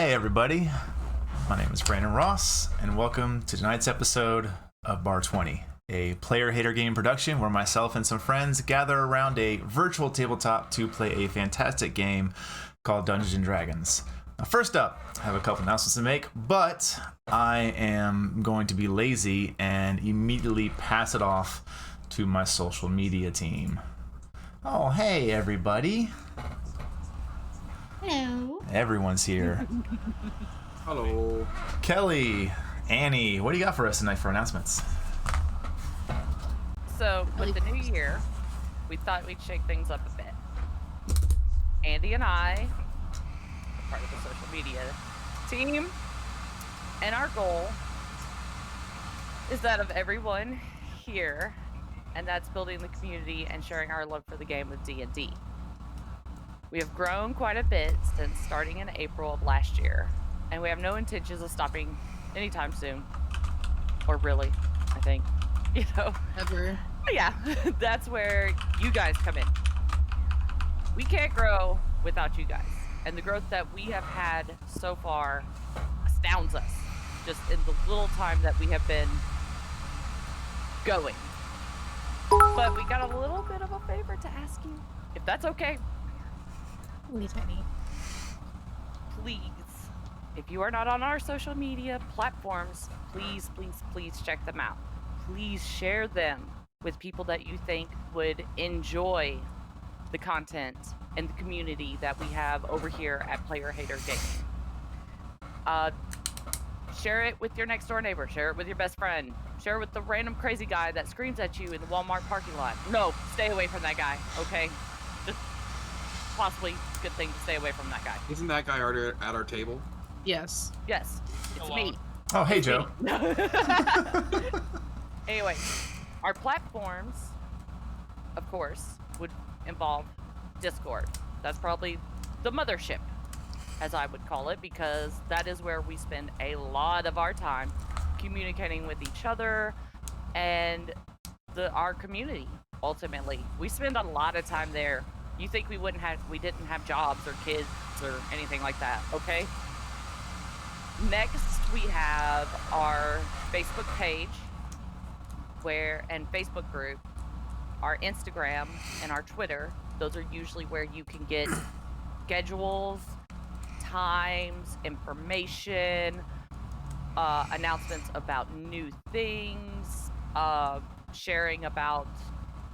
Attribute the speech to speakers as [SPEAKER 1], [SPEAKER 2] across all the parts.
[SPEAKER 1] Hey everybody, my name is Brandon Ross, and welcome to tonight's episode of Bar20, a player-hater game production where myself and some friends gather around a virtual tabletop to play a fantastic game called Dungeons & Dragons. Now, first up, I have a couple announcements to make, but I am going to be lazy and immediately pass it off to my social media team. Oh, hey everybody.
[SPEAKER 2] Hello.
[SPEAKER 1] Everyone's here.
[SPEAKER 3] Hello.
[SPEAKER 1] Kelly, Annie, what do you got for us tonight for announcements?
[SPEAKER 4] So, with the new year, we thought we'd shake things up a bit. Andy and I are part of the social media team, and our goal is that of everyone here, and that's building the community and sharing our love for the game with D&D. We have grown quite a bit since starting in April of last year, and we have no intentions of stopping anytime soon. Or really, I think. You know?
[SPEAKER 2] Ever.
[SPEAKER 4] Yeah, that's where you guys come in. We can't grow without you guys, and the growth that we have had so far astounds us, just in the little time that we have been going. But we got a little bit of a favor to ask you, if that's okay.
[SPEAKER 2] Tiny.
[SPEAKER 4] Please, if you are not on our social media platforms, please check them out. Please share them with people that you think would enjoy the content and the community that we have over here at Player Hater Gaming. Share it with your next door neighbor. Share it with your best friend. Share it with the random crazy guy that screams at you in the Walmart parking lot. No, stay away from that guy, okay? Just possibly a good thing to stay away from that guy.
[SPEAKER 3] Isn't that guy already at our table?
[SPEAKER 2] Yes.
[SPEAKER 4] Yes, it's me.
[SPEAKER 1] Oh, hey, Joe.
[SPEAKER 4] Anyway, our platforms, of course, would involve Discord. That's probably the mothership, as I would call it, because that is where we spend a lot of our time communicating with each other and our community. Ultimately, we spend a lot of time there. You think we didn't have jobs or kids or anything like that, okay? Next, we have our Facebook page and Facebook group, our Instagram and our Twitter. Those are usually where you can get schedules, times, information, announcements about new things, sharing about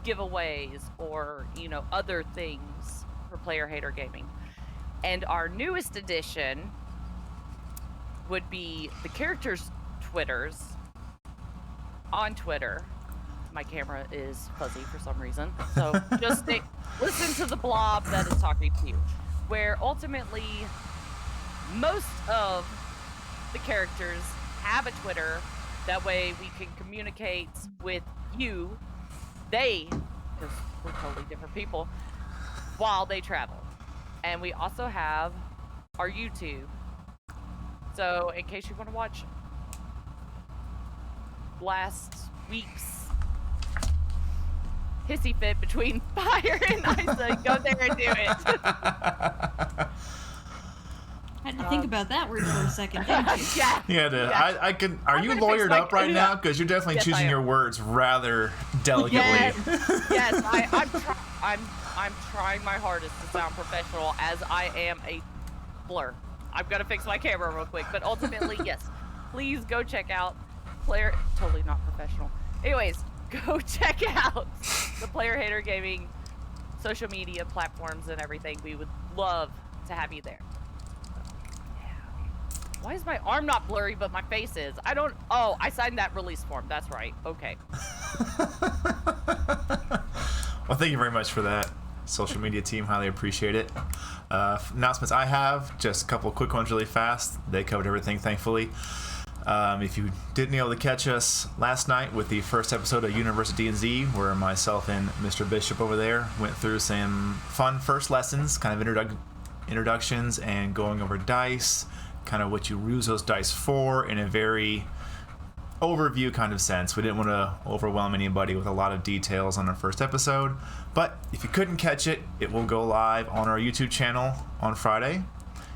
[SPEAKER 4] giveaways or, other things for Player Hater Gaming. And our newest addition would be the characters' Twitters on Twitter. My camera is fuzzy for some reason, so just listen to the blob that is talking to you, where ultimately most of the characters have a Twitter. That way we can communicate with you, because we're totally different people, while they travel. And we also have our YouTube. So in case you want to watch last week's hissy fit between Fire and Isa, go there and do it.
[SPEAKER 2] I had to think about that word for a second, didn't you?
[SPEAKER 4] Yeah.
[SPEAKER 1] Yeah, I can. Are you lawyered up right now? Because you're definitely choosing your words rather delicately.
[SPEAKER 4] Yes, I'm trying my hardest to sound professional, as I am a blur. I've got to fix my camera real quick, but ultimately, yes. Please go check out totally not professional. Anyways, go check out the Player Hater Gaming social media platforms and everything. We would love to have you there. Why is my arm not blurry, but my face is? I signed that release form. That's right. Okay.
[SPEAKER 1] Well, thank you very much for that, social media team. Highly appreciate it. Announcements I have, just a couple quick ones really fast. They covered everything, thankfully. If you didn't be able to catch us last night with the first episode of University D&Z, where myself and Mr. Bishop over there went through some fun first lessons, kind of introductions and going over dice, kind of what you use those dice for in a very overview kind of sense. We didn't want to overwhelm anybody with a lot of details on our first episode, but if you couldn't catch it, it will go live on our YouTube channel on Friday.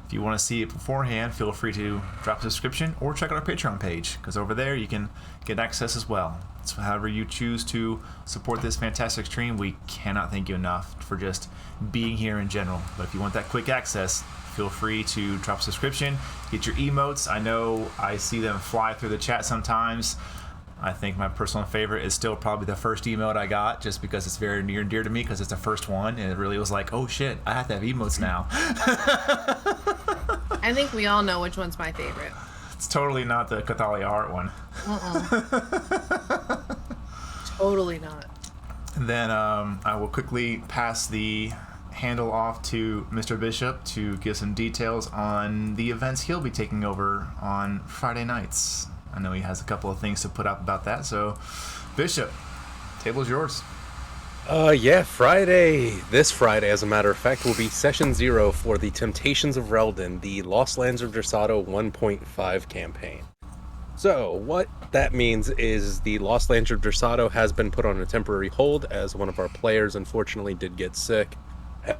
[SPEAKER 1] If you want to see it beforehand, feel free to drop a subscription or check out our Patreon page, because over there you can get access as well. So however you choose to support this fantastic stream, we cannot thank you enough for just being here in general. But if you want that quick access, feel free to drop a subscription, get your emotes. I know I see them fly through the chat sometimes. I think my personal favorite is still probably the first emote I got, just because it's very near and dear to me, because it's the first one, and it really was like, oh shit, I have to have emotes now.
[SPEAKER 5] I think we all know which one's my favorite.
[SPEAKER 1] It's totally not the Cathalia art one.
[SPEAKER 5] Totally not.
[SPEAKER 1] And then I will quickly pass the handle off to Mr. Bishop to give some details on the events he'll be taking over on Friday nights. I know he has a couple of things to put up about that, so Bishop, table's yours.
[SPEAKER 6] This Friday, as a matter of fact, will be Session 0 for the Temptations of Reldon, the Lost Lands of Dressado 1.5 campaign. So, what that means is the Lost Lands of Dressado has been put on a temporary hold, as one of our players unfortunately did get sick,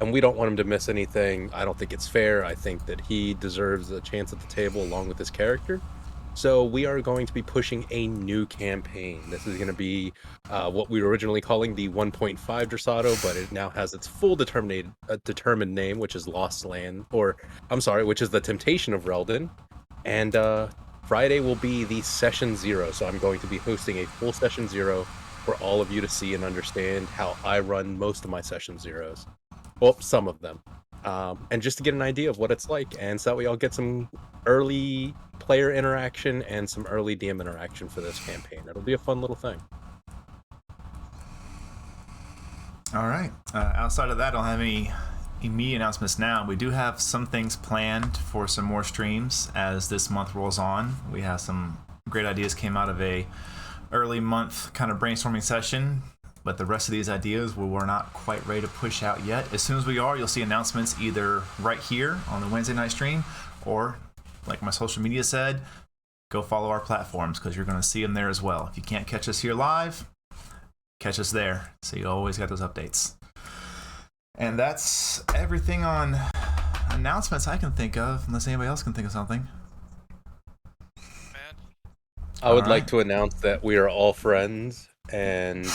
[SPEAKER 6] and we don't want him to miss anything. I don't think it's fair. I think that he deserves a chance at the table along with his character. So we are going to be pushing a new campaign. This is going to be what we were originally calling the 1.5 Dressado, but it now has its full determined name, which is which is the Temptation of Reldon. And Friday will be the Session 0, so I'm going to be hosting a full Session 0 for all of you to see and understand how I run most of my Session 0s. Well, some of them. And just to get an idea of what it's like, and so that we all get some early player interaction and some early DM interaction for this campaign. It'll be a fun little thing.
[SPEAKER 1] All right. Outside of that, I don't have any immediate announcements now. We do have some things planned for some more streams as this month rolls on. We have some great ideas came out of a early month kind of brainstorming session, but the rest of these ideas we're not quite ready to push out yet. As soon as we are, you'll see announcements either right here on the Wednesday night stream, or like my social media said, go follow our platforms, because you're going to see them there as well. If you can't catch us here live, catch us there, so you always got those updates. And that's everything on announcements I can think of, unless anybody else can think of something.
[SPEAKER 6] I would like to announce that we are all friends, and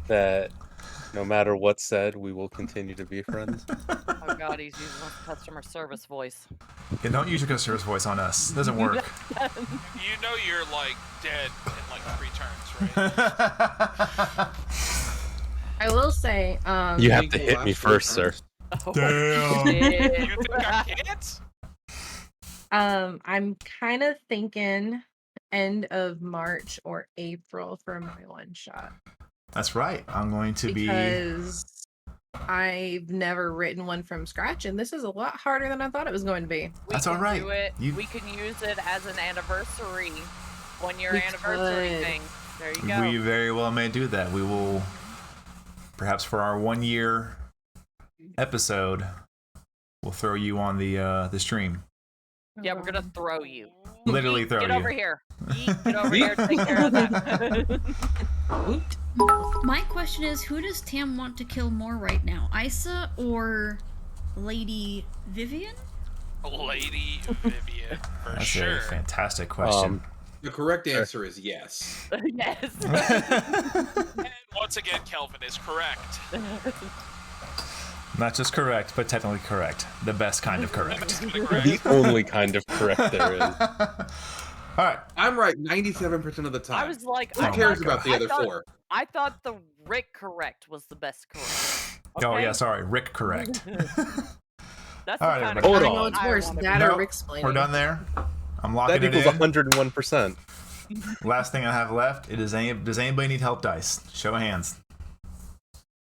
[SPEAKER 6] that no matter what's said, we will continue to be friends.
[SPEAKER 4] Oh god, he's using his customer service voice.
[SPEAKER 1] Yeah, don't use your customer service voice on us. It doesn't work.
[SPEAKER 7] You know you're like dead in like 3 turns, right?
[SPEAKER 5] I will say,
[SPEAKER 6] You have to hit me first, sir.
[SPEAKER 4] Oh,
[SPEAKER 1] Damn.
[SPEAKER 4] shit.
[SPEAKER 7] You think I can't?
[SPEAKER 5] I'm kind of thinking end of March or April for my one shot.
[SPEAKER 1] That's right. I'm going to
[SPEAKER 5] because I've never written one from scratch, and this is a lot harder than I thought it was going to be.
[SPEAKER 1] That's all right.
[SPEAKER 4] Do it. We can use it as an anniversary, 1-year anniversary thing. There you go.
[SPEAKER 1] We very well may do that. We will, perhaps for our 1-year episode, we'll throw you on the stream.
[SPEAKER 4] Yeah, we're gonna throw you.
[SPEAKER 1] Literally throw you.
[SPEAKER 4] Get over here. Get over here. Take care of that.
[SPEAKER 2] My question is, who does Tam want to kill more right now? Isa or Lady Vivian?
[SPEAKER 7] Lady Vivian, for
[SPEAKER 1] That's
[SPEAKER 7] sure.
[SPEAKER 1] a fantastic question.
[SPEAKER 3] The correct answer is yes.
[SPEAKER 4] Yes.
[SPEAKER 7] And once again, Kelvin is correct.
[SPEAKER 1] Not just correct, but technically correct. The best kind of correct.
[SPEAKER 6] The only kind of correct there is.
[SPEAKER 1] All right.
[SPEAKER 3] I'm right 97% of the time.
[SPEAKER 4] I was like,
[SPEAKER 3] who cares about the other 4?
[SPEAKER 4] I thought the Rick correct was the best correct. Okay?
[SPEAKER 1] Oh, yeah, sorry. Rick correct.
[SPEAKER 4] That's
[SPEAKER 1] All
[SPEAKER 4] the
[SPEAKER 1] right,
[SPEAKER 4] kind
[SPEAKER 1] everybody.
[SPEAKER 5] I
[SPEAKER 4] of
[SPEAKER 5] know it's worse. That or Rick's explaining.
[SPEAKER 1] We're done there. I'm locking
[SPEAKER 6] That
[SPEAKER 1] it
[SPEAKER 6] equals
[SPEAKER 1] in.
[SPEAKER 6] 101%.
[SPEAKER 1] Last thing I have left, does anybody need help dice? Show of hands.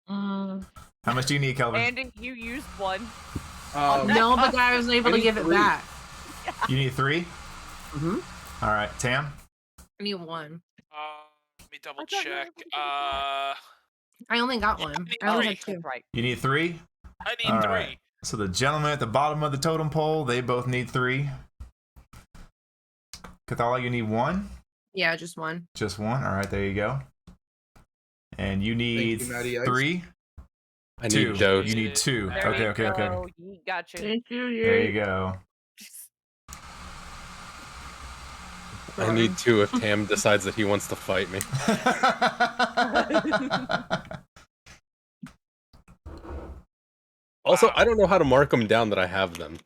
[SPEAKER 1] How much do you need, Kelvin?
[SPEAKER 4] Andy, you used one.
[SPEAKER 5] No, but I was able to give it
[SPEAKER 3] 3.
[SPEAKER 5] back.
[SPEAKER 1] You need 3?
[SPEAKER 3] Mm-hmm.
[SPEAKER 1] All right, Tam?
[SPEAKER 5] I need 1.
[SPEAKER 7] Let me double check.
[SPEAKER 5] I only got 1. I only had 2.
[SPEAKER 4] Right.
[SPEAKER 1] You need 3?
[SPEAKER 7] I need
[SPEAKER 1] All
[SPEAKER 7] 3.
[SPEAKER 1] right. So the gentleman at the bottom of the totem pole, they both need 3. Cathala, you need 1?
[SPEAKER 5] Yeah, just 1.
[SPEAKER 1] Just 1? All right, there you go. And you need
[SPEAKER 3] Thank you, Matty Ice.
[SPEAKER 1] 3?
[SPEAKER 6] I
[SPEAKER 1] Two.
[SPEAKER 6] need dose.
[SPEAKER 1] You need 2.
[SPEAKER 4] There
[SPEAKER 1] Okay,
[SPEAKER 4] you
[SPEAKER 1] okay, okay.
[SPEAKER 4] go. Yeet got you.
[SPEAKER 5] Thank you.
[SPEAKER 1] There you go.
[SPEAKER 6] I need 2 if Tam decides that he wants to fight me. Also, I don't know how to mark them down that I have them.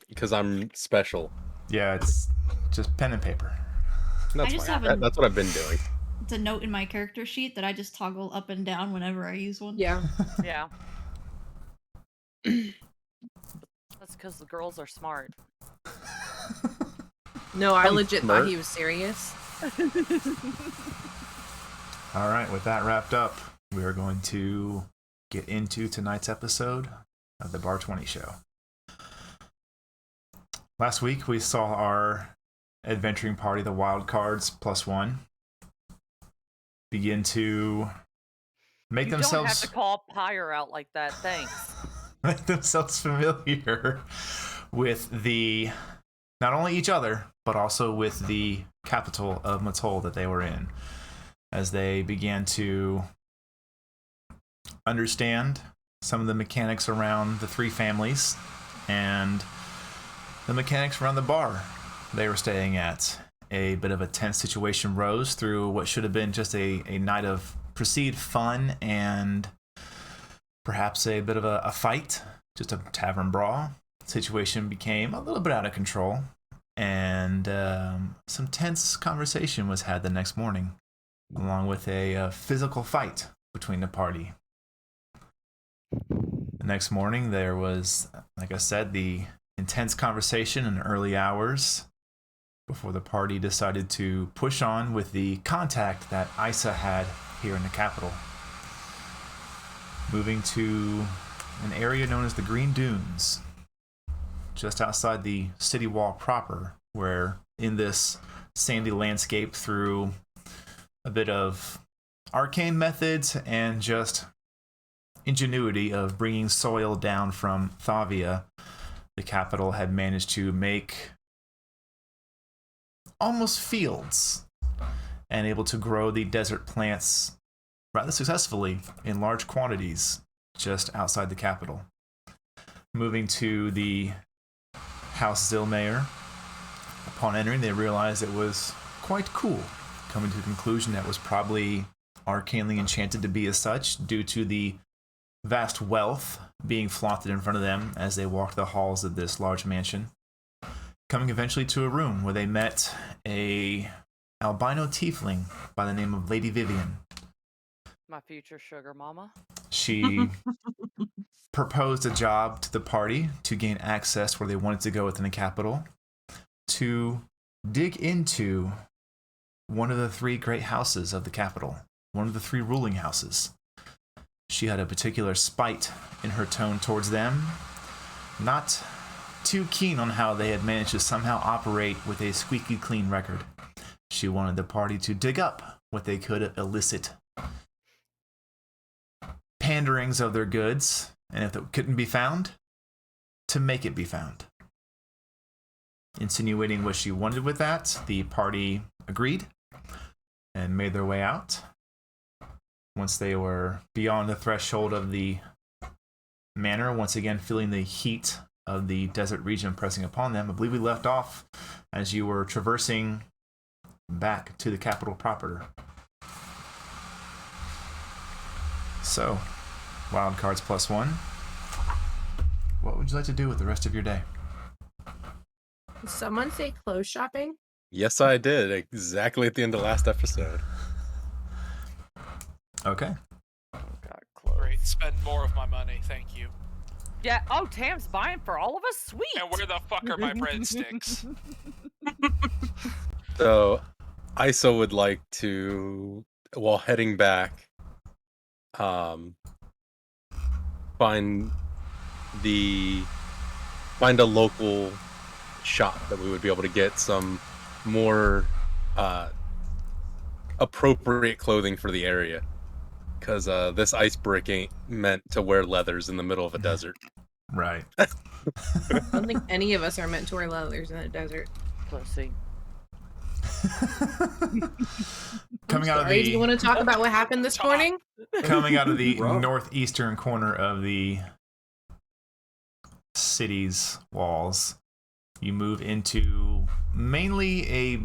[SPEAKER 6] Because I'm special.
[SPEAKER 1] Yeah, it's just pen and paper.
[SPEAKER 6] That's
[SPEAKER 2] just
[SPEAKER 6] fine.
[SPEAKER 2] have
[SPEAKER 6] That's what I've been doing.
[SPEAKER 2] It's a note in my character sheet that I just toggle up and down whenever I use one.
[SPEAKER 5] Yeah.
[SPEAKER 4] Yeah. That's because the girls are smart.
[SPEAKER 5] No, I
[SPEAKER 6] I'm
[SPEAKER 5] legit
[SPEAKER 6] smart.
[SPEAKER 5] thought he was serious.
[SPEAKER 1] All right, with that wrapped up, we are going to get into tonight's episode of the Bar20 show. Last week, we saw our adventuring party, the Wild Cards +1, begin to make
[SPEAKER 4] You don't have
[SPEAKER 1] themselves
[SPEAKER 4] to call Pyre out like that. Thanks.
[SPEAKER 1] make themselves familiar with not only each other, but also with the capital of Matol that they were in, as they began to understand some of the mechanics around the 3 families and the mechanics around the bar they were staying at. A bit of a tense situation rose through what should have been just a night of perceived fun and perhaps a bit of a fight, just a tavern brawl. Situation became a little bit out of control, and some tense conversation was had the next morning, along with a physical fight between the party. The next morning, there was, like I said, the intense conversation in early hours before the party decided to push on with the contact that Isa had here in the capital. Moving to an area known as the Green Dunes, just outside the city wall proper, where in this sandy landscape, through a bit of arcane methods and just ingenuity of bringing soil down from Thavia, the capital had managed to make almost fields and able to grow the desert plants rather successfully in large quantities just outside the capital. Moving to the House Zilmayer, upon entering, they realized it was quite cool, coming to the conclusion that was probably arcanely enchanted to be as such due to the vast wealth being flaunted in front of them as they walked the halls of this large mansion, coming eventually to a room where they met a albino tiefling by the name of Lady Vivian.
[SPEAKER 4] My future sugar mama.
[SPEAKER 1] She proposed a job to the party to gain access where they wanted to go within the capital, to dig into one of the 3 great houses of the capital, one of the 3 ruling houses. She had a particular spite in her tone towards them, not too keen on how they had managed to somehow operate with a squeaky clean record. She wanted the party to dig up what they could elicit panderings of their goods, and if it couldn't be found, to make it be found. Insinuating what she wanted with that, the party agreed and made their way out. Once they were beyond the threshold of the manor, once again feeling the heat of the desert region pressing upon them, I believe we left off as you were traversing back to the capital proper. So, wild cards +1. What would you like to do with the rest of your day?
[SPEAKER 5] Did someone say clothes shopping?
[SPEAKER 6] Yes, I did. Exactly at the end of last episode.
[SPEAKER 1] Okay.
[SPEAKER 4] Oh God, close.
[SPEAKER 7] Great. Spend more of my money. Thank you.
[SPEAKER 4] Yeah. Oh, Tam's buying for all of us. Sweet.
[SPEAKER 7] And where the fuck are my breadsticks?
[SPEAKER 6] So, Isa would like to, while heading back, find a local shop that we would be able to get some more appropriate clothing for the area, because this ice brick ain't meant to wear leathers in the middle of a desert.
[SPEAKER 1] Right.
[SPEAKER 5] I don't think any of us are meant to wear leathers in the desert.
[SPEAKER 4] Pussy.
[SPEAKER 1] Coming out of
[SPEAKER 5] Sorry, do you
[SPEAKER 1] the
[SPEAKER 5] want to talk about what happened this morning?
[SPEAKER 1] coming out of the
[SPEAKER 3] Rough.
[SPEAKER 1] northeastern corner of the city's walls, you move into mainly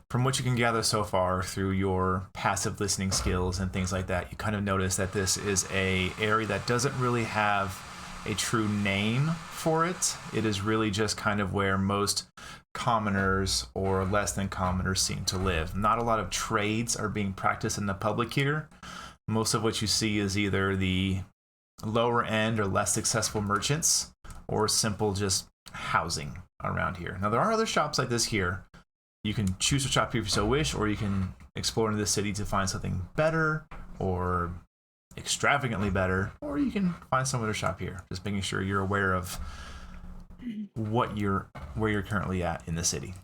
[SPEAKER 1] from what you can gather so far through your passive listening skills and things like that, you kind of notice that this is a area that doesn't really have a true name for it. It is really just kind of where most commoners or less than commoners seem to live. Not a lot of trades are being practiced in the public here. Most of what you see is either the lower end or less successful merchants or simple just housing around here. Now, there are other shops like this here. You can choose to shop here if you so wish, or you can explore into the city to find something better or extravagantly better, or you can find somewhere to shop here. Just making sure you're aware of where you're currently at in the city.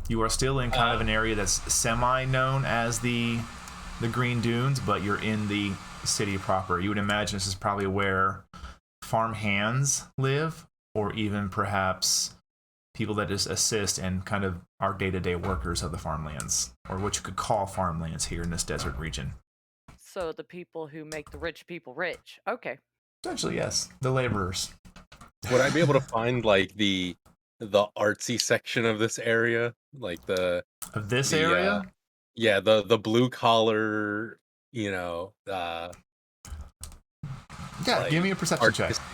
[SPEAKER 1] You are still in kind of an area that's semi-known as the Green Dunes, but you're in the city proper. You would imagine this is probably where farm hands live, or even perhaps people that just assist and kind of are day-to-day workers of the farmlands, or what you could call farmlands here in this desert region.
[SPEAKER 4] So the people who make the rich people rich. Okay.
[SPEAKER 1] Essentially, yes. The laborers.
[SPEAKER 6] Would I be able to find like the artsy section of this area, like
[SPEAKER 1] Of this
[SPEAKER 6] the
[SPEAKER 1] area?
[SPEAKER 6] yeah, the blue collar,
[SPEAKER 1] Yeah,
[SPEAKER 6] like
[SPEAKER 1] give me a perception check.
[SPEAKER 6] artistic.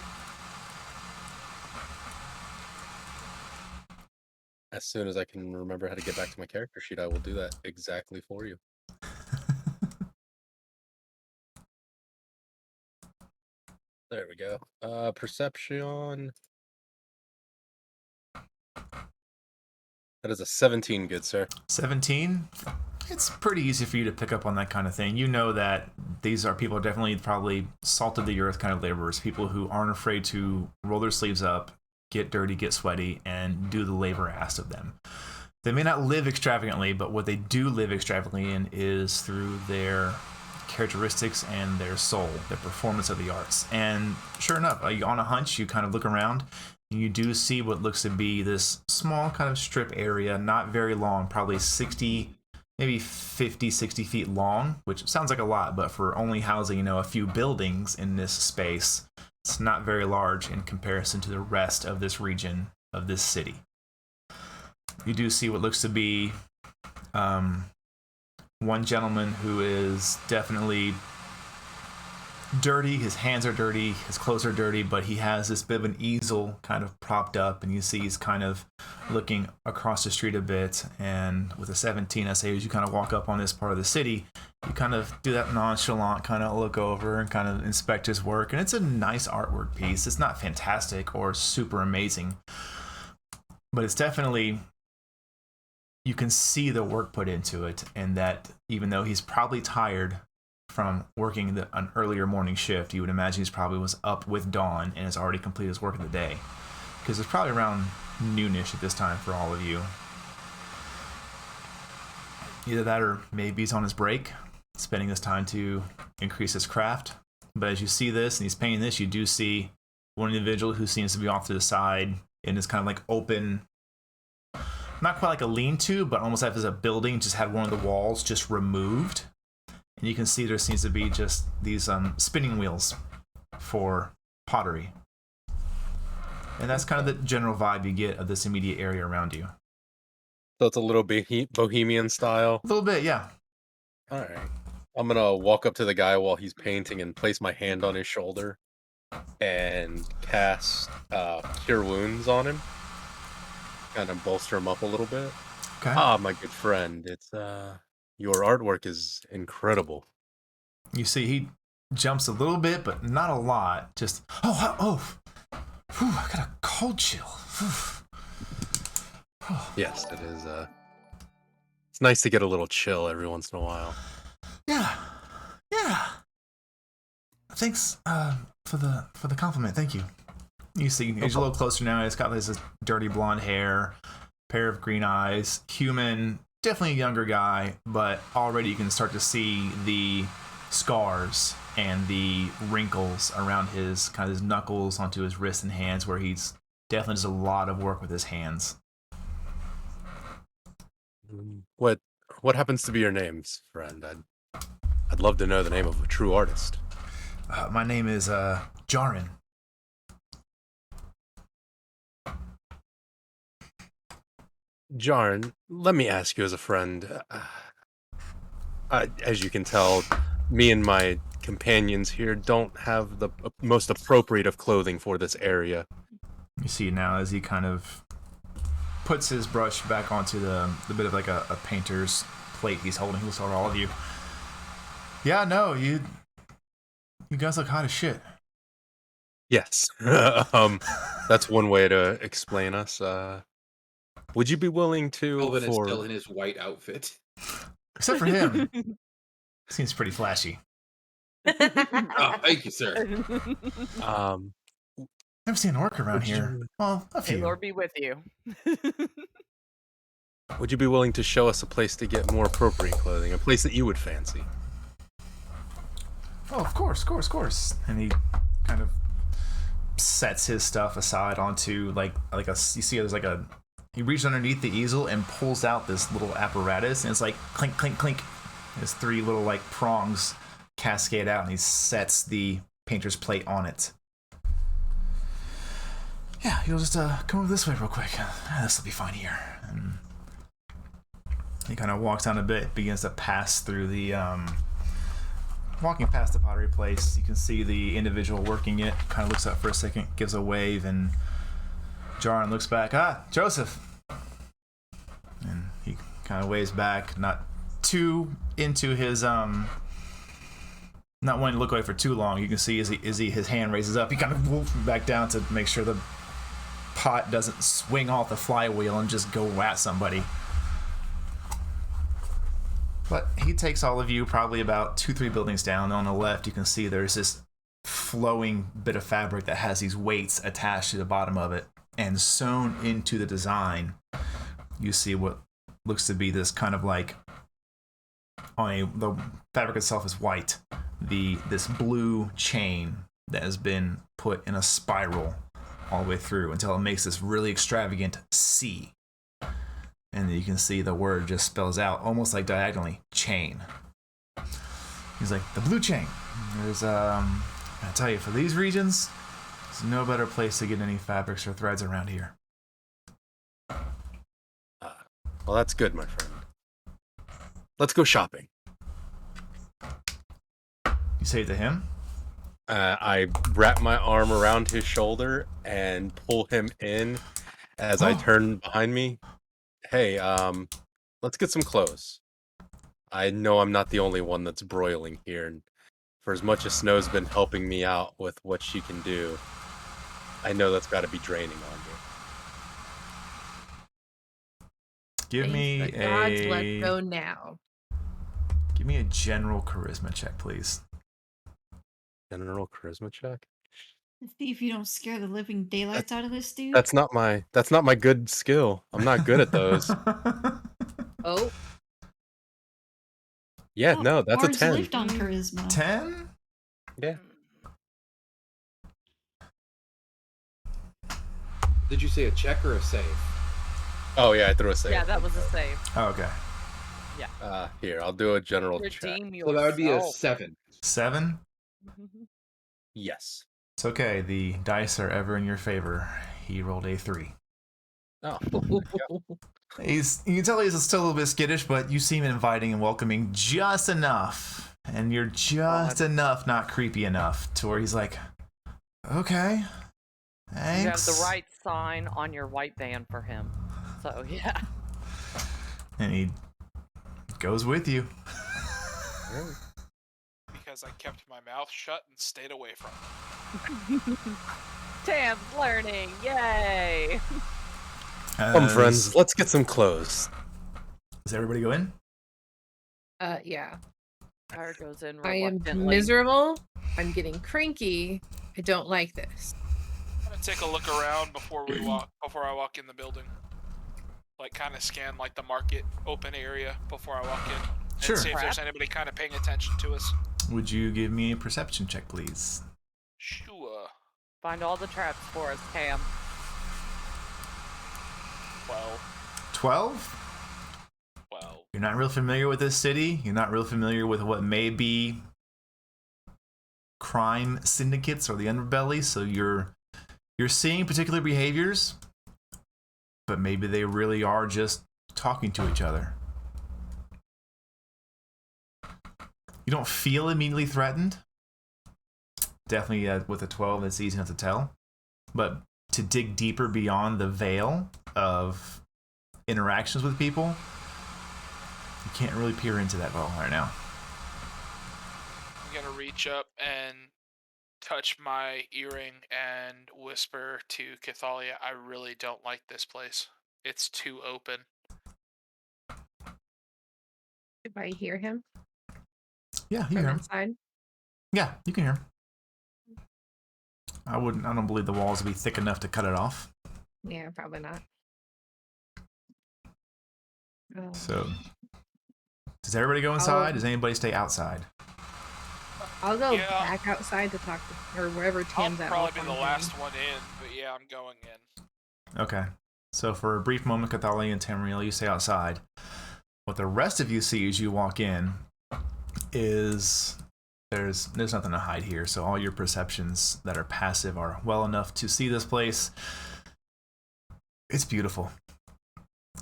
[SPEAKER 6] As soon as I can remember how to get back to my character sheet, I will do that exactly for you. There we go. Perception. That is a 17, good sir.
[SPEAKER 1] 17? It's pretty easy for you to pick up on that kind of thing. You know that these are people definitely probably salt of the earth kind of laborers, people who aren't afraid to roll their sleeves up, get dirty, get sweaty, and do the labor asked of them. They may not live extravagantly, but what they do live extravagantly in is through their characteristics and their soul, their performance of the arts. And sure enough, on a hunch, you kind of look around and you do see what looks to be this small kind of strip area, not very long, probably 60, maybe 50, 60 feet long, which sounds like a lot, but for only housing, a few buildings in this space, it's not very large in comparison to the rest of this region of this city. You do see what looks to be one gentleman who is definitely dirty. His hands are dirty, his clothes are dirty, but he has this bit of an easel kind of propped up, and you see he's kind of looking across the street a bit. And with a 17, I say, as you kind of walk up on this part of the city, you kind of do that nonchalant kind of look over and kind of inspect his work. And it's a nice artwork piece. It's not fantastic or super amazing, but it's definitely, you can see the work put into it, and that even though he's probably tired from working an earlier morning shift, you would imagine he's probably was up with dawn and has already completed his work of the day, because it's probably around noonish at this time for all of you. Either that, or maybe he's on his break, spending this time to increase his craft. But as you see this and he's painting this, you do see one individual who seems to be off to the side in this kind of like open, not quite like a lean-to, but almost like as a building just had one of the walls just removed. And you can see there seems to be just these spinning wheels for pottery. And that's kind of the general vibe you get of this immediate area around you.
[SPEAKER 6] So it's a little bohemian style.
[SPEAKER 1] A little bit, yeah.
[SPEAKER 6] All right. I'm going to walk up to the guy while he's painting and place my hand on his shoulder and cast Cure Wounds on him. Kind of bolster him up a little bit.
[SPEAKER 1] Okay.
[SPEAKER 6] Ah, my good friend. It's your artwork is incredible.
[SPEAKER 1] You see he jumps a little bit, but not a lot. Just, oh, whew, I got a cold chill.
[SPEAKER 6] Yes, it is. It's nice to get a little chill every once in a while.
[SPEAKER 1] Yeah. Thanks for the compliment. Thank you. You see, he's a little closer now. He's got this dirty blonde hair, pair of green eyes, human, definitely a younger guy, but already you can start to see the scars and the wrinkles around his knuckles onto his wrists and hands, where he's definitely does a lot of work with his hands.
[SPEAKER 6] What happens to be your names, friend? I'd love to know the name of a true artist.
[SPEAKER 1] My name is Jarin.
[SPEAKER 6] Jarn, let me ask you as a friend. As you can tell, me and my companions here don't have the most appropriate of clothing for this area.
[SPEAKER 1] You see now as he kind of puts his brush back onto the bit of like a painter's plate he's holding. He looks over all of you. Yeah, no, you guys look hot as shit.
[SPEAKER 6] Yes. That's one way to explain us. Would you be willing to
[SPEAKER 3] Elvin is still in his white outfit.
[SPEAKER 1] Except for him. Seems pretty flashy.
[SPEAKER 3] Oh, thank you, sir.
[SPEAKER 1] Never seen an orc around here. Well, a few.
[SPEAKER 4] May Lord be with you.
[SPEAKER 6] Would you be willing to show us a place to get more appropriate clothing? A place that you would fancy?
[SPEAKER 1] Oh, of course. And he kind of sets his stuff aside onto like a, you see there's like a, he reaches underneath the easel and pulls out this little apparatus, and it's like clink, clink, clink. There's 3 little like prongs cascade out, and he sets the painter's plate on it. Yeah, you'll just come over this way real quick. This will be fine here. And he kind of walks down a bit, begins to pass through the, walking past the pottery place. You can see the individual working it, kind of looks up for a second, gives a wave, and Jarin looks back. Joseph! And he kind of waves back, not too into his, not wanting to look away for too long. You can see as his hand raises up, he kind of moves back down to make sure the pot doesn't swing off the flywheel and just go at somebody. But he takes all of you probably about 2-3 buildings down. On the left, you can see there's this flowing bit of fabric that has these weights attached to the bottom of it. And sewn into the design, you see what looks to be this kind of like, the fabric itself is white. This blue chain that has been put in a spiral all the way through until it makes this really extravagant C. And you can see the word just spells out almost like diagonally, chain. He's like, the blue chain. There's, I tell you, for these regions, there's no better place to get any fabrics or threads around here.
[SPEAKER 6] Well, that's good, my friend. Let's go shopping.
[SPEAKER 1] You say it to him?
[SPEAKER 6] I wrap my arm around his shoulder and pull him in as I turn behind me. Hey, let's get some clothes. I know I'm not the only one that's broiling here, and for as much as Snow's been helping me out with what she can do, I know that's got to be draining on you.
[SPEAKER 1] Give me
[SPEAKER 5] Thanks, but gods, let's go now.
[SPEAKER 1] Give me a general charisma check, please.
[SPEAKER 6] General charisma check?
[SPEAKER 2] See if you don't scare the living daylights out of this dude.
[SPEAKER 6] That's not my good skill. I'm not good at those.
[SPEAKER 5] Oh,
[SPEAKER 6] Yeah, no, that's a
[SPEAKER 2] Bards
[SPEAKER 6] 10.
[SPEAKER 2] lived on charisma.
[SPEAKER 1] 10?
[SPEAKER 6] Yeah.
[SPEAKER 3] Did you say a check or a save?
[SPEAKER 6] Oh yeah, I threw a save.
[SPEAKER 4] Yeah, that was a save.
[SPEAKER 1] Oh, okay.
[SPEAKER 6] Here, I'll do a general check.
[SPEAKER 4] Redeem
[SPEAKER 3] So that would be a
[SPEAKER 4] yourself.
[SPEAKER 3] 7.
[SPEAKER 1] 7?
[SPEAKER 6] Yes.
[SPEAKER 1] It's okay. The dice are ever in your favor. He rolled a 3.
[SPEAKER 6] Oh.
[SPEAKER 1] You can tell he's still a little bit skittish, but you seem inviting and welcoming just enough. And you're just enough not creepy enough to where he's like, okay, thanks.
[SPEAKER 4] You have the right sign on your white van for him. So, yeah.
[SPEAKER 1] And he goes with you.
[SPEAKER 7] Because I kept my mouth shut and stayed away from it.
[SPEAKER 4] Tam's learning. Yay.
[SPEAKER 6] Come, friends, let's get some clothes.
[SPEAKER 1] Does everybody go in?
[SPEAKER 5] yeah.
[SPEAKER 4] Tyler goes in
[SPEAKER 5] I am
[SPEAKER 4] reluctantly.
[SPEAKER 5] miserable. I'm getting cranky. I don't like this.
[SPEAKER 7] I'm gonna take a look around before I walk in the building. Like kind of scan like the market open area before I walk in. And
[SPEAKER 1] Sure.
[SPEAKER 7] see if there's anybody kind of paying attention to us.
[SPEAKER 1] Would you give me a perception check, please?
[SPEAKER 7] Sure.
[SPEAKER 4] Find all the traps for us, Tam.
[SPEAKER 7] 12.
[SPEAKER 1] 12?
[SPEAKER 7] 12.
[SPEAKER 1] You're not real familiar with this city. You're not real familiar with what may be crime syndicates or the underbelly. So you're seeing particular behaviors, but maybe they really are just talking to each other. You don't feel immediately threatened. Definitely with a 12, it's easy enough to tell. But to dig deeper beyond the veil of interactions with people, you can't really peer into that well right now.
[SPEAKER 7] I'm gonna reach up and touch my earring and whisper to Cathalia, I really don't like this place. It's too open.
[SPEAKER 5] If I hear him
[SPEAKER 1] Yeah, you
[SPEAKER 5] from
[SPEAKER 1] hear him.
[SPEAKER 5] inside.
[SPEAKER 1] Yeah, you can hear him. I don't believe the walls would be thick enough to cut it off.
[SPEAKER 5] Yeah, probably not. Oh.
[SPEAKER 1] So, does everybody go inside? Does anybody stay outside?
[SPEAKER 5] I'll go
[SPEAKER 7] Yeah.
[SPEAKER 5] back outside to talk to, or wherever
[SPEAKER 7] I'll
[SPEAKER 5] Tim's at.
[SPEAKER 7] probably be the last one in, but yeah, I'm going in.
[SPEAKER 1] Okay. So for a brief moment, Cathalia and Tamriel, you stay outside. What the rest of you see as you walk in is there's nothing to hide here. So all your perceptions that are passive are well enough to see this place. It's beautiful.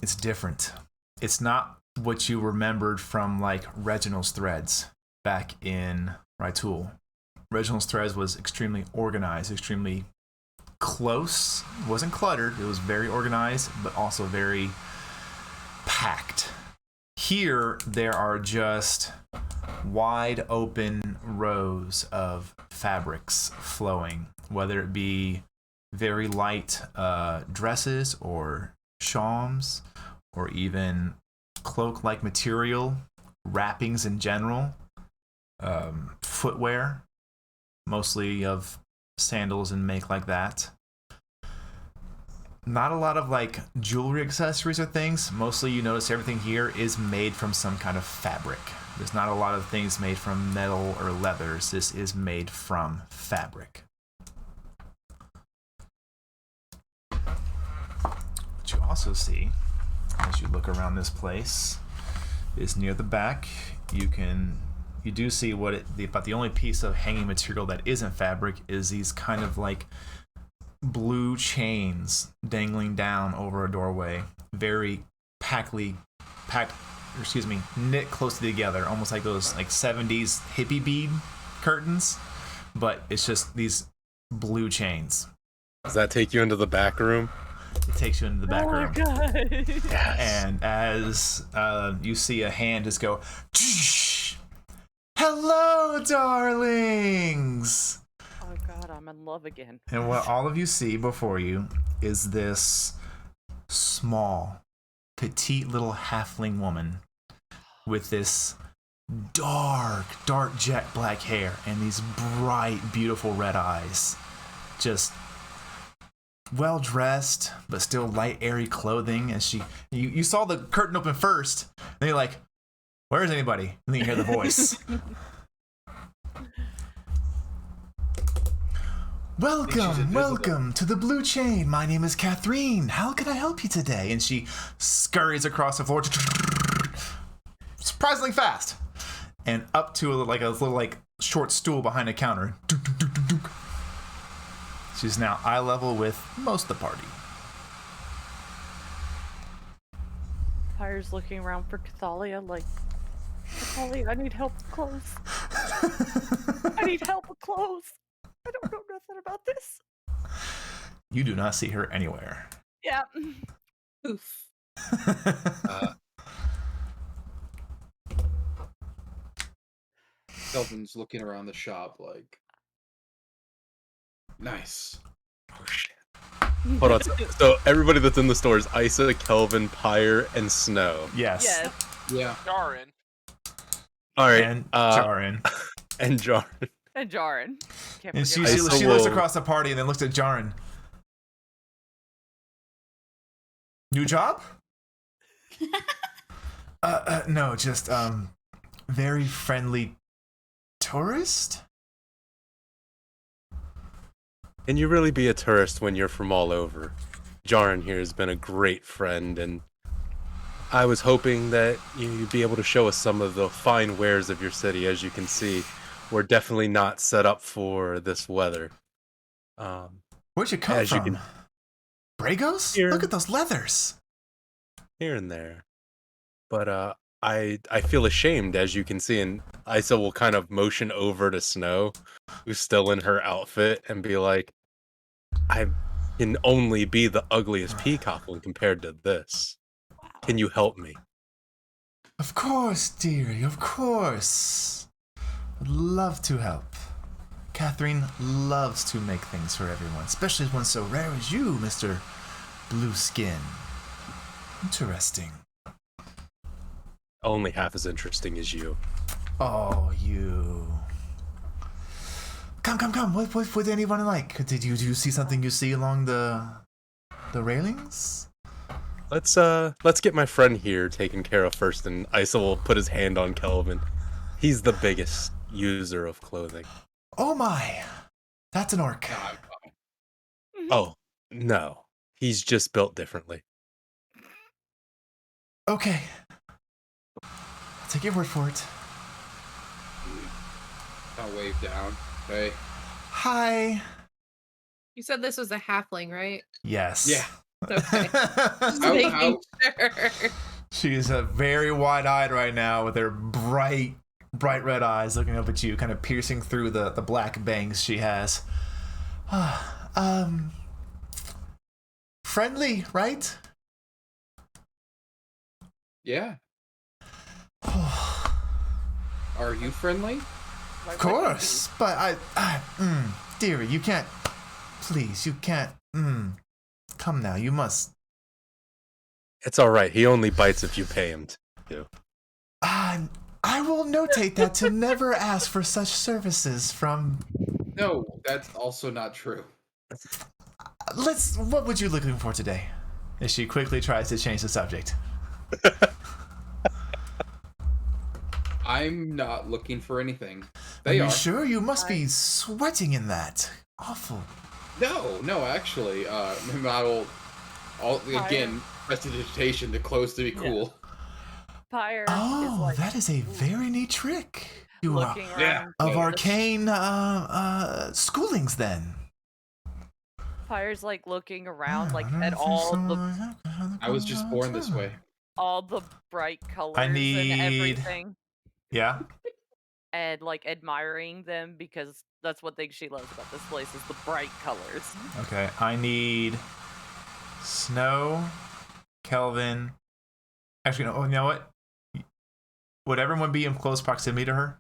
[SPEAKER 1] It's different. It's not what you remembered from like Reginald's Threads back in Raitul. Reginald's Threads was extremely organized, extremely close. It wasn't cluttered. It was very organized, but also very packed. Here, there are just wide open rows of fabrics flowing, whether it be very light dresses or shawms, or even cloak-like material, wrappings in general, footwear, mostly of sandals and make like that. Not a lot of like jewelry accessories or things. Mostly you notice everything here is made from some kind of fabric. There's not a lot of things made from metal or leathers. This is made from fabric. What you also see as you look around this place is near the back. You do see about the only piece of hanging material that isn't fabric is these kind of like blue chains dangling down over a doorway, very knit closely together, almost like those like 70s hippie bead curtains, but it's just these blue chains.
[SPEAKER 6] Does that take you into the back room?
[SPEAKER 1] It takes you into the back room.
[SPEAKER 4] Oh my god.
[SPEAKER 6] Yes.
[SPEAKER 1] And as you see a hand just go, "Hello, darlings!"
[SPEAKER 4] Oh god, I'm in love again.
[SPEAKER 1] And what all of you see before you is this small, petite little halfling woman with this dark jet black hair and these bright, beautiful red eyes. Just well dressed, but still light, airy clothing. As you saw the curtain open first, and you're like, "Where is anybody?" And then you hear the voice. Welcome to the Blue Chain. My name is Catherine. How can I help you today? And she scurries across the floor, surprisingly fast, and up to a little short stool behind a counter. She's now eye level with most of the party.
[SPEAKER 4] Fire's looking around for Cathalia like, Cathalia, I need help with clothes. I need help with clothes. I don't know nothing about this.
[SPEAKER 1] You do not see her anywhere.
[SPEAKER 4] Yeah.
[SPEAKER 5] Oof.
[SPEAKER 3] Kelvin's looking around the shop like, nice. Oh shit.
[SPEAKER 6] Hold on. So everybody that's in the store is Isa, Kelvin, Pyre, and Snow.
[SPEAKER 1] Yes.
[SPEAKER 4] Yes.
[SPEAKER 3] Yeah.
[SPEAKER 7] Jarin.
[SPEAKER 6] All right.
[SPEAKER 1] And Jarin.
[SPEAKER 6] And Jarin.
[SPEAKER 4] And Jarin. Can't
[SPEAKER 1] And
[SPEAKER 4] forget
[SPEAKER 1] she
[SPEAKER 6] Isa
[SPEAKER 1] looks
[SPEAKER 6] will-
[SPEAKER 1] across the party and then looks at Jarin. New job? No, just very friendly tourist.
[SPEAKER 6] Can you really be a tourist when you're from all over? Jaren here has been a great friend, and I was hoping that you'd be able to show us some of the fine wares of your city. As you can see, we're definitely not set up for this weather.
[SPEAKER 1] Where'd you come
[SPEAKER 6] As you
[SPEAKER 1] from?
[SPEAKER 6] can-
[SPEAKER 1] Bragos?
[SPEAKER 6] Here.
[SPEAKER 1] Look at those leathers.
[SPEAKER 6] Here and there. But I feel ashamed, as you can see, and Isa will kind of motion over to Snow, who's still in her outfit, and be like, I can only be the ugliest peacock when compared to this. Can you help me?
[SPEAKER 1] Of course, dearie, of course. Would love to help. Catherine loves to make things for everyone, especially one so rare as you, Mr. Blue Skin. Interesting.
[SPEAKER 6] Only half as interesting as you.
[SPEAKER 1] Oh, you. Come. What would anyone like? Do you see something you see along the railings?
[SPEAKER 6] Let's get my friend here taken care of first, and Isa will put his hand on Kelvin. He's the biggest user of clothing.
[SPEAKER 1] Oh my. That's an orc.
[SPEAKER 6] Oh, no. He's just built differently.
[SPEAKER 1] Okay. I'll take your word for it.
[SPEAKER 3] I'll wave down. Hey.
[SPEAKER 1] Hi.
[SPEAKER 5] You said this was a halfling, right?
[SPEAKER 1] Yes.
[SPEAKER 3] Yeah.
[SPEAKER 5] Okay. Just
[SPEAKER 3] How-
[SPEAKER 5] making
[SPEAKER 3] how-
[SPEAKER 5] sure.
[SPEAKER 1] She is very wide-eyed right now with her bright red eyes looking up at you, kind of piercing through the black bangs she has. Friendly, right?
[SPEAKER 3] Yeah. Are you friendly?
[SPEAKER 4] Why
[SPEAKER 1] Of
[SPEAKER 4] wouldn't you
[SPEAKER 1] course, but dearie, you can't. Please, you can't. Come now, you must.
[SPEAKER 6] It's alright, he only bites if you pay him to.
[SPEAKER 1] I will notate that to never ask for such services from.
[SPEAKER 3] No, that's also not true.
[SPEAKER 1] What would you looking for today? As she quickly tries to change the subject.
[SPEAKER 3] I'm not looking for anything.
[SPEAKER 1] Are
[SPEAKER 3] They
[SPEAKER 1] you
[SPEAKER 3] are.
[SPEAKER 1] sure? You must be sweating in that. Awful.
[SPEAKER 3] No, actually, I'll again prestidigitation to close to be cool.
[SPEAKER 4] Pyre is
[SPEAKER 1] Oh,
[SPEAKER 4] like
[SPEAKER 1] that is a very neat trick. You are
[SPEAKER 4] looking
[SPEAKER 3] Yeah.
[SPEAKER 4] around.
[SPEAKER 1] of
[SPEAKER 4] the-
[SPEAKER 1] arcane schoolings then.
[SPEAKER 4] Pyre's like looking around, like at all the
[SPEAKER 3] I was just born this way.
[SPEAKER 4] bright colors
[SPEAKER 1] need-
[SPEAKER 4] and everything,
[SPEAKER 1] Yeah.
[SPEAKER 4] and like admiring them because that's one thing she loves about this place is the bright colors.
[SPEAKER 1] Okay. I need Snow, Kelvin. Actually, no. Oh, you know what? Would everyone be in close proximity to her?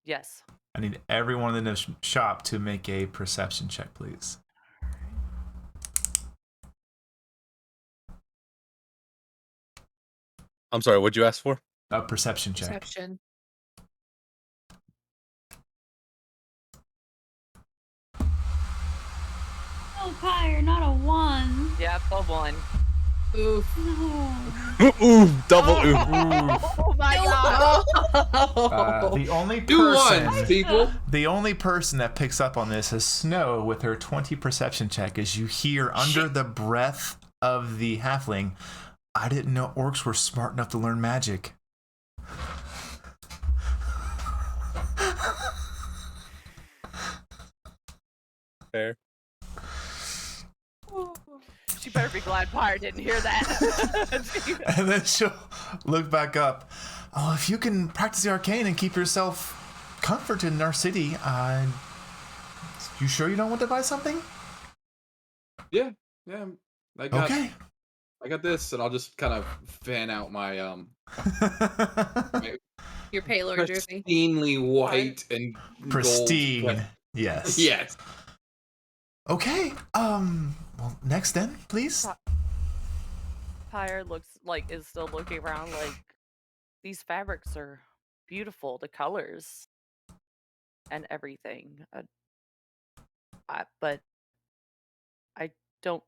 [SPEAKER 4] Yes.
[SPEAKER 1] I need everyone in the shop to make a perception check, please.
[SPEAKER 6] I'm sorry, what'd you ask for?
[SPEAKER 1] A perception check.
[SPEAKER 5] Perception.
[SPEAKER 2] Oh, Pyre, not a 1.
[SPEAKER 4] Yep, a 1.
[SPEAKER 5] Oof.
[SPEAKER 2] No.
[SPEAKER 6] Ooh, double ooh.
[SPEAKER 4] Oh my god!
[SPEAKER 1] The only
[SPEAKER 3] Do
[SPEAKER 1] person,
[SPEAKER 3] one, people.
[SPEAKER 1] the only person that picks up on this is Snow with her 20 perception check. As you hear under the breath of the halfling, I didn't know orcs were smart enough to learn magic.
[SPEAKER 6] Fair.
[SPEAKER 4] She better be glad Pyre didn't hear that.
[SPEAKER 1] And then she'll look back up. Oh, if you can practice the arcane and keep yourself comforted in our city, you sure you don't want to buy something?
[SPEAKER 3] Yeah. I got
[SPEAKER 1] Okay.
[SPEAKER 3] this, and I'll just kind of fan out my
[SPEAKER 5] Your Paylor jersey.
[SPEAKER 3] pristinely white and
[SPEAKER 1] Pristine.
[SPEAKER 3] gold.
[SPEAKER 1] Yes.
[SPEAKER 3] Yes.
[SPEAKER 1] Okay. Well, next then, please.
[SPEAKER 4] Pyre is still looking around like these fabrics are beautiful, the colors and everything. But I don't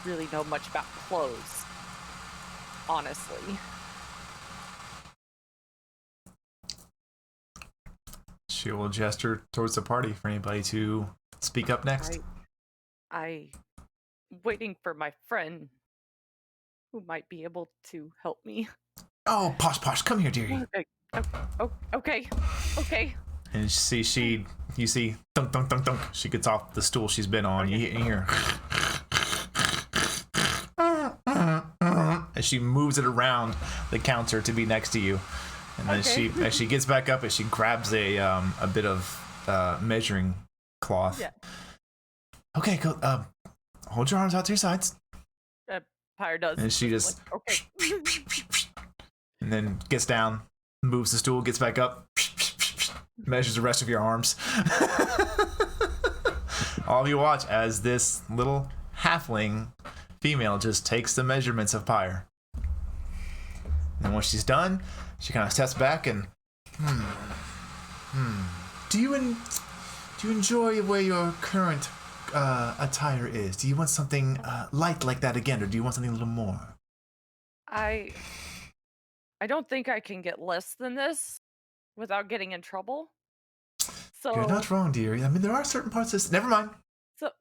[SPEAKER 4] really know much about clothes, honestly.
[SPEAKER 1] She will gesture towards the party for anybody to speak up next.
[SPEAKER 4] I waiting for my friend who might be able to help me.
[SPEAKER 1] Oh, Posh, come here, dearie.
[SPEAKER 4] Okay.
[SPEAKER 1] And you see, thunk, thunk, thunk, thunk. She gets off the stool she's been on. You hear, as she moves it around the counter to be next to you. And then as she gets back up, as she grabs a bit of measuring cloth.
[SPEAKER 4] Yeah.
[SPEAKER 1] Okay, go. Hold your arms out to your sides.
[SPEAKER 4] Pyre does.
[SPEAKER 1] And she just
[SPEAKER 4] okay.
[SPEAKER 1] and then gets down, moves the stool, gets back up, measures the rest of your arms. All of you watch as this little halfling female just takes the measurements of Pyre. And once she's done, she kind of steps back and, Do you enjoy where your current attire is? Do you want something light like that again, or do you want something a little more?
[SPEAKER 4] I don't think I can get less than this without getting in trouble. So
[SPEAKER 1] You're not wrong, dearie. I mean, there are certain parts of this. Never mind.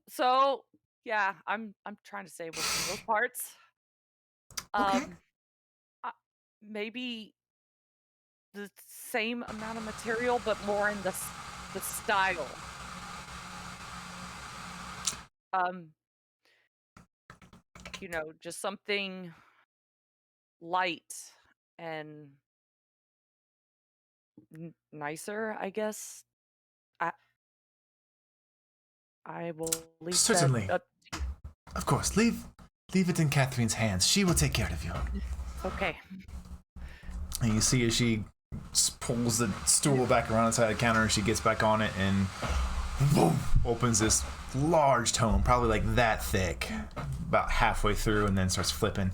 [SPEAKER 4] So yeah, I'm trying to stay away from those parts.
[SPEAKER 1] Okay.
[SPEAKER 4] Maybe the same amount of material, but more in the style. Just something light and nicer, I guess. I will leave
[SPEAKER 1] Certainly.
[SPEAKER 4] that up to you.
[SPEAKER 1] Of course. Leave it in Catherine's hands. She will take care of you.
[SPEAKER 4] Okay.
[SPEAKER 1] And you see as she pulls the stool back around inside the counter, and she gets back on it and boom, opens this large tome, probably like that thick, about halfway through, and then starts flipping.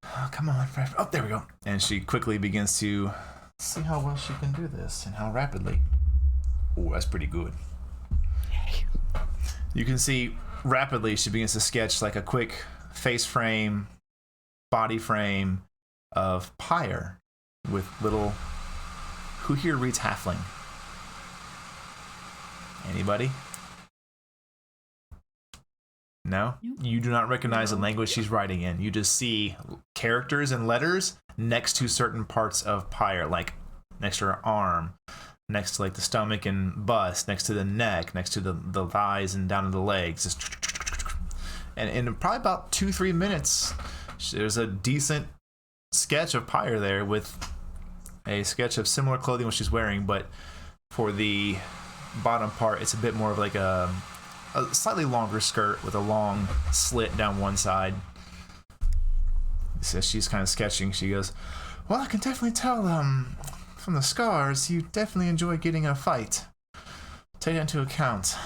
[SPEAKER 1] Oh, come on. Oh, there we go. And she quickly begins to see how well she can do this and how rapidly. Oh, that's pretty good. You can see rapidly she begins to sketch like a quick face frame, body frame of Pyre with little... Who here reads Halfling? Anybody? No? You do not recognize the language she's writing in. You just see characters and letters next to certain parts of Pyre, like next to her arm, next to like the stomach and bust, next to the neck, next to the thighs and down to the legs. Just and in probably about 2-3 minutes, there's a decent sketch of Pyre there with a sketch of similar clothing what she's wearing, but for the bottom part, it's a bit more of like a slightly longer skirt with a long slit down one side. So she's kind of sketching. She goes, "Well, I can definitely tell from the scars, you definitely enjoy getting in a fight. Take that into account."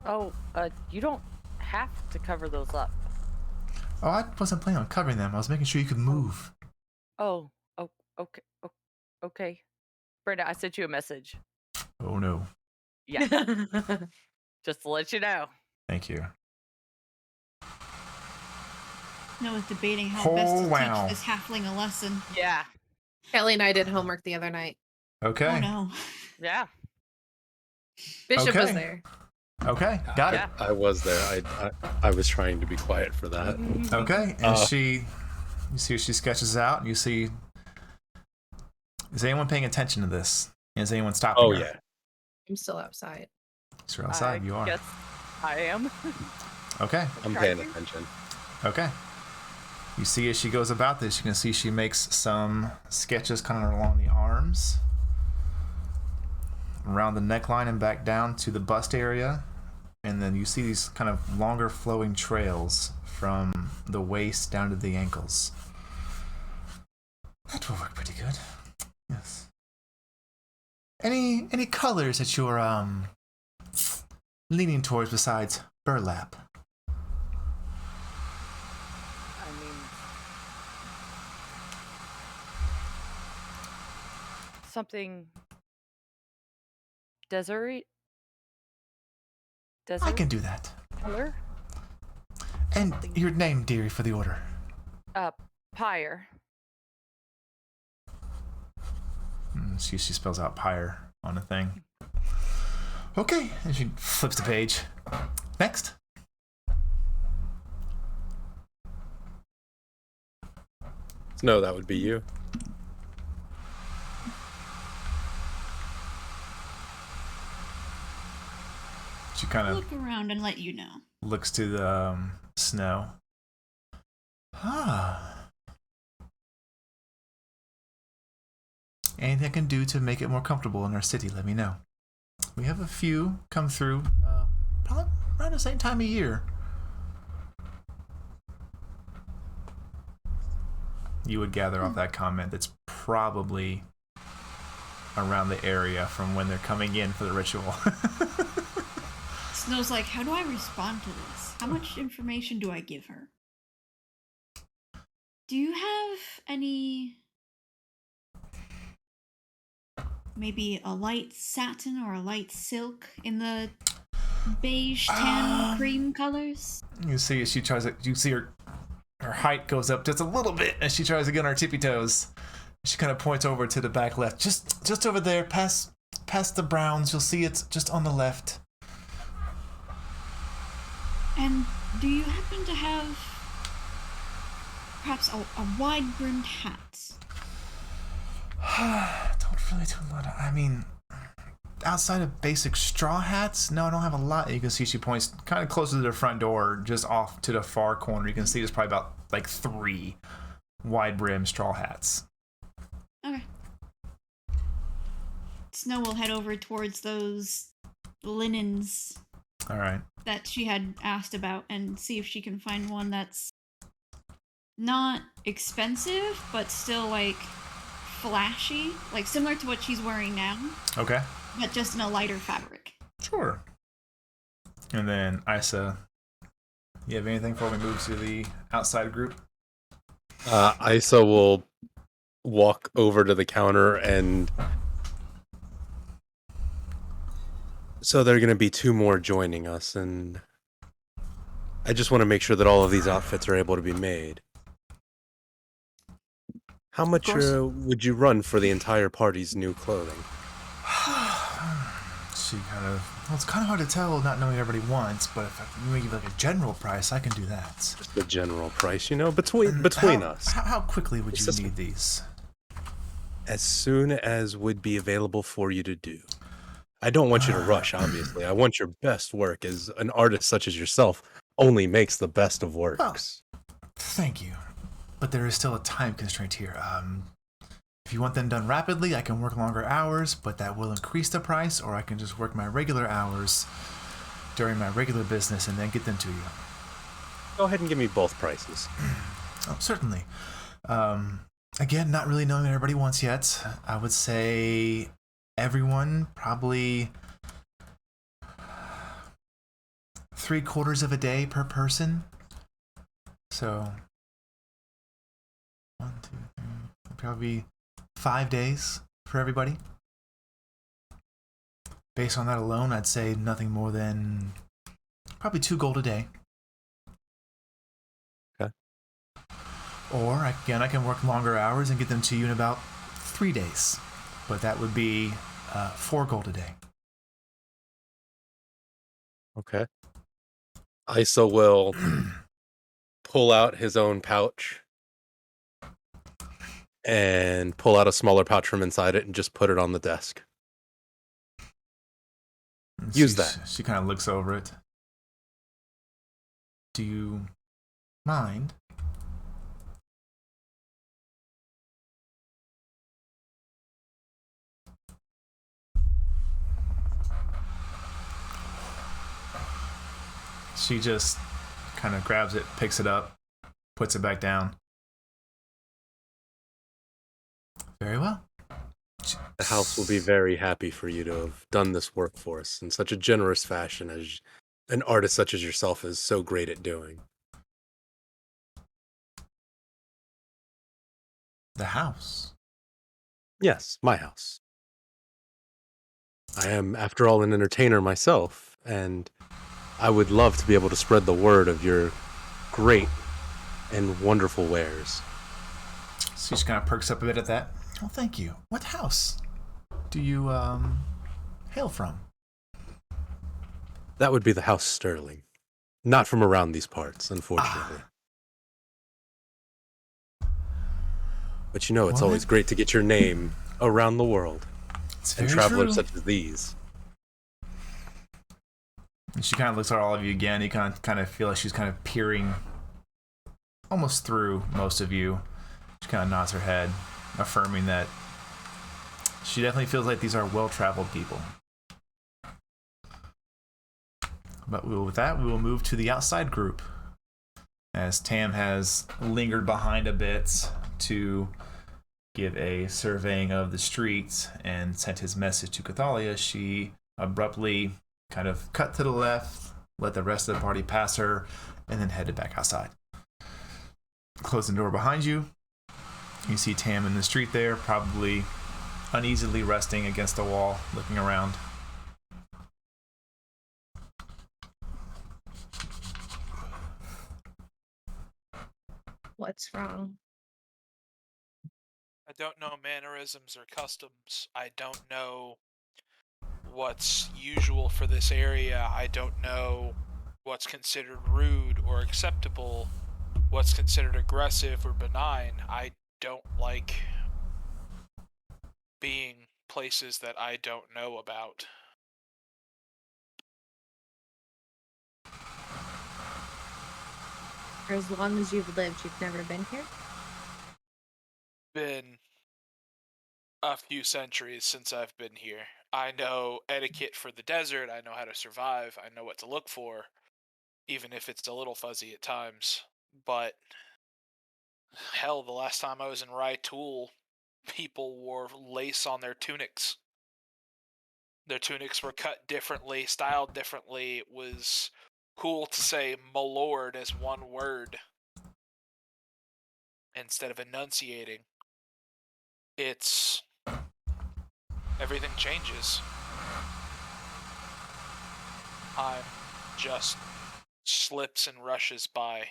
[SPEAKER 4] Oh, you don't have to cover those up.
[SPEAKER 1] Oh, I wasn't planning on covering them. I was making sure you could move.
[SPEAKER 4] Okay. Brenda, I sent you a message.
[SPEAKER 1] Oh no.
[SPEAKER 4] Yeah. Just to let you know.
[SPEAKER 1] Thank you.
[SPEAKER 2] I was debating how best to teach this halfling a lesson.
[SPEAKER 4] Yeah.
[SPEAKER 5] Kelly and I did homework the other night.
[SPEAKER 1] Okay.
[SPEAKER 2] Oh no.
[SPEAKER 4] Yeah.
[SPEAKER 5] Bishop was
[SPEAKER 1] Okay.
[SPEAKER 5] there.
[SPEAKER 1] Okay, got it.
[SPEAKER 4] Yeah.
[SPEAKER 6] I was there. I was trying to be quiet for that.
[SPEAKER 1] Okay, and you see she sketches out, and you see, is anyone paying attention to this? Is anyone stopping
[SPEAKER 6] Oh
[SPEAKER 1] her?
[SPEAKER 6] yeah.
[SPEAKER 5] I'm still outside.
[SPEAKER 1] So you're outside, you are.
[SPEAKER 4] Yes, I am.
[SPEAKER 1] Okay,
[SPEAKER 6] I'm paying attention.
[SPEAKER 1] okay. You see as she goes about this, you can see she makes some sketches kind of along the arms, around the neckline and back down to the bust area. And then you see these kind of longer flowing trails from the waist down to the ankles. That will work pretty good. Yes. Any colors that you're leaning towards besides burlap?
[SPEAKER 4] I mean, something desert.
[SPEAKER 1] I can do that.
[SPEAKER 4] Color?
[SPEAKER 1] And your name, dearie, for the order.
[SPEAKER 4] Pyre.
[SPEAKER 1] She spells out Pyre on a thing. Okay, and she flips the page. Next.
[SPEAKER 6] Snow, that would be you.
[SPEAKER 1] She kind of
[SPEAKER 2] Look around and let you know.
[SPEAKER 1] looks to the Snow. Anything I can do to make it more comfortable in our city, let me know. We have a few come through probably around the same time of year. You would gather off that comment that's probably around the area from when they're coming in for the ritual.
[SPEAKER 2] Snow's like, how do I respond to this? How much information do I give her? Do you have any... maybe a light satin or a light silk in the beige, tan, cream colors?
[SPEAKER 1] You see, she tries to. You see her height goes up just a little bit as she tries to get on her tippy toes. She kind of points over to the back left, just over there, past the browns. You'll see it's just on the left.
[SPEAKER 2] And do you happen to have perhaps a wide-brimmed hat?
[SPEAKER 1] Don't really do a lot of. I mean, outside of basic straw hats, no, I don't have a lot. You can see she points kind of closer to the front door, just off to the far corner. You can see there's probably about like 3 wide-brimmed straw hats.
[SPEAKER 2] Okay. Snow will head over towards those linens
[SPEAKER 1] All right.
[SPEAKER 2] that she had asked about and see if she can find one that's not expensive, but still like flashy, like similar to what she's wearing now,
[SPEAKER 1] Okay.
[SPEAKER 2] but just in a lighter fabric.
[SPEAKER 1] Sure. And then Isa, you have anything before we move to the outside group?
[SPEAKER 6] Isa will walk over to the counter and... So there are going to be 2 more joining us, and I just want to make sure that all of these outfits are able to be made. How much would you run for the entire party's new clothing?
[SPEAKER 1] She kind of... Well, it's kind of hard to tell, not knowing what everybody wants, but if I give like a general price, I can do that.
[SPEAKER 6] Just the general price, you know, between us.
[SPEAKER 1] How quickly would you need these?
[SPEAKER 6] As soon as would be available for you to do. I don't want you to rush, obviously. I want your best work, as an artist such as yourself only makes the best of works.
[SPEAKER 1] Well, thank you. But there is still a time constraint here. If you want them done rapidly, I can work longer hours, but that will increase the price, or I can just work my regular hours during my regular business and then get them to you.
[SPEAKER 6] Go ahead and give me both prices.
[SPEAKER 1] Oh, certainly. Again, not really knowing what everybody wants yet. I would say everyone probably 3/4 of a day per person. So 1, 2, 3, probably 5 days for everybody. Based on that alone, I'd say nothing more than probably 2 gold a day.
[SPEAKER 6] Okay.
[SPEAKER 1] Or again, I can work longer hours and get them to you in about 3 days, but that would be 4 gold a day.
[SPEAKER 6] Okay. Isa will pull out his own pouch and pull out a smaller pouch from inside it and just put it on the desk. Use that.
[SPEAKER 1] She kind of looks over it. Do you mind? She just kind of grabs it, picks it up, puts it back down. Very well.
[SPEAKER 6] The house will be very happy for you to have done this work for us in such a generous fashion, as an artist such as yourself is so great at doing.
[SPEAKER 1] The house?
[SPEAKER 6] Yes, my house. I am, after all, an entertainer myself, and I would love to be able to spread the word of your great and wonderful wares.
[SPEAKER 1] She just kind of perks up a bit at that. Oh, thank you. What house do you hail from?
[SPEAKER 6] That would be the House Sterling. Not from around these parts, unfortunately. But you know, it's
[SPEAKER 1] What?
[SPEAKER 6] always great to get your name around the world.
[SPEAKER 1] It's
[SPEAKER 6] And
[SPEAKER 1] very
[SPEAKER 6] travelers
[SPEAKER 1] true.
[SPEAKER 6] such as these.
[SPEAKER 1] And she kind of looks at all of you again. You kind of feel like she's kind of peering almost through most of you. She kind of nods her head, affirming that she definitely feels like these are well-traveled people. But with that, we will move to the outside group. As Tam has lingered behind a bit to give a surveying of the streets and sent his message to Cathalia, she abruptly kind of cut to the left, let the rest of the party pass her, and then headed back outside. Closing the door behind you, you see Tam in the street there, probably uneasily resting against a wall, looking around.
[SPEAKER 5] What's wrong?
[SPEAKER 7] I don't know mannerisms or customs. I don't know what's usual for this area. I don't know what's considered rude or acceptable, what's considered aggressive or benign. I don't like being places that I don't know about.
[SPEAKER 5] For as long as you've lived, you've never been here?
[SPEAKER 7] Been a few centuries since I've been here. I know etiquette for the desert, I know how to survive, I know what to look for, even if it's a little fuzzy at times. But hell, the last time I was in Raitul, people wore lace on their tunics. Their tunics were cut differently, styled differently. It was cool to say "my-lord" as one word instead of enunciating. It's... everything changes. Time just slips and rushes by.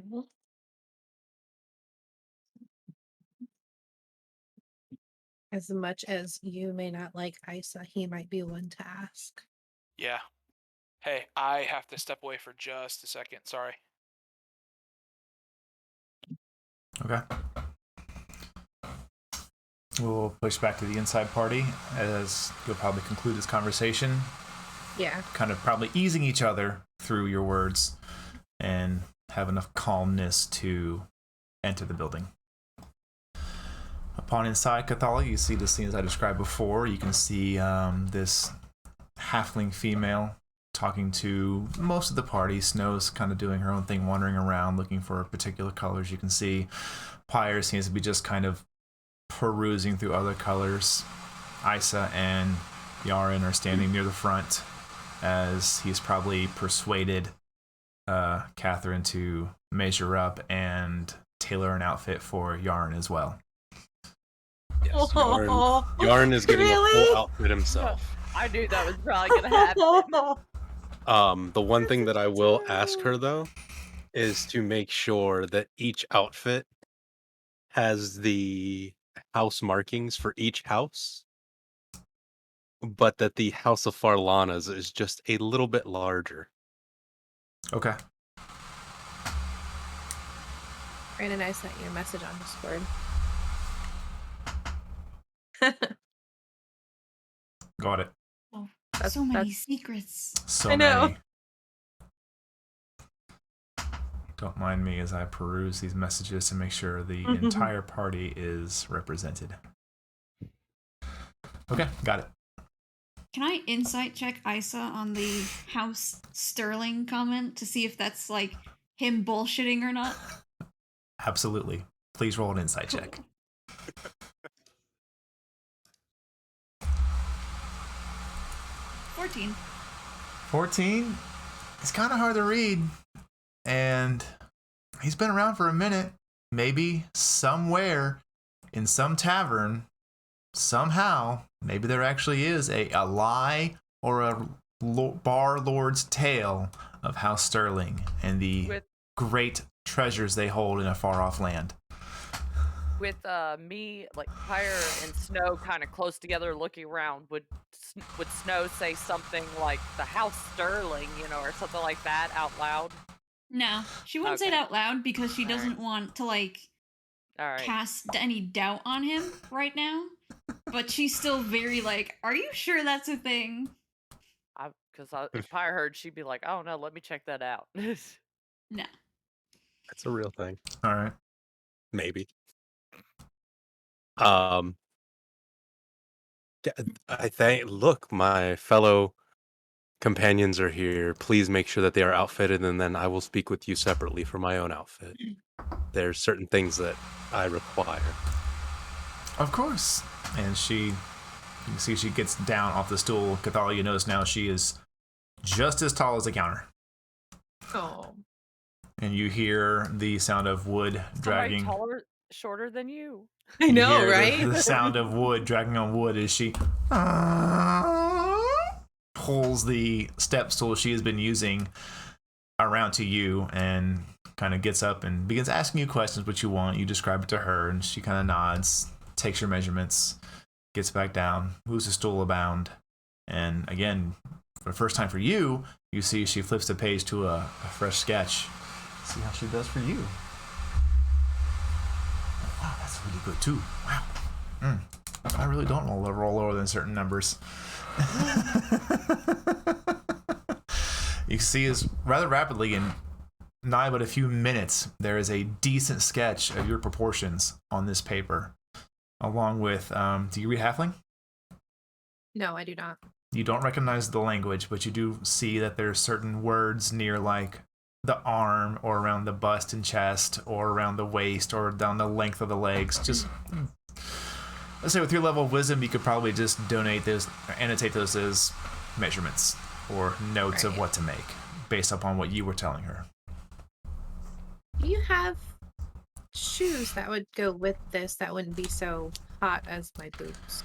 [SPEAKER 5] Well, as much as you may not like Isa, he might be one to ask.
[SPEAKER 7] Yeah. Hey, I have to step away for just a second. Sorry.
[SPEAKER 1] Okay. We'll push back to the inside party as you'll probably conclude this conversation.
[SPEAKER 5] Yeah.
[SPEAKER 1] Kind of probably easing each other through your words and have enough calmness to enter the building. Upon inside Cathala, you see the scenes I described before. You can see this halfling female talking to most of the party. Snow's kind of doing her own thing, wandering around, looking for particular colors. You can see Pyre seems to be just kind of perusing through other colors. Isa and Yaren are standing near the front as he's probably persuaded Catherine to measure up and tailor an outfit for Yaren as well.
[SPEAKER 6] Yes, Yarn is getting a full outfit himself.
[SPEAKER 4] I knew that was probably gonna happen.
[SPEAKER 6] The one thing that I will ask her though is to make sure that each outfit has the house markings for each house, but that the House of Farlana's is just a little bit larger.
[SPEAKER 1] Okay.
[SPEAKER 5] Brandon, I sent you a message on Discord.
[SPEAKER 1] Got it.
[SPEAKER 2] Oh,
[SPEAKER 5] That's-
[SPEAKER 2] so many
[SPEAKER 5] that's-
[SPEAKER 2] secrets.
[SPEAKER 1] So
[SPEAKER 5] I know.
[SPEAKER 1] many. Don't mind me as I peruse these messages to make sure the entire party is represented. Okay, got it.
[SPEAKER 2] Can I insight check Isa on the House Sterling comment to see if that's like him bullshitting or not?
[SPEAKER 1] Absolutely. Please roll an insight check.
[SPEAKER 2] 14.
[SPEAKER 1] 14? It's kind of hard to read. And he's been around for a minute. Maybe somewhere in some tavern, somehow, maybe there actually is a lie or a bar lord's tale of House Sterling and the great treasures they hold in a far off land.
[SPEAKER 4] With me, like Pyre and Snow kind of close together looking around, would Snow say something like the House Sterling, or something like that out loud?
[SPEAKER 2] No, she wouldn't say it
[SPEAKER 4] Okay.
[SPEAKER 2] out loud because she
[SPEAKER 4] All right.
[SPEAKER 2] doesn't want to like
[SPEAKER 4] All right.
[SPEAKER 2] cast any doubt on him right now. But she's still very like, are you sure that's a thing?
[SPEAKER 4] Because if I heard, she'd be like, "Oh no, let me check that out."
[SPEAKER 2] No.
[SPEAKER 6] That's a real thing.
[SPEAKER 1] All right.
[SPEAKER 6] Maybe. I think. Look, my fellow companions are here. Please make sure that they are outfitted, and then I will speak with you separately for my own outfit. There's certain things that I require.
[SPEAKER 1] Of course. And you can see she gets down off the stool. Cathalia knows now she is just as tall as the counter.
[SPEAKER 5] Oh.
[SPEAKER 1] And you hear the sound of wood dragging.
[SPEAKER 4] Somebody shorter than you.
[SPEAKER 5] I
[SPEAKER 1] You
[SPEAKER 5] know,
[SPEAKER 1] hear
[SPEAKER 5] right?
[SPEAKER 1] The sound of wood dragging on wood as she pulls the step stool she has been using around to you and kind of gets up and begins asking you questions what you want. You describe it to her and she kind of nods, takes your measurements, gets back down, moves the stool about, and again, for the first time for you, you see she flips the page to a fresh sketch. See how she does for you. Oh, wow, that's really good too. Wow. I really don't roll lower than certain numbers. You see is rather rapidly in nigh but a few minutes, there is a decent sketch of your proportions on this paper. Along with, do you read Halfling?
[SPEAKER 5] No, I do not.
[SPEAKER 1] You don't recognize the language, but you do see that there are certain words near like the arm or around the bust and chest or around the waist or down the length of the legs. Just, let's say with your level of wisdom, you could probably just donate those, or annotate those as measurements or notes of what to make based upon what you were telling her.
[SPEAKER 5] Do you have shoes that would go with this that wouldn't be so hot as my boots?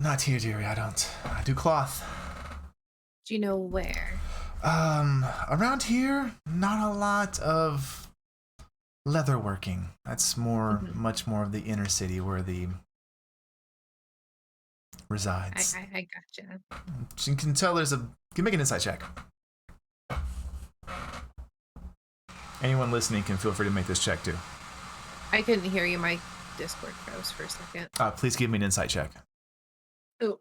[SPEAKER 1] Not here, dearie. I don't. I do cloth.
[SPEAKER 5] Do you know where?
[SPEAKER 1] Around here, not a lot of leather working. That's much more of the inner city where the resides.
[SPEAKER 5] I gotcha.
[SPEAKER 1] You can tell you can make an insight check. Anyone listening can feel free to make this check too.
[SPEAKER 5] I couldn't hear you. My Discord froze for a second.
[SPEAKER 1] Please give me an insight check.
[SPEAKER 5] Oh.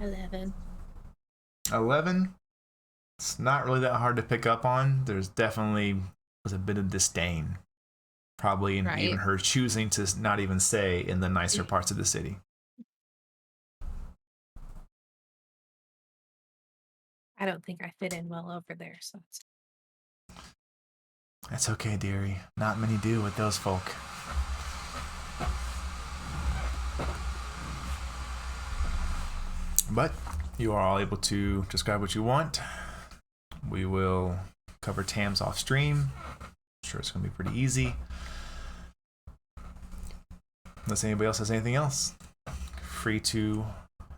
[SPEAKER 5] $11.
[SPEAKER 1] 11. It's not really that hard to pick up on. There's definitely was a bit of disdain. Probably in even her choosing to not even say in the nicer parts of the city.
[SPEAKER 5] I don't think I fit in well over there, so
[SPEAKER 1] That's okay, dearie. Not many do with those folk. But you are all able to describe what you want. We will cover TAMs off stream. I'm sure it's going to be pretty easy. Unless anybody else has anything else. Free to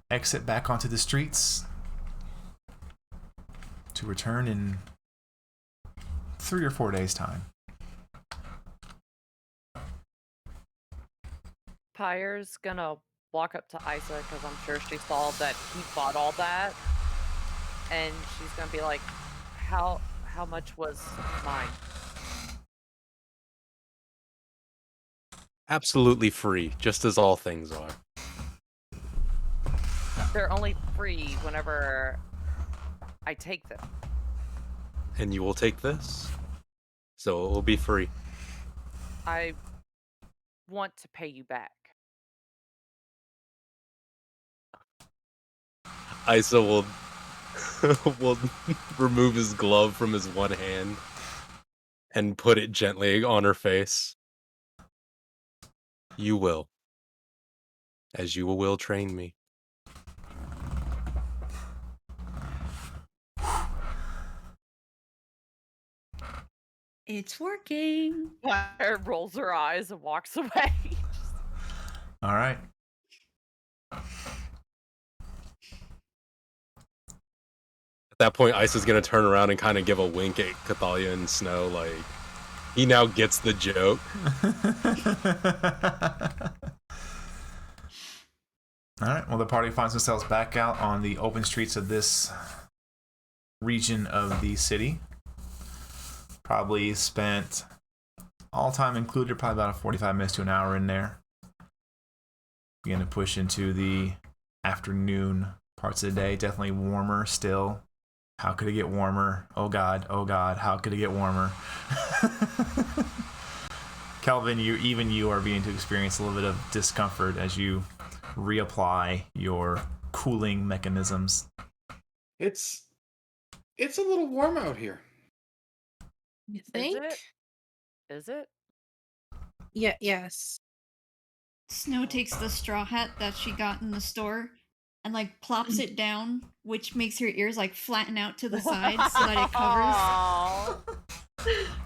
[SPEAKER 1] exit back onto the streets to return in 3 or 4 days' time.
[SPEAKER 4] Pyre's gonna walk up to Isa because I'm sure she saw that he bought all that, and she's gonna be like, "How much was mine?"
[SPEAKER 6] Absolutely free, just as all things are.
[SPEAKER 4] They're only free whenever I take them.
[SPEAKER 6] And you will take this, so it will be free.
[SPEAKER 4] I want to pay you back.
[SPEAKER 6] Isa will will remove his glove from his one hand and put it gently on her face. You will, as you will train me.
[SPEAKER 2] It's working.
[SPEAKER 4] Pyre rolls her eyes and walks away.
[SPEAKER 1] All right.
[SPEAKER 6] At that point, Isa's gonna turn around and kind of give a wink at Cathalia and Snow, like he now gets the joke.
[SPEAKER 1] All right. Well, the party finds themselves back out on the open streets of this region of the city. Probably spent, all time included, probably about 45 minutes to an hour in there. Begin to push into the afternoon parts of the day. Definitely warmer still. How could it get warmer? Oh God, how could it get warmer? Kelvin, you are beginning to experience a little bit of discomfort as you reapply your cooling mechanisms.
[SPEAKER 3] It's a little warm out here.
[SPEAKER 5] You think?
[SPEAKER 4] Is it?
[SPEAKER 5] Yeah. Yes.
[SPEAKER 2] Snow takes the straw hat that she got in the store and like plops it down, which makes her ears like flatten out to the sides so that it covers.
[SPEAKER 4] Aw.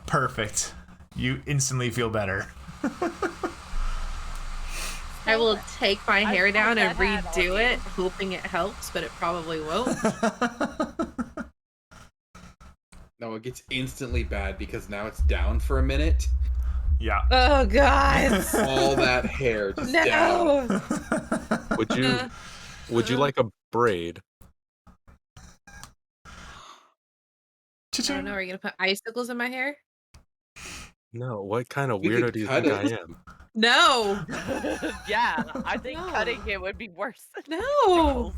[SPEAKER 1] Perfect. You instantly feel better.
[SPEAKER 5] I will take my hair down and
[SPEAKER 4] that hat on
[SPEAKER 5] redo it,
[SPEAKER 4] you.
[SPEAKER 5] hoping it helps, but it probably won't.
[SPEAKER 3] No, it gets instantly bad because now it's down for a minute.
[SPEAKER 1] Yeah.
[SPEAKER 5] Oh God!
[SPEAKER 3] All that hair just down.
[SPEAKER 5] No.
[SPEAKER 6] Would you like a braid?
[SPEAKER 5] I don't know. Are you gonna put icicles in my hair?
[SPEAKER 6] No, what kind of
[SPEAKER 3] We could
[SPEAKER 6] weirdo do you
[SPEAKER 3] cut
[SPEAKER 6] think
[SPEAKER 3] it.
[SPEAKER 6] I am?
[SPEAKER 5] No.
[SPEAKER 4] Yeah, I think
[SPEAKER 5] No.
[SPEAKER 4] cutting it would be worse.
[SPEAKER 5] No.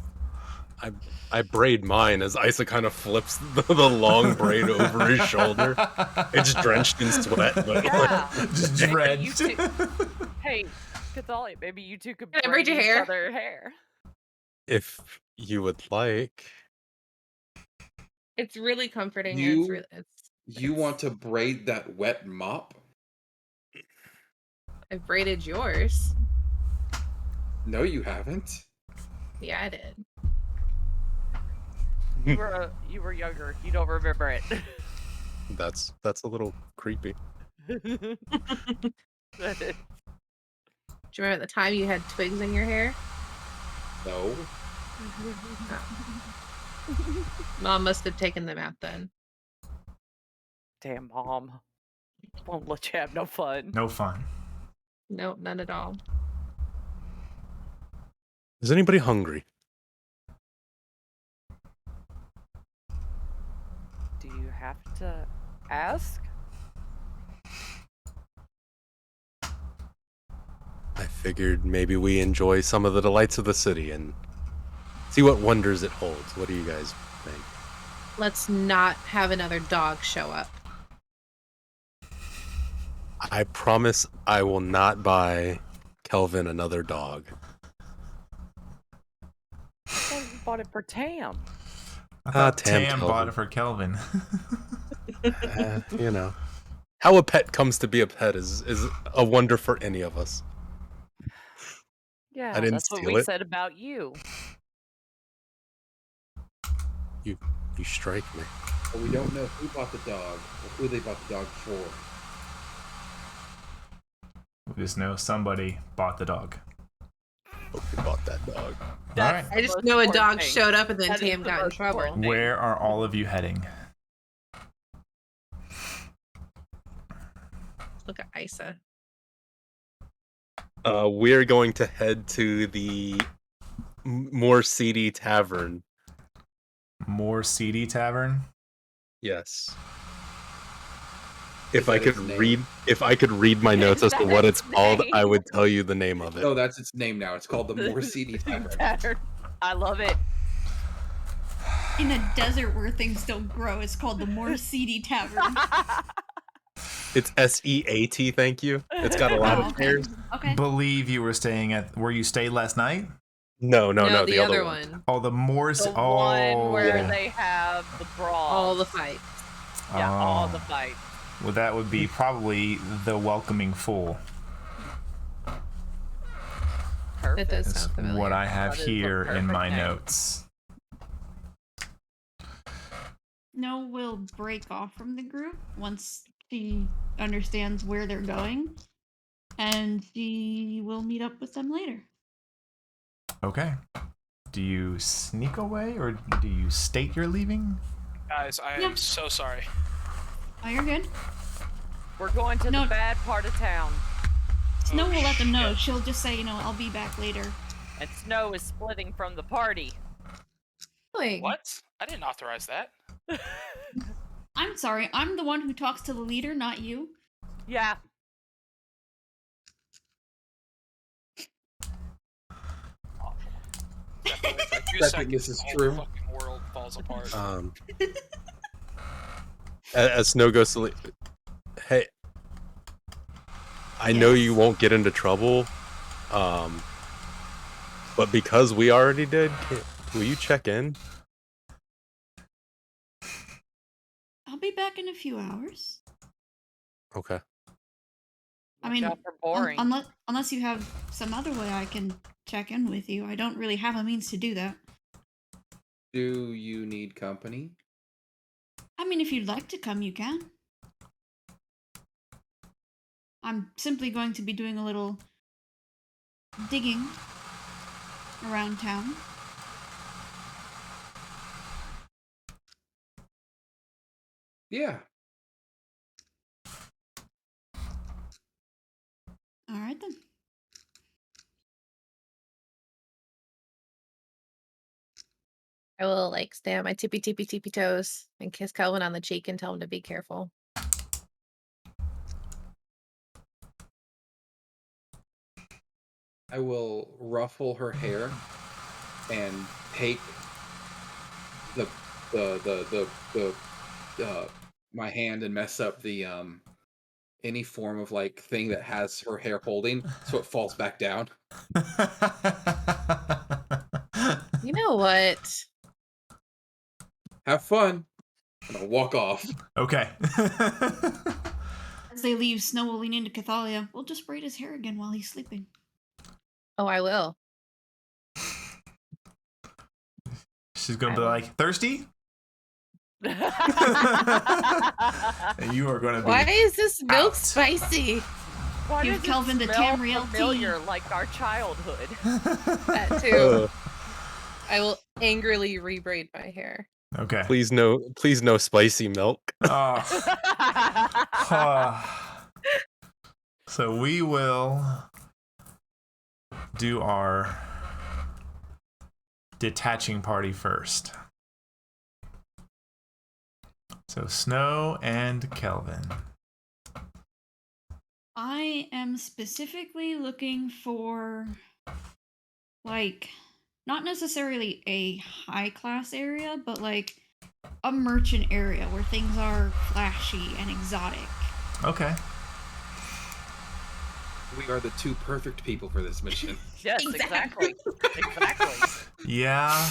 [SPEAKER 6] I braid mine as Isa kind of flips the long braid over his shoulder. It's drenched in sweat, but
[SPEAKER 4] Yeah.
[SPEAKER 1] Just
[SPEAKER 4] Maybe
[SPEAKER 1] dread.
[SPEAKER 4] you two- Hey, Cathali, maybe you two could
[SPEAKER 5] Can I braid
[SPEAKER 4] braid
[SPEAKER 5] your
[SPEAKER 4] each
[SPEAKER 5] hair?
[SPEAKER 4] other hair.
[SPEAKER 6] if you would like.
[SPEAKER 5] It's really comforting. And
[SPEAKER 3] You-
[SPEAKER 5] it's really.
[SPEAKER 3] You want to braid that wet mop?
[SPEAKER 5] I braided yours.
[SPEAKER 3] No, you haven't.
[SPEAKER 5] Yeah, I did.
[SPEAKER 4] You were younger. You don't remember it.
[SPEAKER 6] That's a little creepy.
[SPEAKER 5] Do you remember the time you had twigs in your hair?
[SPEAKER 3] No.
[SPEAKER 5] Mom must have taken them out then.
[SPEAKER 4] Damn, Mom. Won't let you have no fun.
[SPEAKER 1] No fun.
[SPEAKER 5] No, none at all.
[SPEAKER 6] Is anybody hungry?
[SPEAKER 4] Do you have to ask?
[SPEAKER 6] I figured maybe we enjoy some of the delights of the city and see what wonders it holds. What do you guys think?
[SPEAKER 5] Let's not have another dog show up.
[SPEAKER 6] I promise I will not buy Kelvin another dog.
[SPEAKER 4] I thought you bought it for Tam.
[SPEAKER 1] I thought
[SPEAKER 6] Tam
[SPEAKER 1] Tam
[SPEAKER 6] Kelvin.
[SPEAKER 1] bought it for Kelvin.
[SPEAKER 6] You know, how a pet comes to be a pet is a wonder for any of us.
[SPEAKER 4] Yeah,
[SPEAKER 6] I didn't
[SPEAKER 4] that's what
[SPEAKER 6] steal
[SPEAKER 4] we
[SPEAKER 6] it.
[SPEAKER 4] said about you.
[SPEAKER 6] You strike me.
[SPEAKER 3] But we don't know who bought the dog or who they bought the dog for.
[SPEAKER 1] We just know somebody bought the dog.
[SPEAKER 6] Hope you bought that dog.
[SPEAKER 4] That's
[SPEAKER 1] Alright.
[SPEAKER 5] I
[SPEAKER 4] the
[SPEAKER 5] just
[SPEAKER 4] most
[SPEAKER 5] know a
[SPEAKER 4] important
[SPEAKER 5] dog
[SPEAKER 4] thing.
[SPEAKER 5] showed up and then
[SPEAKER 4] That is
[SPEAKER 5] Tam
[SPEAKER 4] the
[SPEAKER 5] got in
[SPEAKER 4] most
[SPEAKER 5] trouble.
[SPEAKER 4] important thing.
[SPEAKER 1] Where are all of you heading?
[SPEAKER 5] Look at Isa.
[SPEAKER 6] We're going to head to the more seedy tavern.
[SPEAKER 1] More seedy tavern?
[SPEAKER 6] Yes.
[SPEAKER 3] Is
[SPEAKER 6] If I
[SPEAKER 3] that
[SPEAKER 6] could
[SPEAKER 3] its name?
[SPEAKER 6] read my notes as to
[SPEAKER 4] Is
[SPEAKER 6] what
[SPEAKER 4] that
[SPEAKER 6] it's
[SPEAKER 4] its
[SPEAKER 6] called,
[SPEAKER 4] name?
[SPEAKER 6] I would tell you the name of it.
[SPEAKER 3] No, that's its name now. It's called the More Seedy Tavern.
[SPEAKER 4] Pattern. I love it.
[SPEAKER 2] In a desert where things don't grow, it's called the More Seedy Tavern.
[SPEAKER 6] It's SEAT, thank you. It's got a lot
[SPEAKER 2] Oh,
[SPEAKER 6] of
[SPEAKER 2] okay.
[SPEAKER 6] chairs.
[SPEAKER 2] Okay.
[SPEAKER 1] Believe you were staying at where you stayed last night?
[SPEAKER 6] No,
[SPEAKER 5] the other one.
[SPEAKER 1] Oh, the Morse.
[SPEAKER 4] The
[SPEAKER 1] Oh,
[SPEAKER 4] one where
[SPEAKER 6] yeah.
[SPEAKER 4] they have the brawl.
[SPEAKER 5] All the fights.
[SPEAKER 4] Yeah, all
[SPEAKER 1] Oh.
[SPEAKER 4] the fights.
[SPEAKER 1] Well, that would be probably the Welcoming Fool.
[SPEAKER 4] Perfect.
[SPEAKER 5] That does
[SPEAKER 1] Is
[SPEAKER 5] sound familiar.
[SPEAKER 1] what I have
[SPEAKER 4] That is the
[SPEAKER 1] here in my
[SPEAKER 4] perfect name.
[SPEAKER 1] notes.
[SPEAKER 2] No will break off from the group once she understands where they're going, and she will meet up with them later.
[SPEAKER 1] Okay. Do you sneak away or do you state you're leaving?
[SPEAKER 7] Guys, I
[SPEAKER 2] Yeah.
[SPEAKER 7] am so sorry.
[SPEAKER 2] Oh, you're good.
[SPEAKER 4] We're going to
[SPEAKER 2] No.
[SPEAKER 4] the bad part of town.
[SPEAKER 2] Snow will let them know.
[SPEAKER 7] shit.
[SPEAKER 2] She'll just say, I'll be back later.
[SPEAKER 4] And Snow is splitting from the party.
[SPEAKER 7] What? I didn't authorize that.
[SPEAKER 2] I'm sorry, I'm the one who talks to the leader, not you.
[SPEAKER 4] Yeah. Awful.
[SPEAKER 7] Definitely for a few
[SPEAKER 3] Second,
[SPEAKER 7] seconds,
[SPEAKER 3] this is
[SPEAKER 7] the whole
[SPEAKER 3] true.
[SPEAKER 7] fucking world falls apart.
[SPEAKER 6] As Snow goes to hey, I know you won't get into trouble, but because we already did, will you check in?
[SPEAKER 2] I'll be back in a few hours.
[SPEAKER 6] Okay.
[SPEAKER 2] I mean,
[SPEAKER 4] Watch out for boring.
[SPEAKER 2] unless you have some other way I can check in with you. I don't really have a means to do that.
[SPEAKER 3] Do you need company?
[SPEAKER 2] I mean, if you'd like to come, you can. I'm simply going to be doing a little digging around town.
[SPEAKER 3] Yeah.
[SPEAKER 2] All right then.
[SPEAKER 5] I will like stay on my tippy toes and kiss Calvin on the cheek and tell him to be careful.
[SPEAKER 3] I will ruffle her hair and take my hand and mess up the any form of like thing that has her hair holding, so it falls back down.
[SPEAKER 5] You know what?
[SPEAKER 3] Have fun. And I'll walk off.
[SPEAKER 1] Okay.
[SPEAKER 2] As they leave, Snow will lean into Cathalia. We'll just braid his hair again while he's sleeping.
[SPEAKER 5] Oh, I will.
[SPEAKER 1] She's gonna be like, thirsty? And you are gonna be.
[SPEAKER 5] Why is this milk
[SPEAKER 1] out.
[SPEAKER 5] spicy?
[SPEAKER 4] Why
[SPEAKER 2] Give
[SPEAKER 4] does it
[SPEAKER 2] Kelvin the
[SPEAKER 4] smell
[SPEAKER 2] Tamriel tea.
[SPEAKER 4] familiar like our childhood?
[SPEAKER 5] That too. I will angrily rebraid my hair.
[SPEAKER 1] Okay.
[SPEAKER 6] Please no spicy milk.
[SPEAKER 1] So we will do our detaching party first. So Snow and Kelvin.
[SPEAKER 2] I am specifically looking for, like, not necessarily a high class area, but like a merchant area where things are flashy and exotic.
[SPEAKER 1] Okay.
[SPEAKER 3] We are the two perfect people for this mission.
[SPEAKER 4] Yes, exactly. Exactly.
[SPEAKER 1] Yeah.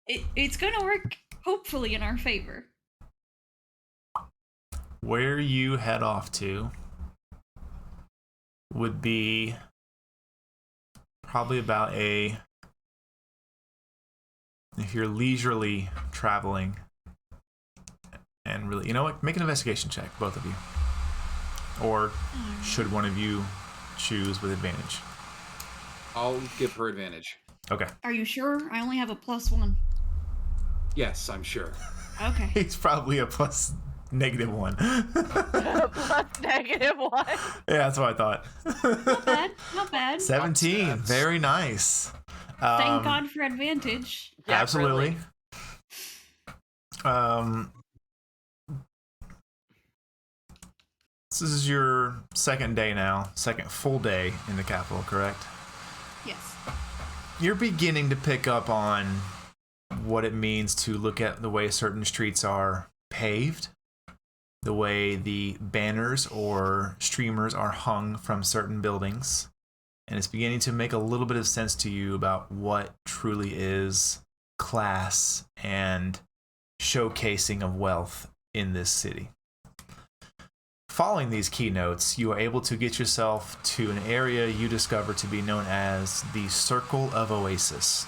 [SPEAKER 2] It's gonna work, hopefully, in our favor.
[SPEAKER 1] Where you head off to would be probably about if you're leisurely traveling and really, you know what, make an investigation check, both of you. Or should one of you choose with advantage?
[SPEAKER 3] I'll give her advantage.
[SPEAKER 1] Okay.
[SPEAKER 2] Are you sure? I only have a +1.
[SPEAKER 3] Yes, I'm sure.
[SPEAKER 2] Okay.
[SPEAKER 1] He's probably a +-1.
[SPEAKER 4] +-1.
[SPEAKER 1] Yeah, that's what I thought.
[SPEAKER 2] Not bad. Not bad.
[SPEAKER 1] 17. Very nice.
[SPEAKER 2] Thank God for advantage.
[SPEAKER 4] Yeah,
[SPEAKER 1] absolutely.
[SPEAKER 4] Really.
[SPEAKER 1] This is your second day now, second full day in the capital, correct?
[SPEAKER 2] Yes.
[SPEAKER 1] You're beginning to pick up on what it means to look at the way certain streets are paved, the way the banners or streamers are hung from certain buildings, and it's beginning to make a little bit of sense to you about what truly is class and showcasing of wealth in this city. Following these keynotes, you are able to get yourself to an area you discover to be known as the Circle of Oasis.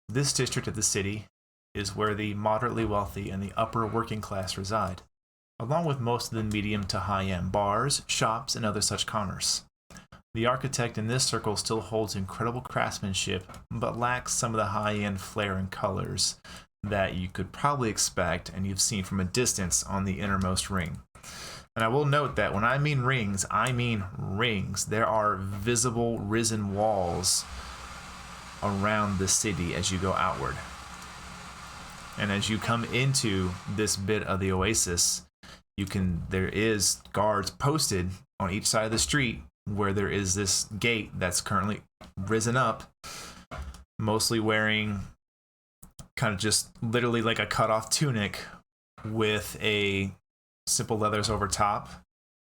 [SPEAKER 1] This district of the city is where the moderately wealthy and the upper working class reside, along with most of the medium to high-end bars, shops, and other such commerce. The architect in this circle still holds incredible craftsmanship, but lacks some of the high-end flair and colors that you could probably expect and you've seen from a distance on the innermost ring. And I will note that when I mean rings, I mean rings. There are visible risen walls around the city as you go outward. And as you come into this bit of the oasis, there is guards posted on each side of the street where there is this gate that's currently risen up, mostly wearing kind of just literally like a cut-off tunic with a simple leathers over top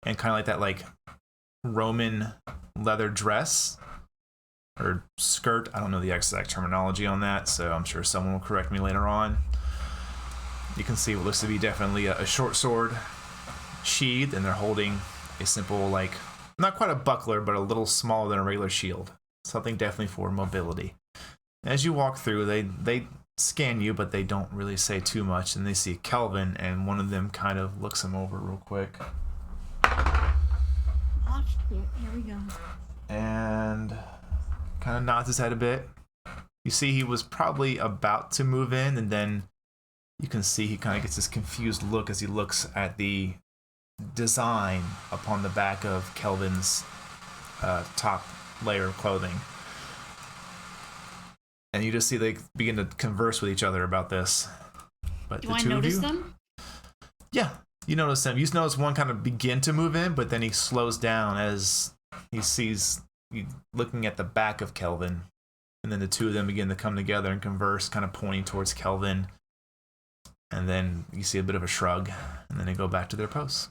[SPEAKER 1] and kind of like that like Roman leather dress or skirt. I don't know the exact terminology on that, so I'm sure someone will correct me later on. You can see what looks to be definitely a short sword sheathed, and they're holding a simple, like, not quite a buckler, but a little smaller than a regular shield. Something definitely for mobility. As you walk through, they scan you, but they don't really say too much, and they see Kelvin, and one of them kind of looks him over real quick.
[SPEAKER 2] Oh, shit. Here we go.
[SPEAKER 1] And kind of nods his head a bit. You see he was probably about to move in, and then you can see he kind of gets this confused look as he looks at the design upon the back of Kelvin's top layer of clothing. And you just see they begin to converse with each other about this. But
[SPEAKER 2] Do
[SPEAKER 1] the
[SPEAKER 2] I
[SPEAKER 1] two
[SPEAKER 2] notice
[SPEAKER 1] of you,
[SPEAKER 2] them?
[SPEAKER 1] yeah, you notice them. You notice one kind of begin to move in, but then he slows down as he sees you looking at the back of Kelvin. And then the two of them begin to come together and converse, kind of pointing towards Kelvin. And then you see a bit of a shrug, and then they go back to their posts.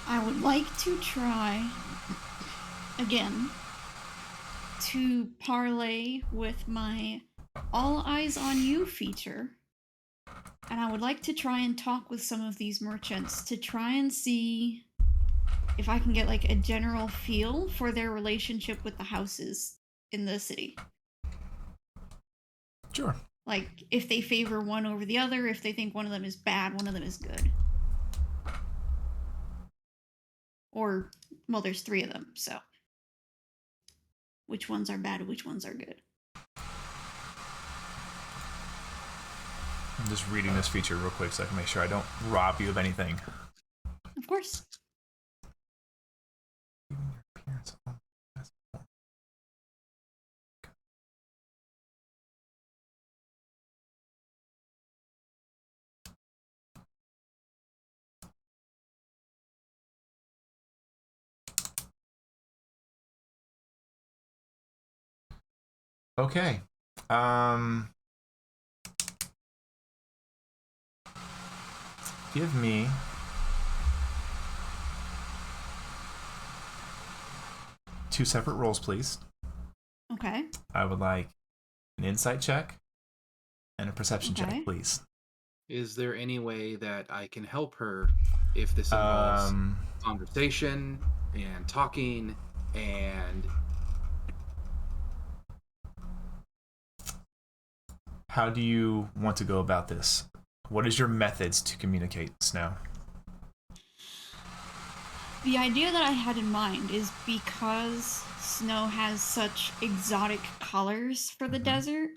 [SPEAKER 2] I would like to try, again, to parlay with my all eyes on you feature. And I would like to try and talk with some of these merchants to try and see if I can get like a general feel for their relationship with the houses in the city.
[SPEAKER 1] Sure.
[SPEAKER 2] Like if they favor one over the other, if they think one of them is bad, one of them is good. Or, well, there's 3 of them, so which ones are bad, which ones are good?
[SPEAKER 1] I'm just reading this feature real quick so I can make sure I don't rob you of anything.
[SPEAKER 2] Of course.
[SPEAKER 1] Okay. Give me two separate rolls, please.
[SPEAKER 2] Okay.
[SPEAKER 1] I would like an insight check and a perception
[SPEAKER 2] Okay.
[SPEAKER 1] check, please.
[SPEAKER 3] Is there any way that I can help her if this involves conversation and talking and...
[SPEAKER 1] How do you want to go about this? What is your methods to communicate, Snow?
[SPEAKER 2] The idea that I had in mind is because Snow has such exotic colors for the desert,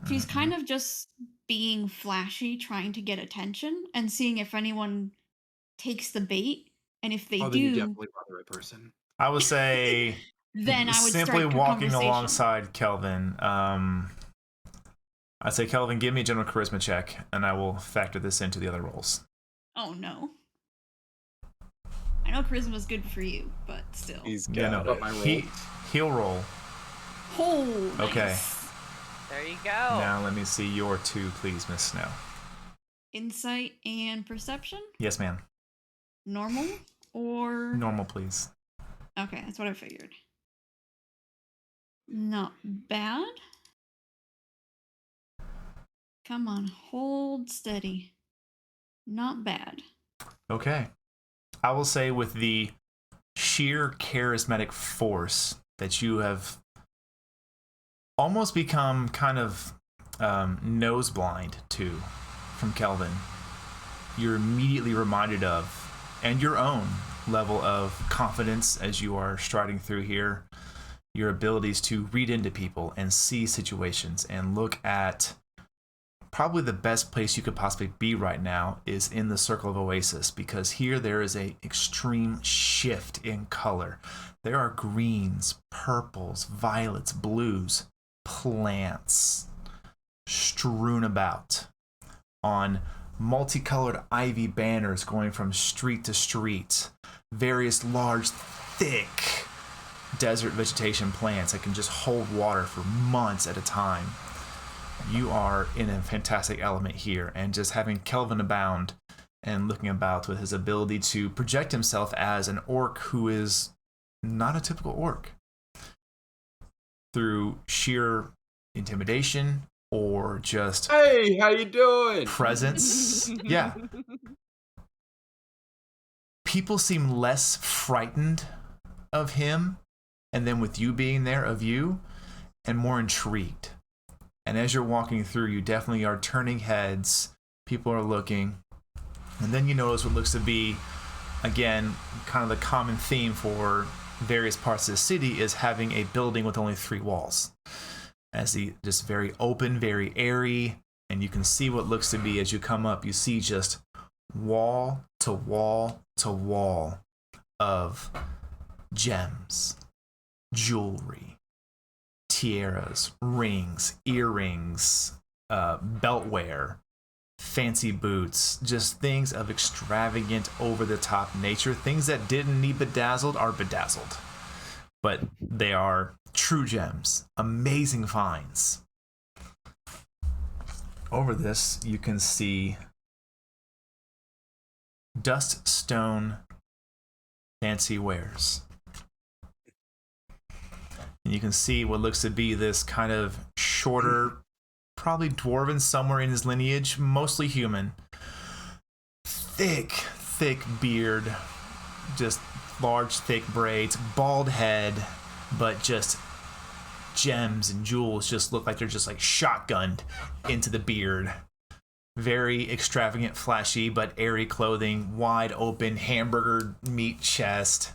[SPEAKER 2] she's kind of just being flashy, trying to get attention, and seeing if anyone takes the bait, and if they
[SPEAKER 3] Oh, then you
[SPEAKER 2] do,
[SPEAKER 3] definitely brought the right person.
[SPEAKER 1] I would say
[SPEAKER 2] then I would
[SPEAKER 1] simply
[SPEAKER 2] strike a
[SPEAKER 1] walking
[SPEAKER 2] conversation.
[SPEAKER 1] alongside Kelvin. I'd say, Kelvin, give me a general charisma check, and I will factor this into the other rolls.
[SPEAKER 2] Oh no. I know charisma's good for you, but still.
[SPEAKER 6] He's
[SPEAKER 1] Yeah,
[SPEAKER 6] got
[SPEAKER 1] no,
[SPEAKER 6] it.
[SPEAKER 3] my roll.
[SPEAKER 1] he'll roll.
[SPEAKER 2] Oh, nice.
[SPEAKER 1] Okay.
[SPEAKER 4] There you go.
[SPEAKER 1] Now let me see your 2, please, Miss Snow.
[SPEAKER 2] Insight and perception?
[SPEAKER 1] Yes, ma'am.
[SPEAKER 2] Normal or
[SPEAKER 1] Normal, please.
[SPEAKER 2] Okay, that's what I figured. Not bad. Come on, hold steady. Not bad.
[SPEAKER 1] Okay. I will say with the sheer charismatic force that you have almost become kind of nose blind to from Kelvin, you're immediately reminded of, and your own level of confidence as you are striding through here, your abilities to read into people and see situations and look at probably the best place you could possibly be right now is in the Circle of Oasis, because here there is a extreme shift in color. There are greens, purples, violets, blues, plants strewn about on multicolored ivy banners going from street to street, various large, thick desert vegetation plants that can just hold water for months at a time. You are in a fantastic element here, and just having Kelvin abound and looking about with his ability to project himself as an orc who is not a typical orc through sheer intimidation or just
[SPEAKER 3] Hey, how you doing?
[SPEAKER 1] presence. Yeah. People seem less frightened of him, and then with you being there, of you, and more intrigued. And as you're walking through, you definitely are turning heads. People are looking. And then you notice what looks to be, again, kind of the common theme for various parts of the city is having a building with only 3 walls. As the just very open, very airy, and you can see what looks to be, as you come up, you see just wall to wall to wall of gems, jewelry, tiaras, rings, earrings, beltware, fancy boots, just things of extravagant, over-the-top nature. Things that didn't need bedazzled are bedazzled, but they are true gems, amazing finds. Over this, you can see dust stone fancy wares. And you can see what looks to be this kind of shorter, probably dwarven somewhere in his lineage, mostly human. Thick beard, just large, thick braids, bald head, but just gems and jewels just look like they're just like shotgunned into the beard. Very extravagant, flashy, but airy clothing, wide open hamburger meat chest.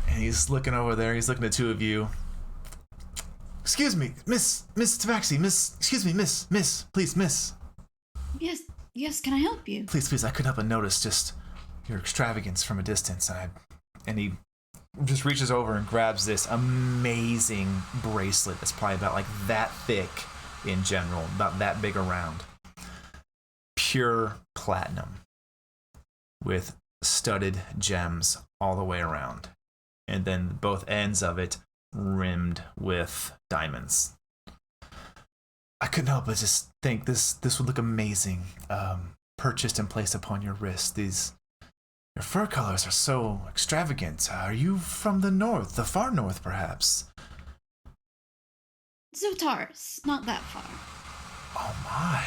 [SPEAKER 1] And he's looking over there, he's looking at 2 of you. Excuse me, Miss Tabaxi, Miss, please, Miss.
[SPEAKER 2] Yes, can I help you?
[SPEAKER 1] Please, I couldn't help but notice just your extravagance from a distance. And he just reaches over and grabs this amazing bracelet that's probably about like that thick in general, about that big around. Pure platinum with studded gems all the way around. And then both ends of it rimmed with diamonds. I couldn't help but just think this would look amazing, purchased and placed upon your wrist. Your fur colors are so extravagant. Are you from the north, the far north, perhaps?
[SPEAKER 2] Zotaris, not that far.
[SPEAKER 1] Oh my.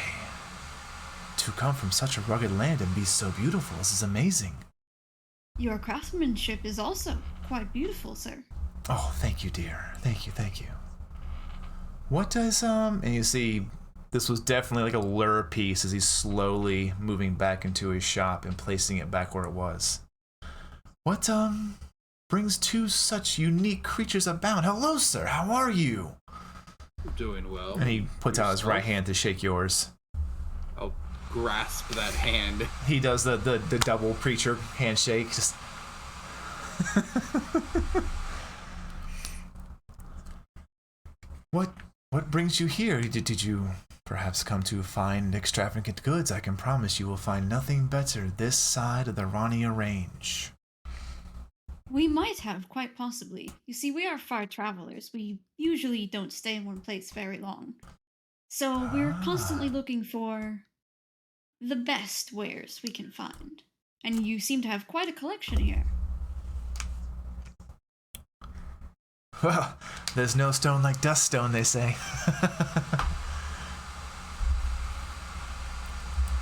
[SPEAKER 1] To come from such a rugged land and be so beautiful, this is amazing.
[SPEAKER 2] Your craftsmanship is also quite beautiful, sir.
[SPEAKER 1] Oh, thank you, dear. Thank you. What does, and you see, this was definitely like a lure piece as he's slowly moving back into his shop and placing it back where it was. What, brings 2 such unique creatures abound? Hello, sir. How are you?
[SPEAKER 3] I'm doing well.
[SPEAKER 1] And he puts out his right hand to shake yours.
[SPEAKER 3] I'll grasp that hand.
[SPEAKER 1] He does the double preacher handshake. Just What brings you here? Did you perhaps come to find extravagant goods? I can promise you will find nothing better this side of the Rania Range.
[SPEAKER 2] We might have, quite possibly. You see, we are far travelers. We usually don't stay in one place very long. So we're constantly looking for the best wares we can find. And you seem to have quite a collection here.
[SPEAKER 1] Well, there's no stone like dust stone, they say.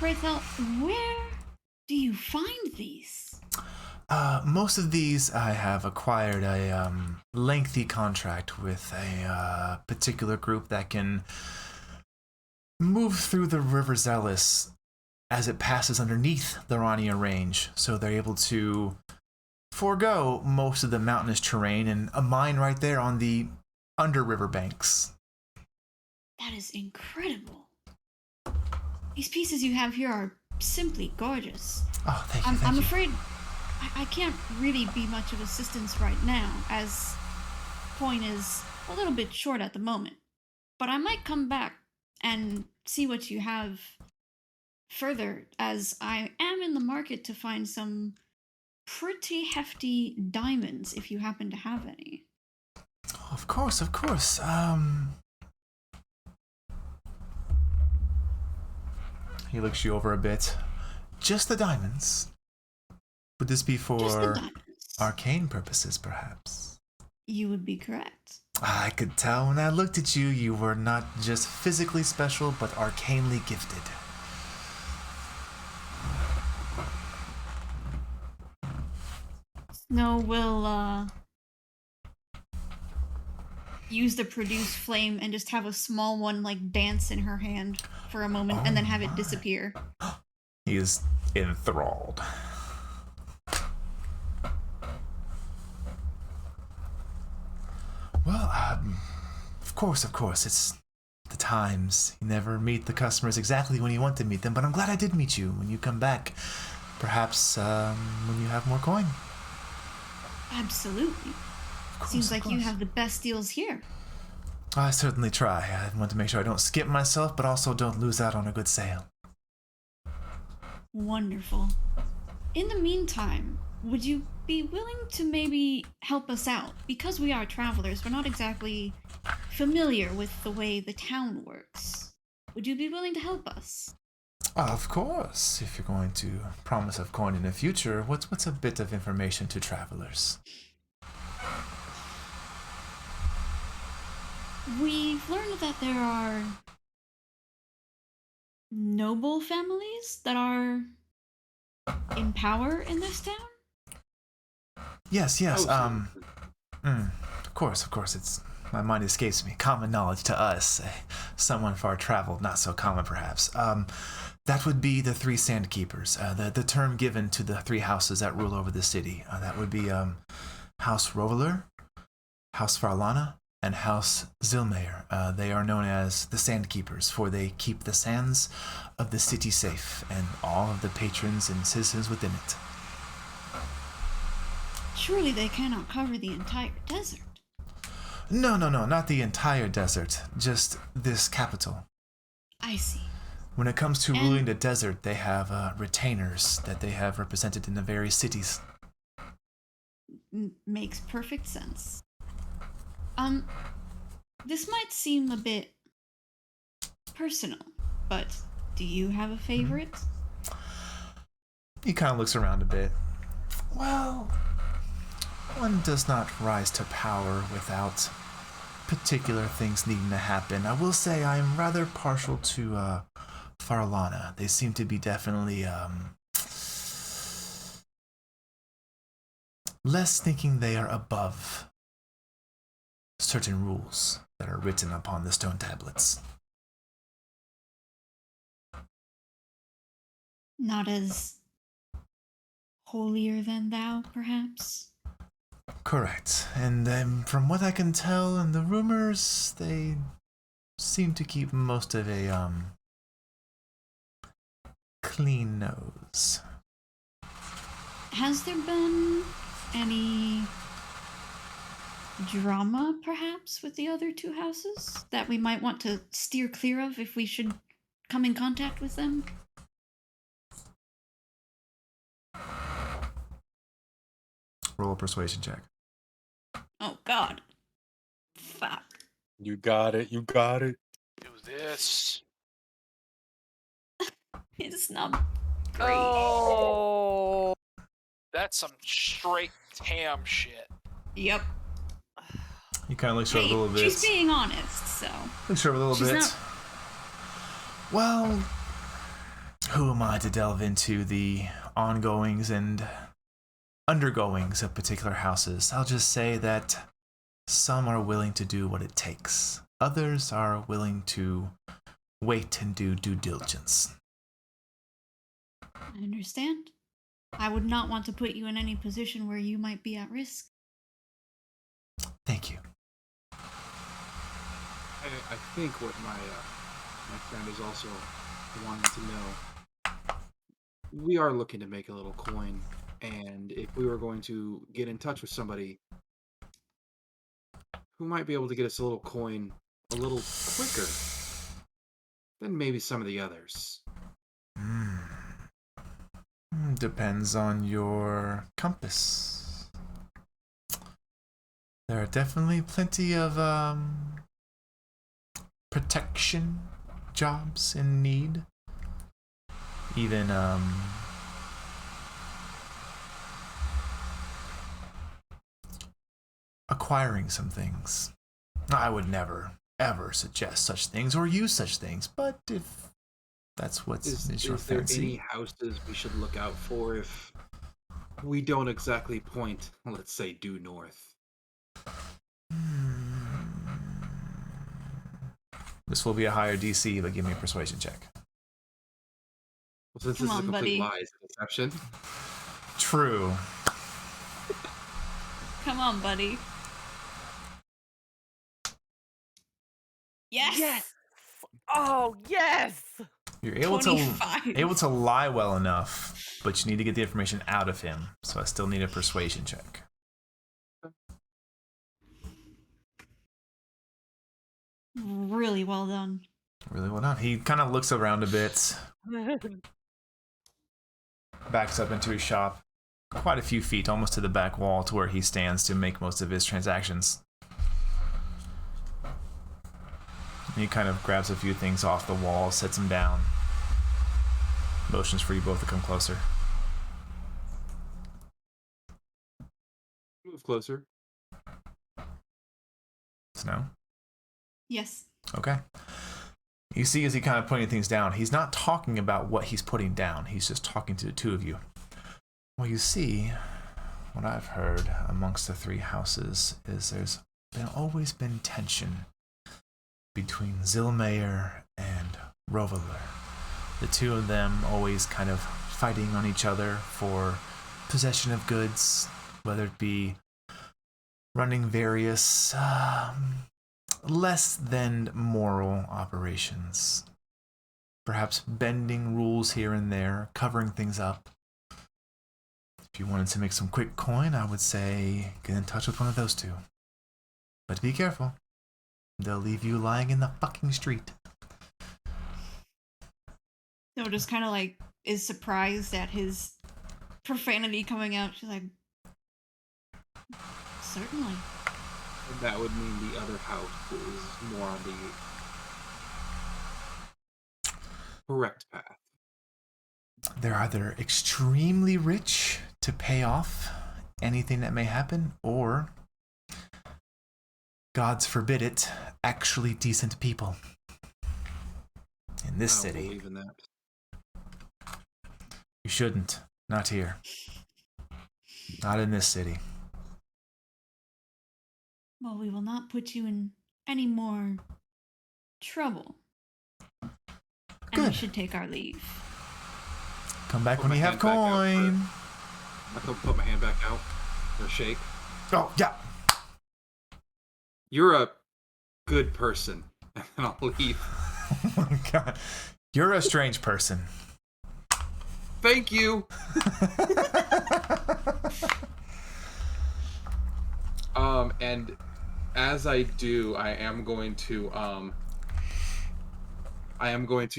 [SPEAKER 2] Raythel, where do you find these?
[SPEAKER 1] Most of these I have acquired a lengthy contract with a particular group that can move through the River Zealous as it passes underneath the Rania Range, so they're able to forego most of the mountainous terrain and a mine right there on the under river banks.
[SPEAKER 2] That is incredible. These pieces you have here are simply gorgeous.
[SPEAKER 1] Oh, thank you.
[SPEAKER 2] I'm afraid I can't really be much of assistance right now, as coin is a little bit short at the moment. But I might come back and see what you have further, as I am in the market to find some pretty hefty diamonds if you happen to have any.
[SPEAKER 1] Of course. He looks you over a bit. Just the diamonds? Would this be
[SPEAKER 2] Just the
[SPEAKER 1] for
[SPEAKER 2] diamonds.
[SPEAKER 1] arcane purposes, perhaps?
[SPEAKER 2] You would be correct.
[SPEAKER 1] I could tell when I looked at you, you were not just physically special, but arcanely gifted.
[SPEAKER 2] Snow will use the produce flame and just have a small one like dance in her hand for a moment and then have it disappear.
[SPEAKER 1] He is enthralled. Well, of course, it's the times. You never meet the customers exactly when you want to meet them, but I'm glad I did meet you when you come back. Perhaps when you have more coin.
[SPEAKER 2] Absolutely.
[SPEAKER 1] Course,
[SPEAKER 2] Seems like you have the best deals here.
[SPEAKER 1] I certainly try. I want to make sure I don't skip myself, but also don't lose out on a good sale.
[SPEAKER 2] Wonderful. In the meantime, would you be willing to maybe help us out? Because we are travelers, we're not exactly familiar with the way the town works. Would you be willing to help us?
[SPEAKER 1] Of course. If you're going to promise of coin in the future, what's a bit of information to travelers?
[SPEAKER 2] We've learned that there are noble families that are in power in this town.
[SPEAKER 1] Yes. Of course. It's my mind escapes me. Common knowledge to us, someone far traveled, not so common perhaps. That would be the three Sandkeepers. The term given to the three houses that rule over the city. That would be House Roveler, House Farlana, and House Zilmayer. They are known as the Sandkeepers, for they keep the sands of the city safe and all of the patrons and citizens within it.
[SPEAKER 2] Surely they cannot cover the entire desert.
[SPEAKER 1] No, not the entire desert, just this capital.
[SPEAKER 2] I see.
[SPEAKER 1] When it comes to ruling the desert, they have retainers that they have represented in the various cities.
[SPEAKER 2] Makes perfect sense. This might seem a bit personal, but do you have a favorite?
[SPEAKER 1] He kind of looks around a bit. Well, one does not rise to power without particular things needing to happen. I will say I am rather partial to Farlana. They seem to be definitely less thinking they are above certain rules that are written upon the stone tablets.
[SPEAKER 2] Not as holier than thou, perhaps?
[SPEAKER 1] Correct. And from what I can tell and the rumors, they seem to keep most of a clean nose.
[SPEAKER 2] Has there been any drama, perhaps, with the other two houses that we might want to steer clear of if we should come in contact with them?
[SPEAKER 1] Roll a persuasion check.
[SPEAKER 2] Oh, God. Fuck.
[SPEAKER 6] You got it.
[SPEAKER 7] Do this.
[SPEAKER 2] It's not great.
[SPEAKER 4] Oh.
[SPEAKER 7] That's some straight tam shit.
[SPEAKER 2] Yep.
[SPEAKER 1] He kind of looks over
[SPEAKER 2] Hey,
[SPEAKER 1] a little bit.
[SPEAKER 2] she's being honest, so.
[SPEAKER 1] Looks over a little
[SPEAKER 2] She's
[SPEAKER 1] bit.
[SPEAKER 2] not-
[SPEAKER 1] Well, who am I to delve into the ongoings and undergoings of particular houses? I'll just say that some are willing to do what it takes. Others are willing to wait and do due diligence.
[SPEAKER 2] I understand. I would not want to put you in any position where you might be at risk.
[SPEAKER 1] Thank you.
[SPEAKER 3] I think what my friend is also wanting to know. We are looking to make a little coin, and if we were going to get in touch with somebody who might be able to get us a little coin a little quicker than maybe some of the others.
[SPEAKER 1] Depends on your compass. There are definitely plenty of protection jobs in need. Even acquiring some things. I would never ever suggest such things or use such things, but if that's what's
[SPEAKER 3] Is
[SPEAKER 1] your
[SPEAKER 3] there
[SPEAKER 1] fancy.
[SPEAKER 3] any houses we should look out for if we don't exactly point, let's say, due north?
[SPEAKER 1] This will be a higher DC, but give me a persuasion check.
[SPEAKER 3] Well, since
[SPEAKER 2] Come
[SPEAKER 3] this is a
[SPEAKER 2] on,
[SPEAKER 3] complete
[SPEAKER 2] buddy.
[SPEAKER 3] lie, it's a deception.
[SPEAKER 1] True.
[SPEAKER 2] Come on, buddy. Yes.
[SPEAKER 4] Yes. Oh yes.
[SPEAKER 1] You're able
[SPEAKER 2] 25.
[SPEAKER 1] to lie well enough, but you need to get the information out of him. So I still need a persuasion check.
[SPEAKER 2] Really well done.
[SPEAKER 1] Really well done. He kind of looks around a bit, backs up into his shop, quite a few feet, almost to the back wall, to where he stands to make most of his transactions. And he kind of grabs a few things off the wall, sets them down, motions for you both to come closer.
[SPEAKER 3] Move closer.
[SPEAKER 1] Snow?
[SPEAKER 2] Yes.
[SPEAKER 1] Okay. You see, as he kind of pointing things down, he's not talking about what he's putting down. He's just talking to the two of you. Well, you see, what I've heard amongst the three houses is there's always been tension between Zilmayer and Roveler. The two of them always kind of fighting on each other for possession of goods, whether it be running various less than moral operations. Perhaps bending rules here and there, covering things up. If you wanted to make some quick coin, I would say get in touch with one of those two. But be careful. They'll leave you lying in the fucking street.
[SPEAKER 2] No, just kind of like is surprised at his profanity coming out. She's like, certainly.
[SPEAKER 3] And that would mean the other house is more on the correct path.
[SPEAKER 1] They're either extremely rich to pay off anything that may happen, or, gods forbid it, actually decent people. In this
[SPEAKER 3] I don't
[SPEAKER 1] city.
[SPEAKER 3] believe in that.
[SPEAKER 1] You shouldn't. Not here. Not in this city.
[SPEAKER 2] Well, we will not put you in any more trouble. And we
[SPEAKER 1] Good.
[SPEAKER 2] should take our leave.
[SPEAKER 1] Come back
[SPEAKER 3] Put
[SPEAKER 1] when
[SPEAKER 3] my
[SPEAKER 1] you have
[SPEAKER 3] hand back out
[SPEAKER 1] coin.
[SPEAKER 3] I can put my hand back out or shake.
[SPEAKER 1] Oh, yeah.
[SPEAKER 3] You're a good person. And then I'll leave.
[SPEAKER 1] Oh my god. You're a strange person.
[SPEAKER 3] Thank you. And as I do, I am going to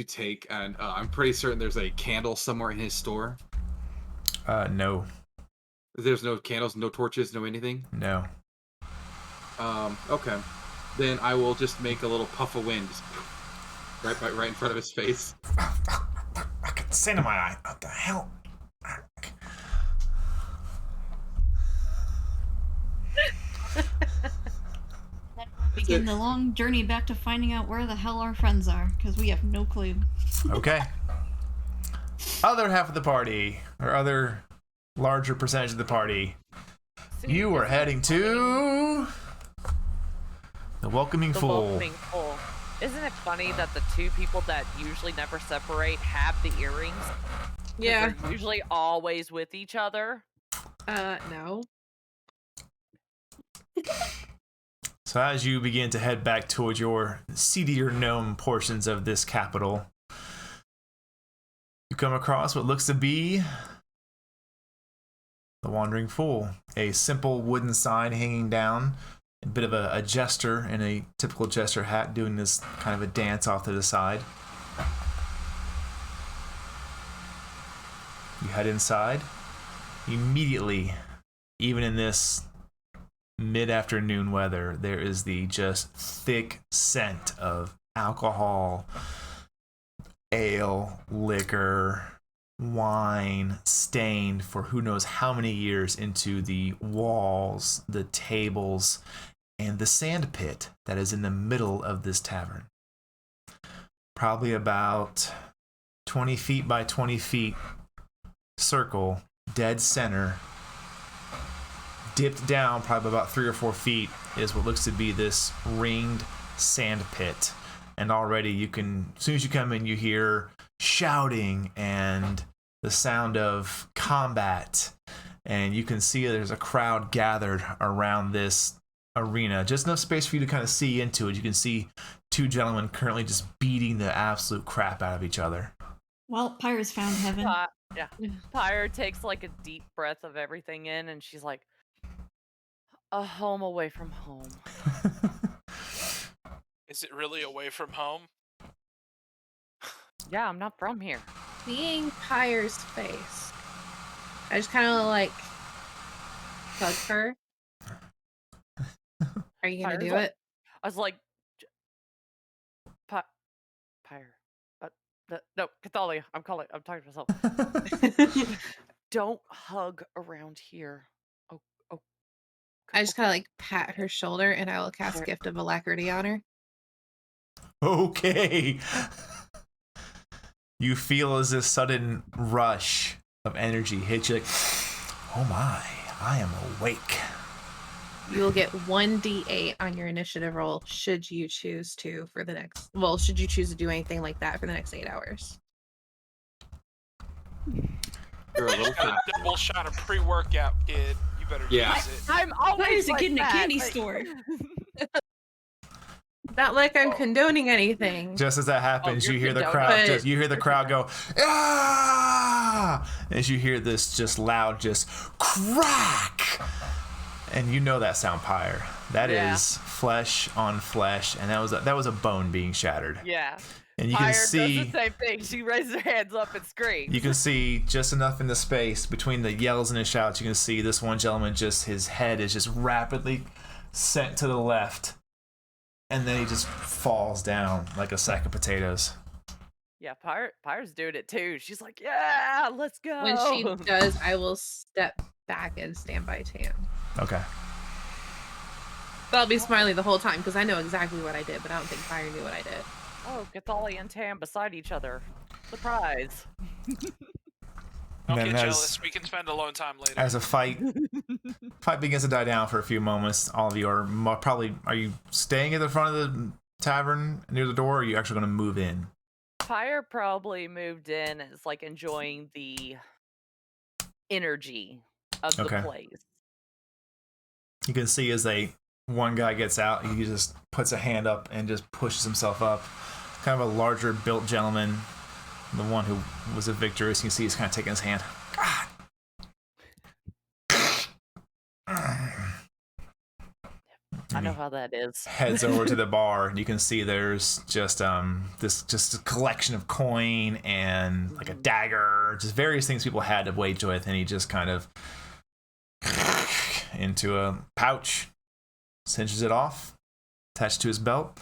[SPEAKER 3] take, and I'm pretty certain there's a candle somewhere in his store.
[SPEAKER 1] No.
[SPEAKER 3] There's no candles, no torches, no anything.
[SPEAKER 1] No.
[SPEAKER 3] Okay. Then I will just make a little puff of wind, just right in front of his face.
[SPEAKER 1] I got sand in my eye. What the hell?
[SPEAKER 2] Begin the long journey back to finding out where the hell our friends are, because we have no clue.
[SPEAKER 1] Okay. Other half of the party, or other larger percentage of the party, you are heading to the Welcoming
[SPEAKER 4] The
[SPEAKER 1] Fool.
[SPEAKER 4] welcoming fool. Isn't it funny that the two people that usually never separate have the earrings? 'Cause
[SPEAKER 5] Yeah.
[SPEAKER 4] They're usually always with each other.
[SPEAKER 5] No.
[SPEAKER 1] So as you begin to head back towards your seedier gnome portions of this capital, come across what looks to be the Wandering Fool. A simple wooden sign hanging down. A bit of a jester in a typical jester hat doing this kind of a dance off to the side. You head inside. Immediately, even in this mid-afternoon weather, there is the just thick scent of alcohol, ale, liquor, wine stained for who knows how many years into the walls, the tables, and the sand pit that is in the middle of this tavern. Probably about 20 feet by 20 feet circle, dead center, dipped down probably about 3 or 4 feet is what looks to be this ringed sand pit. And already you can, as soon as you come in, you hear shouting and the sound of combat. And you can see there's a crowd gathered around this arena. Just enough space for you to kind of see into it. You can see 2 gentlemen currently just beating the absolute crap out of each other.
[SPEAKER 2] Well, Pyre's found heaven.
[SPEAKER 4] Yeah. Pyre takes like a deep breath of everything in, and she's like, a home away from home.
[SPEAKER 7] Is it really away from home?
[SPEAKER 4] Yeah, I'm not from here.
[SPEAKER 5] Seeing Pyre's face, I just kind of like hug her. Are you gonna
[SPEAKER 4] Pyre's
[SPEAKER 5] do
[SPEAKER 4] like-
[SPEAKER 5] it?
[SPEAKER 4] I was like, Pyre. No, Cathalia, I'm talking to myself. Don't hug around here. Oh.
[SPEAKER 5] I just kind of like pat her shoulder and I will cast
[SPEAKER 4] Pyre.
[SPEAKER 5] Gift of Alacrity on her.
[SPEAKER 1] Okay. You feel as this sudden rush of energy hits you like, oh my, I am awake.
[SPEAKER 5] You will get 1d8 on your initiative roll should you choose to for the next. Well, should you choose to do anything like that for the next 8 hours.
[SPEAKER 3] You're a little
[SPEAKER 7] Got a double shot of pre-workout, kid. You better
[SPEAKER 3] Yeah.
[SPEAKER 7] use it.
[SPEAKER 4] I'm
[SPEAKER 2] Why
[SPEAKER 4] always
[SPEAKER 2] is it
[SPEAKER 4] like
[SPEAKER 2] getting a
[SPEAKER 4] that,
[SPEAKER 2] candy
[SPEAKER 4] like-
[SPEAKER 2] store?
[SPEAKER 5] Not like I'm condoning anything.
[SPEAKER 1] Just as that happens,
[SPEAKER 4] you're
[SPEAKER 1] you hear the
[SPEAKER 4] condoning
[SPEAKER 1] crowd.
[SPEAKER 5] it.
[SPEAKER 1] You hear the crowd go, ah! As you hear this just loud, just crack, and you know that sound, Pyre. That
[SPEAKER 4] Yeah.
[SPEAKER 1] is flesh on flesh, and that was a bone being shattered.
[SPEAKER 4] Yeah.
[SPEAKER 1] And you
[SPEAKER 4] Pyre
[SPEAKER 1] can see.
[SPEAKER 4] does the same thing. She raises her hands up and screams.
[SPEAKER 1] You can see just enough in the space between the yells and the shouts. You can see this one gentleman, just his head is just rapidly sent to the left, and then he just falls down like a sack of potatoes.
[SPEAKER 4] Yeah, Pyre's doing it too. She's like, yeah, let's go.
[SPEAKER 5] When she does, I will step back and stand by Tam.
[SPEAKER 1] Okay.
[SPEAKER 5] But I'll be smiling the whole time because I know exactly what I did, but I don't think Pyre knew what I did.
[SPEAKER 4] Oh, Cathalia and Tam beside each other. Surprise.
[SPEAKER 1] And
[SPEAKER 7] Don't
[SPEAKER 1] then
[SPEAKER 7] get jealous. We can spend alone time later.
[SPEAKER 1] as a fight begins to die down for a few moments, all of you are are you staying at the front of the tavern near the door, or are you actually going to move in?
[SPEAKER 4] Pyre probably moved in and is like enjoying the energy of the
[SPEAKER 1] Okay.
[SPEAKER 4] place.
[SPEAKER 1] You can see as one guy gets out, he just puts a hand up and just pushes himself up. Kind of a larger built gentleman. The one who was a victor, as you can see, he's kind of taking his hand.
[SPEAKER 4] I know how that is.
[SPEAKER 1] Heads over to the bar, and you can see there's just this a collection of coin and like a dagger, just various things people had to wage with, and he just kind of into a pouch, cinches it off, attached to his belt,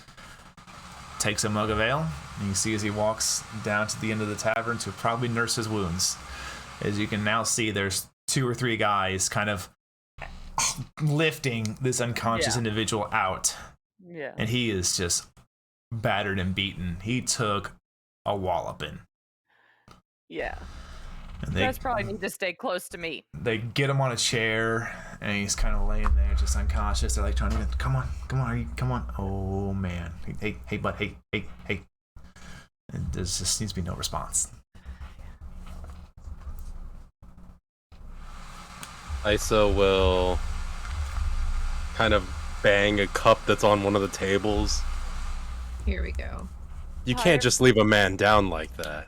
[SPEAKER 1] takes a mug of ale, and you see as he walks down to the end of the tavern to probably nurse his wounds. As you can now see, there's 2 or 3 guys kind of lifting this unconscious individual out,
[SPEAKER 4] Yeah.
[SPEAKER 1] and he is just battered and beaten. He took a walloping.
[SPEAKER 4] Yeah.
[SPEAKER 1] And
[SPEAKER 4] You guys probably need to stay close to me.
[SPEAKER 1] they get him on a chair, and he's kind of laying there just unconscious. They're like trying to get, come on, come on. Oh man, hey bud, hey. And there just seems to be no response.
[SPEAKER 6] Isa will kind of bang a cup that's on one of the tables.
[SPEAKER 5] Here we go.
[SPEAKER 6] You can't just leave a man down like that.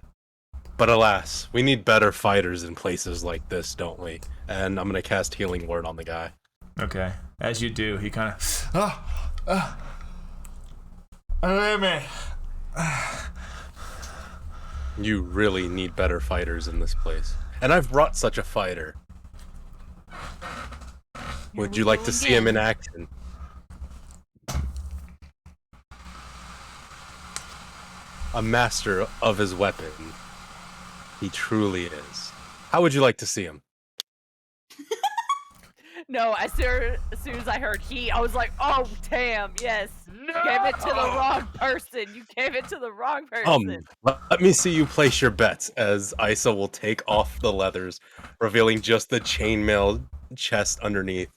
[SPEAKER 6] But alas, we need better fighters in places like this, don't we? And I'm gonna cast Healing Word on the guy.
[SPEAKER 1] Okay. As you do, he kind of... man.
[SPEAKER 6] You really need better fighters in this place. And I've brought such a fighter. Would you like to see him in action? A master of his weapon. He truly is. How would you like to see him?
[SPEAKER 4] No, as soon as I heard he, I was like, oh, damn, yes. You gave it to the wrong person. You gave it to the wrong person.
[SPEAKER 6] Let me see you place your bets as Isa will take off the leathers, revealing just the chainmail chest underneath.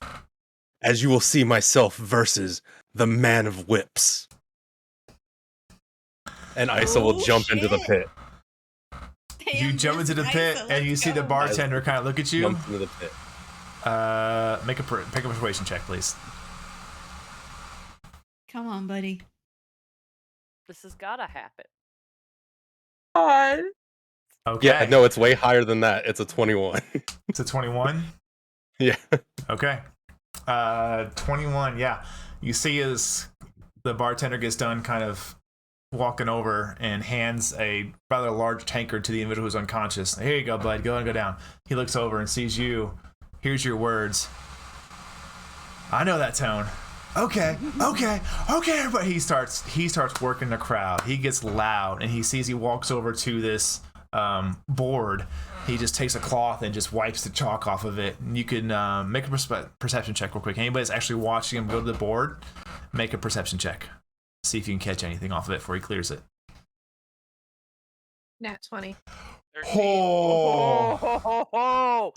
[SPEAKER 6] As you will see myself versus the Man of Whips. And Isa will jump into the pit.
[SPEAKER 2] Damn,
[SPEAKER 1] You jump into the
[SPEAKER 2] this
[SPEAKER 1] pit
[SPEAKER 2] Isa,
[SPEAKER 1] and you
[SPEAKER 2] let's
[SPEAKER 1] see the
[SPEAKER 2] go.
[SPEAKER 1] bartender kind of look at you.
[SPEAKER 6] Jump into the pit.
[SPEAKER 1] Make a persuasion check, please.
[SPEAKER 2] Come on, buddy.
[SPEAKER 4] This has got to happen.
[SPEAKER 1] Okay.
[SPEAKER 6] Yeah, no, it's way higher than that. It's a 21.
[SPEAKER 1] It's a 21.
[SPEAKER 6] Yeah.
[SPEAKER 1] Okay. 21. Yeah. You see as the bartender gets done kind of walking over and hands a rather large tankard to the individual who's unconscious. Here you go, bud. Go and go down. He looks over and sees you. Here's your words. I know that tone. Okay, everybody. He starts working the crowd. He gets loud and he sees he walks over to this board. He just takes a cloth and just wipes the chalk off of it. And you can make a perception check real quick. Anybody that's actually watching him go to the board, make a perception check. See if you can catch anything off of it before he clears it.
[SPEAKER 5] Nat 20.
[SPEAKER 7] 13.
[SPEAKER 1] Oh.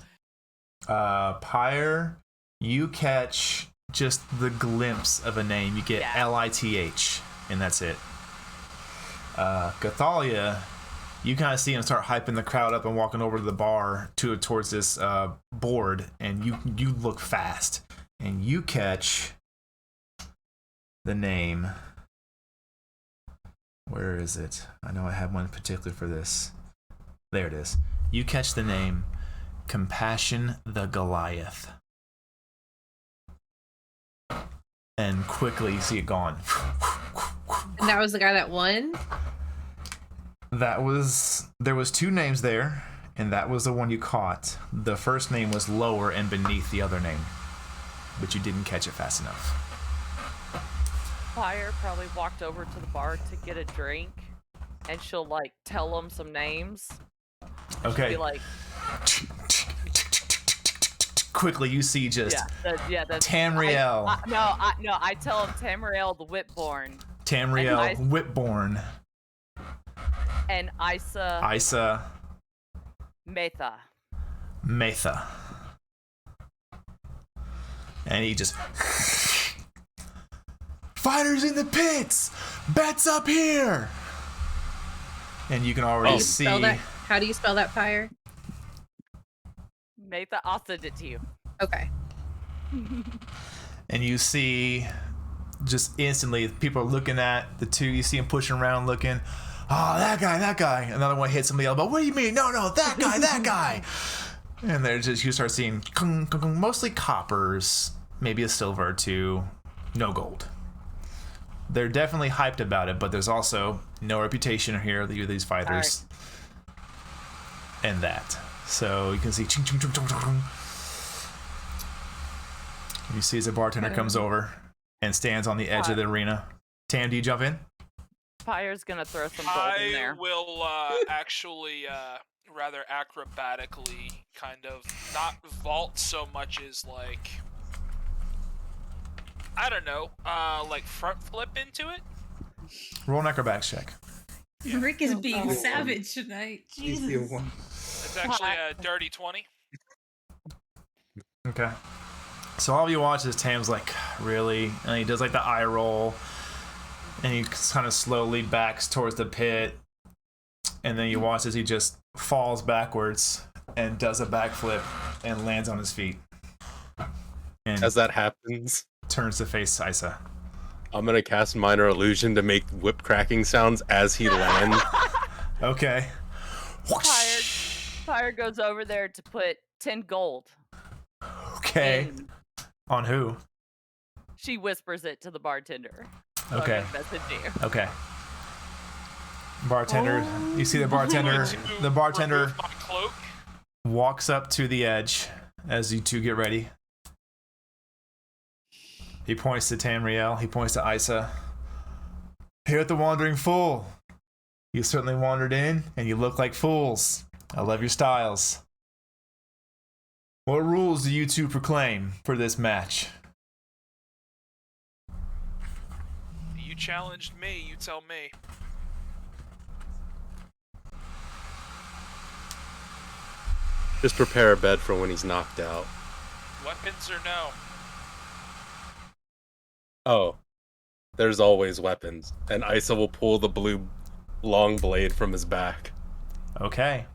[SPEAKER 1] Pyre, you catch just the glimpse of a name. You get Lith, and that's it. Cathalia, you kind of see him start hyping the crowd up and walking over to the bar towards this board, and you look fast, and you catch the name. Where is it? I know I have one particular for this. There it is. You catch the name Compassion the Goliath. And quickly you see it gone.
[SPEAKER 5] And that was the guy that won?
[SPEAKER 1] There was two names there, and that was the one you caught. The first name was lower and beneath the other name, but you didn't catch it fast enough.
[SPEAKER 4] Fire probably walked over to the bar to get a drink, and she'll like tell him some names.
[SPEAKER 1] Okay.
[SPEAKER 4] She'll be like,
[SPEAKER 1] quickly you see just Tamriel.
[SPEAKER 4] I tell him Tamriel the Whipborn.
[SPEAKER 1] Tamriel Whipborn.
[SPEAKER 4] And Isa Metha.
[SPEAKER 1] And he just fighters in the pits! Bets up here! And you can already see.
[SPEAKER 5] How do you spell that, Fire?
[SPEAKER 4] Metha, I'll send it to you.
[SPEAKER 5] Okay.
[SPEAKER 1] And you see just instantly people are looking at the two. You see him pushing around looking. Oh, that guy. Another one hits him the elbow. What do you mean? No, that guy. And you start seeing mostly coppers, maybe a silver or two, no gold. They're definitely hyped about it, but there's also no reputation here of these fighters. Right. And that. So you can see you see as a bartender comes over and stands on the edge of the arena. Tam, do you jump in?
[SPEAKER 4] Fire's gonna throw some gold in there.
[SPEAKER 7] I will actually rather acrobatically kind of not vault so much as like, I don't know, like front flip into it.
[SPEAKER 1] Roll an acrobatics check.
[SPEAKER 7] Yeah.
[SPEAKER 2] Rick is being savage tonight. Jesus.
[SPEAKER 7] It's actually a dirty 20.
[SPEAKER 1] Okay. So all of you watch as Tam's like, really? And he does like the eye roll. And he kind of slowly backs towards the pit. And then you watch as he just falls backwards and does a backflip and lands on his feet. And
[SPEAKER 6] as that happens,
[SPEAKER 1] turns to face Isa.
[SPEAKER 6] I'm going to cast Minor Illusion to make whip cracking sounds as he lands.
[SPEAKER 1] Okay.
[SPEAKER 4] Pyre goes over there to put 10 gold.
[SPEAKER 1] Okay.
[SPEAKER 4] in.
[SPEAKER 1] On who?
[SPEAKER 4] She whispers it to the bartender. So
[SPEAKER 1] Okay.
[SPEAKER 4] I'm gonna message you.
[SPEAKER 1] Okay. Bartender, you see the bartender. The bartender
[SPEAKER 7] Remove my cloak.
[SPEAKER 1] walks up to the edge as you two get ready. He points to Tamriel. He points to Isa. Here at the Wandering Fool. You certainly wandered in, and you look like fools. I love your styles. What rules do you two proclaim for this match?
[SPEAKER 7] You challenged me, you tell me.
[SPEAKER 6] Just prepare a bed for when he's knocked out.
[SPEAKER 7] Weapons or no?
[SPEAKER 6] Oh, there's always weapons, and Isa will pull the blue long blade from his back.
[SPEAKER 1] Okay.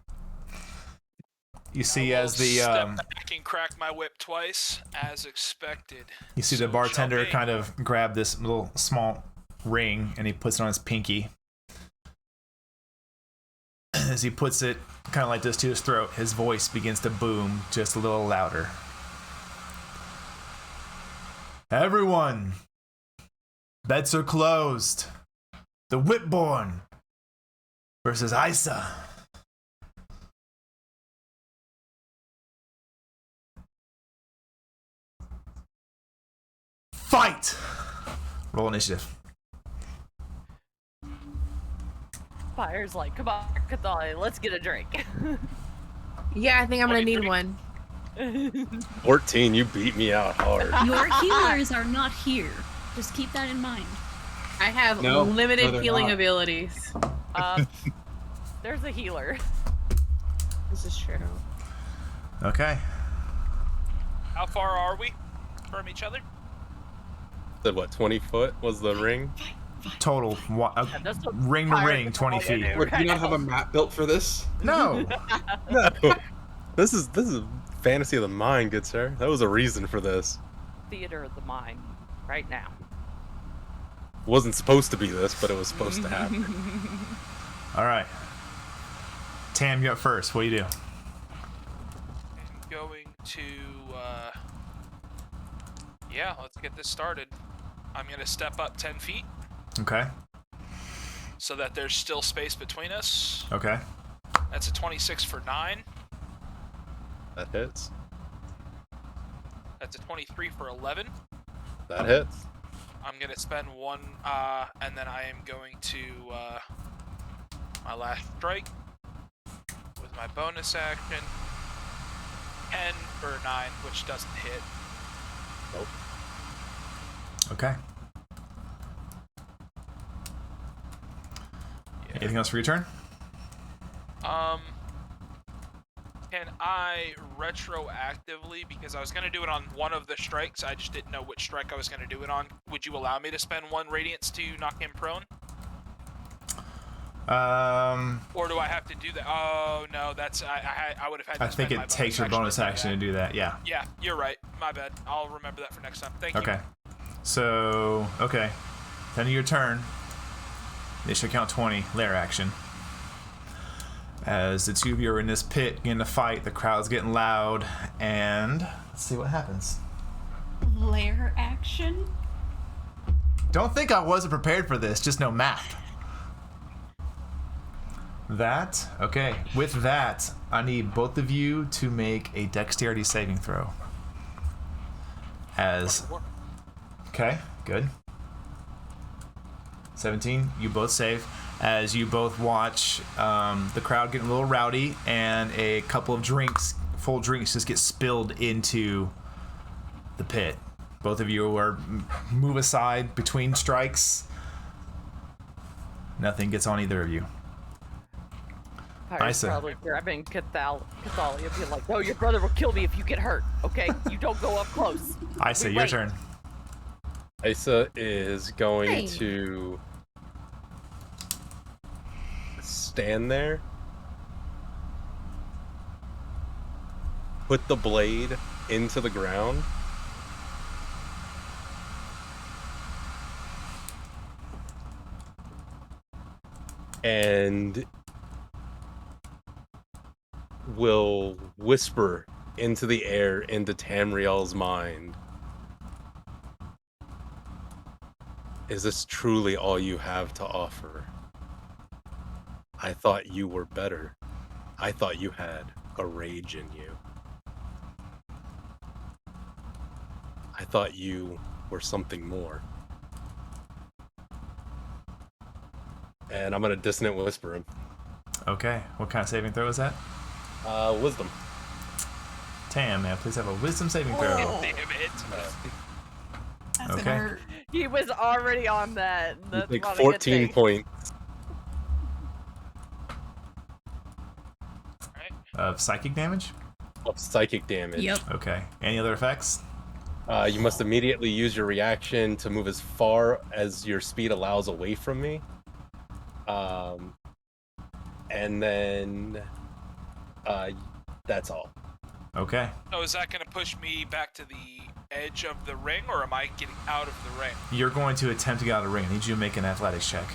[SPEAKER 1] You see
[SPEAKER 7] I will
[SPEAKER 1] as the
[SPEAKER 7] step back and crack my whip twice, as expected.
[SPEAKER 1] you see
[SPEAKER 7] So
[SPEAKER 1] the
[SPEAKER 7] it
[SPEAKER 1] bartender
[SPEAKER 7] shall be.
[SPEAKER 1] kind of grab this little small ring and he puts it on his pinky. As he puts it kind of like this to his throat, his voice begins to boom just a little louder. Everyone, bets are closed. The Whipborn versus Isa. Fight! Roll initiative.
[SPEAKER 4] Pyre's like, come on, Cathali, let's get a drink.
[SPEAKER 5] Yeah, I think I'm gonna need
[SPEAKER 7] 23.
[SPEAKER 5] one.
[SPEAKER 6] 14, you beat me out hard.
[SPEAKER 2] Your healers are not here. Just keep that in mind.
[SPEAKER 5] I have
[SPEAKER 3] No,
[SPEAKER 5] limited
[SPEAKER 3] they're
[SPEAKER 5] healing
[SPEAKER 3] not.
[SPEAKER 5] abilities.
[SPEAKER 4] There's a healer.
[SPEAKER 5] This is true.
[SPEAKER 1] Okay.
[SPEAKER 7] How far are we from each other?
[SPEAKER 6] Said what, 20 foot was the ring?
[SPEAKER 1] Total.
[SPEAKER 4] That's what
[SPEAKER 1] Ring to
[SPEAKER 4] Pyre
[SPEAKER 1] ring,
[SPEAKER 4] can
[SPEAKER 1] 20
[SPEAKER 4] all
[SPEAKER 1] feet.
[SPEAKER 4] do.
[SPEAKER 3] Wait, do you not have a map built for this?
[SPEAKER 1] No.
[SPEAKER 6] No. This is fantasy of the mind, good sir. That was a reason for this.
[SPEAKER 4] Theater of the mind, right now.
[SPEAKER 6] Wasn't supposed to be this, but it was supposed to happen.
[SPEAKER 1] All right. Tam, you up first. What do you do?
[SPEAKER 7] I'm going to, yeah, let's get this started. I'm going to step up 10 feet
[SPEAKER 1] Okay.
[SPEAKER 7] so that there's still space between us.
[SPEAKER 1] Okay.
[SPEAKER 7] That's a 26 for 9.
[SPEAKER 6] That hits.
[SPEAKER 7] That's a 23 for 11.
[SPEAKER 6] That hits.
[SPEAKER 7] I'm going to spend 1, and then I am going to, my last strike with my bonus action. 10 for 9, which doesn't hit.
[SPEAKER 6] Nope.
[SPEAKER 1] Okay.
[SPEAKER 7] Yeah.
[SPEAKER 1] Anything else for your turn?
[SPEAKER 7] Can I retroactively, because I was going to do it on one of the strikes, I just didn't know which strike I was going to do it on. Would you allow me to spend 1 radiance to knock him prone? Or do I have to do that? Oh, no, that's, I would have had to
[SPEAKER 1] I think
[SPEAKER 7] spend my
[SPEAKER 1] it takes your bonus action to do that. Yeah.
[SPEAKER 7] Yeah, you're right. My bad. I'll remember that for next time. Thank you.
[SPEAKER 1] Okay. So, okay. End of your turn. They should count 20. Lair action. As the two of you are in this pit, beginning to fight, the crowd's getting loud, and let's see what happens.
[SPEAKER 2] Lair action?
[SPEAKER 1] Don't think I wasn't prepared for this, just no math. That, okay. With that, I need both of you to make a dexterity saving throw. As, okay, good. 17, you both save. As you both watch the crowd getting a little rowdy and a couple of drinks, full drinks, just get spilled into the pit. Both of you are move aside between strikes. Nothing gets on either of you.
[SPEAKER 4] Pyre's
[SPEAKER 1] Isa.
[SPEAKER 4] probably grabbing Cathalia and being like, no, your brother will kill me if you get hurt, okay? You don't go up close.
[SPEAKER 1] Isa,
[SPEAKER 4] We
[SPEAKER 1] your
[SPEAKER 4] wait.
[SPEAKER 1] turn.
[SPEAKER 6] Isa is going
[SPEAKER 5] Hey.
[SPEAKER 6] to stand there, put the blade into the ground, and will whisper into the air into Tamriel's mind. Is this truly all you have to offer? I thought you were better. I thought you had a rage in you. I thought you were something more. And I'm gonna dissonant whisper him.
[SPEAKER 1] Okay. What kind of saving throw is that?
[SPEAKER 6] Wisdom.
[SPEAKER 1] Tam, man, please have a wisdom saving throw.
[SPEAKER 7] Damn it.
[SPEAKER 2] That's
[SPEAKER 1] Okay.
[SPEAKER 2] gonna hurt.
[SPEAKER 4] He was already on that.
[SPEAKER 6] You
[SPEAKER 4] That's
[SPEAKER 6] take
[SPEAKER 4] not a good
[SPEAKER 6] 14
[SPEAKER 4] thing.
[SPEAKER 6] points.
[SPEAKER 1] Of psychic damage?
[SPEAKER 6] Of psychic damage.
[SPEAKER 2] Yep.
[SPEAKER 1] Okay. Any other effects?
[SPEAKER 6] You must immediately use your reaction to move as far as your speed allows away from me. And then that's all.
[SPEAKER 1] Okay.
[SPEAKER 7] So is that going to push me back to the edge of the ring, or am I getting out of the ring?
[SPEAKER 1] You're going to attempt to get out of the ring. I need you to make an athletics check.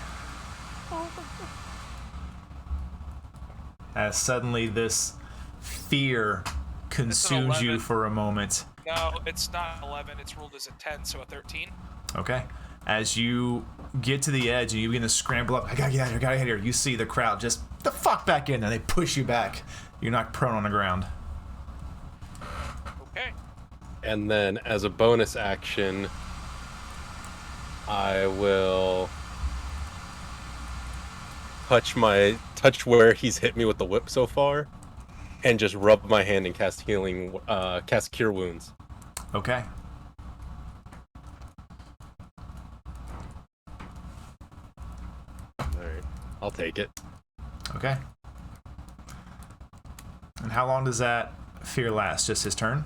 [SPEAKER 1] As suddenly this fear consumes you
[SPEAKER 7] 11.
[SPEAKER 1] for a moment.
[SPEAKER 7] No, it's not 11. It's ruled as a 10, so a 13.
[SPEAKER 1] Okay. As you get to the edge and you begin to scramble up, I gotta get out of here, gotta get out of here. You see the crowd just the fuck back in, and they push you back. You're knocked prone on the ground.
[SPEAKER 7] Okay.
[SPEAKER 6] And then as a bonus action, I will touch where he's hit me with the whip so far, and just rub my hand and cast cure wounds.
[SPEAKER 1] Okay.
[SPEAKER 6] Alright, I'll take it.
[SPEAKER 1] Okay. And how long does that fear last? Just his turn?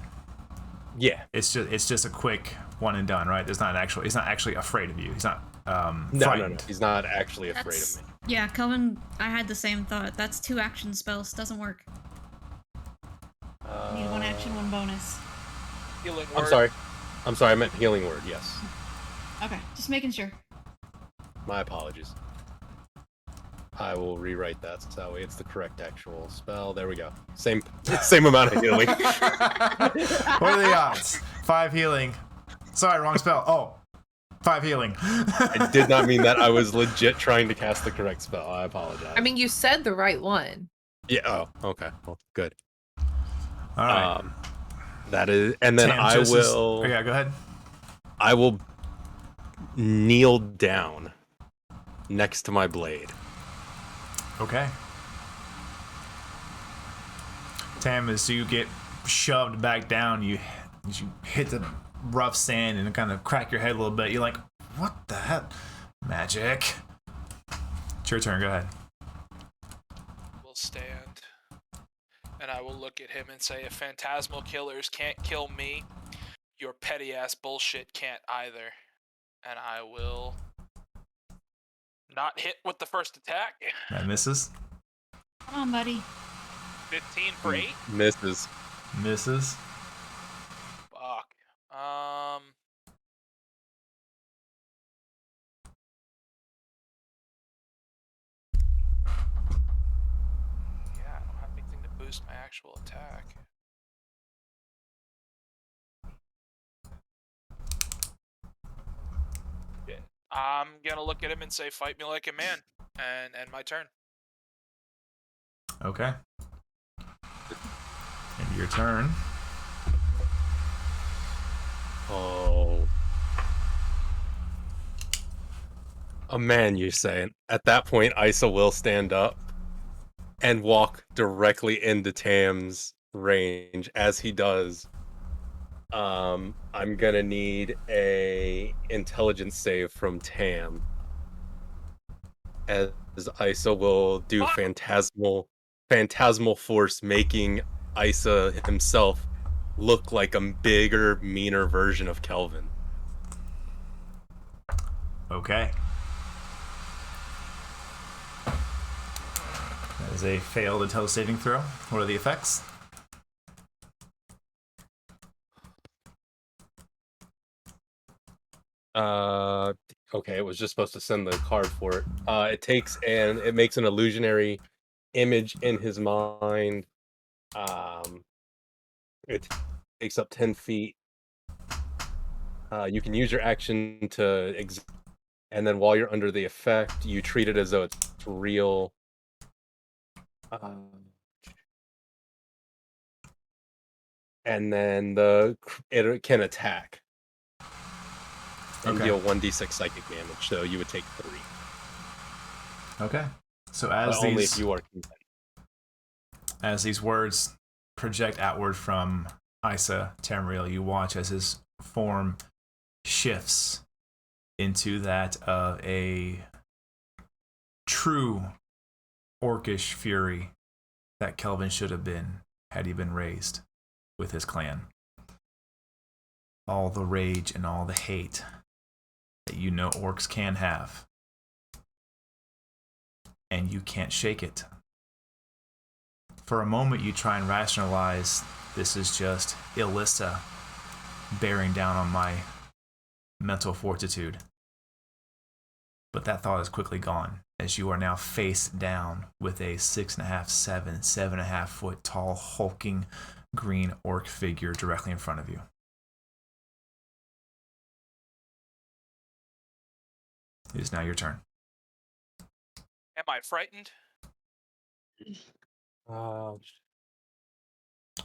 [SPEAKER 6] Yeah.
[SPEAKER 1] It's just a quick one and done, right? He's not actually afraid of you. He's not
[SPEAKER 6] No,
[SPEAKER 1] frightened.
[SPEAKER 6] he's not actually afraid
[SPEAKER 2] That's,
[SPEAKER 6] of me.
[SPEAKER 2] yeah, Kelvin, I had the same thought. That's 2 action spells. Doesn't work. Need 1 action, 1 bonus.
[SPEAKER 7] Healing
[SPEAKER 6] I'm
[SPEAKER 7] word.
[SPEAKER 6] sorry, I meant healing word, yes.
[SPEAKER 2] Okay, just making sure.
[SPEAKER 6] My apologies. I will rewrite that so that way it's the correct actual spell. There we go. Same amount of healing.
[SPEAKER 1] What are the odds? 5 healing. Sorry, wrong spell. Oh, 5 healing.
[SPEAKER 6] I did not mean that. I was legit trying to cast the correct spell. I apologize.
[SPEAKER 5] I mean, you said the right one.
[SPEAKER 6] Yeah. Oh, okay. Well, good.
[SPEAKER 1] All right.
[SPEAKER 6] That is, and then
[SPEAKER 1] Tam,
[SPEAKER 6] I
[SPEAKER 1] just as-
[SPEAKER 6] will.
[SPEAKER 1] oh, yeah, go ahead.
[SPEAKER 6] I will kneel down next to my blade.
[SPEAKER 1] Okay. Tam, as you get shoved back down, you hit the rough sand and kind of crack your head a little bit. You're like, what the hell? Magic. It's your turn. Go ahead.
[SPEAKER 7] Will stand, and I will look at him and say, if phantasmal killers can't kill me, your petty ass bullshit can't either. And I will not hit with the first attack.
[SPEAKER 1] That misses.
[SPEAKER 2] Come on, buddy.
[SPEAKER 7] 15 for 8.
[SPEAKER 6] Misses.
[SPEAKER 1] Misses.
[SPEAKER 7] Fuck. Yeah, I don't have anything to boost my actual attack. Shit. I'm gonna look at him and say, fight me like a man, and end my turn.
[SPEAKER 1] Okay. And your turn.
[SPEAKER 6] Oh. A man, you're saying. At that point, Isa will stand up and walk directly into Tam's range. As he does, I'm gonna need a intelligence save from Tam. As Isa will do phantasmal force, making Isa himself look like a bigger, meaner version of Kelvin.
[SPEAKER 1] Okay. That is a failed intelligence saving throw. What are the effects?
[SPEAKER 6] Okay, it was just supposed to send the card for it. It makes an illusionary image in his mind It takes up 10 feet. You can use your action to and then while you're under the effect, you treat it as though it's real. And then it can attack and deal 1d6 psychic damage. So you would take 3.
[SPEAKER 1] Okay. So
[SPEAKER 6] But only if you are content.
[SPEAKER 1] As these words project outward from Isa Tamriel, you watch as his form shifts into that of a true orcish fury that Kelvin should have been had he been raised with his clan. All the rage and all the hate that you know orcs can have. And you can't shake it. For a moment, you try and rationalize this is just Illissa bearing down on my mental fortitude. But that thought is quickly gone, as you are now face down with a 6.5, 7.5 foot tall, hulking green orc figure directly in front of you. It is now your turn.
[SPEAKER 7] Am I frightened?
[SPEAKER 1] I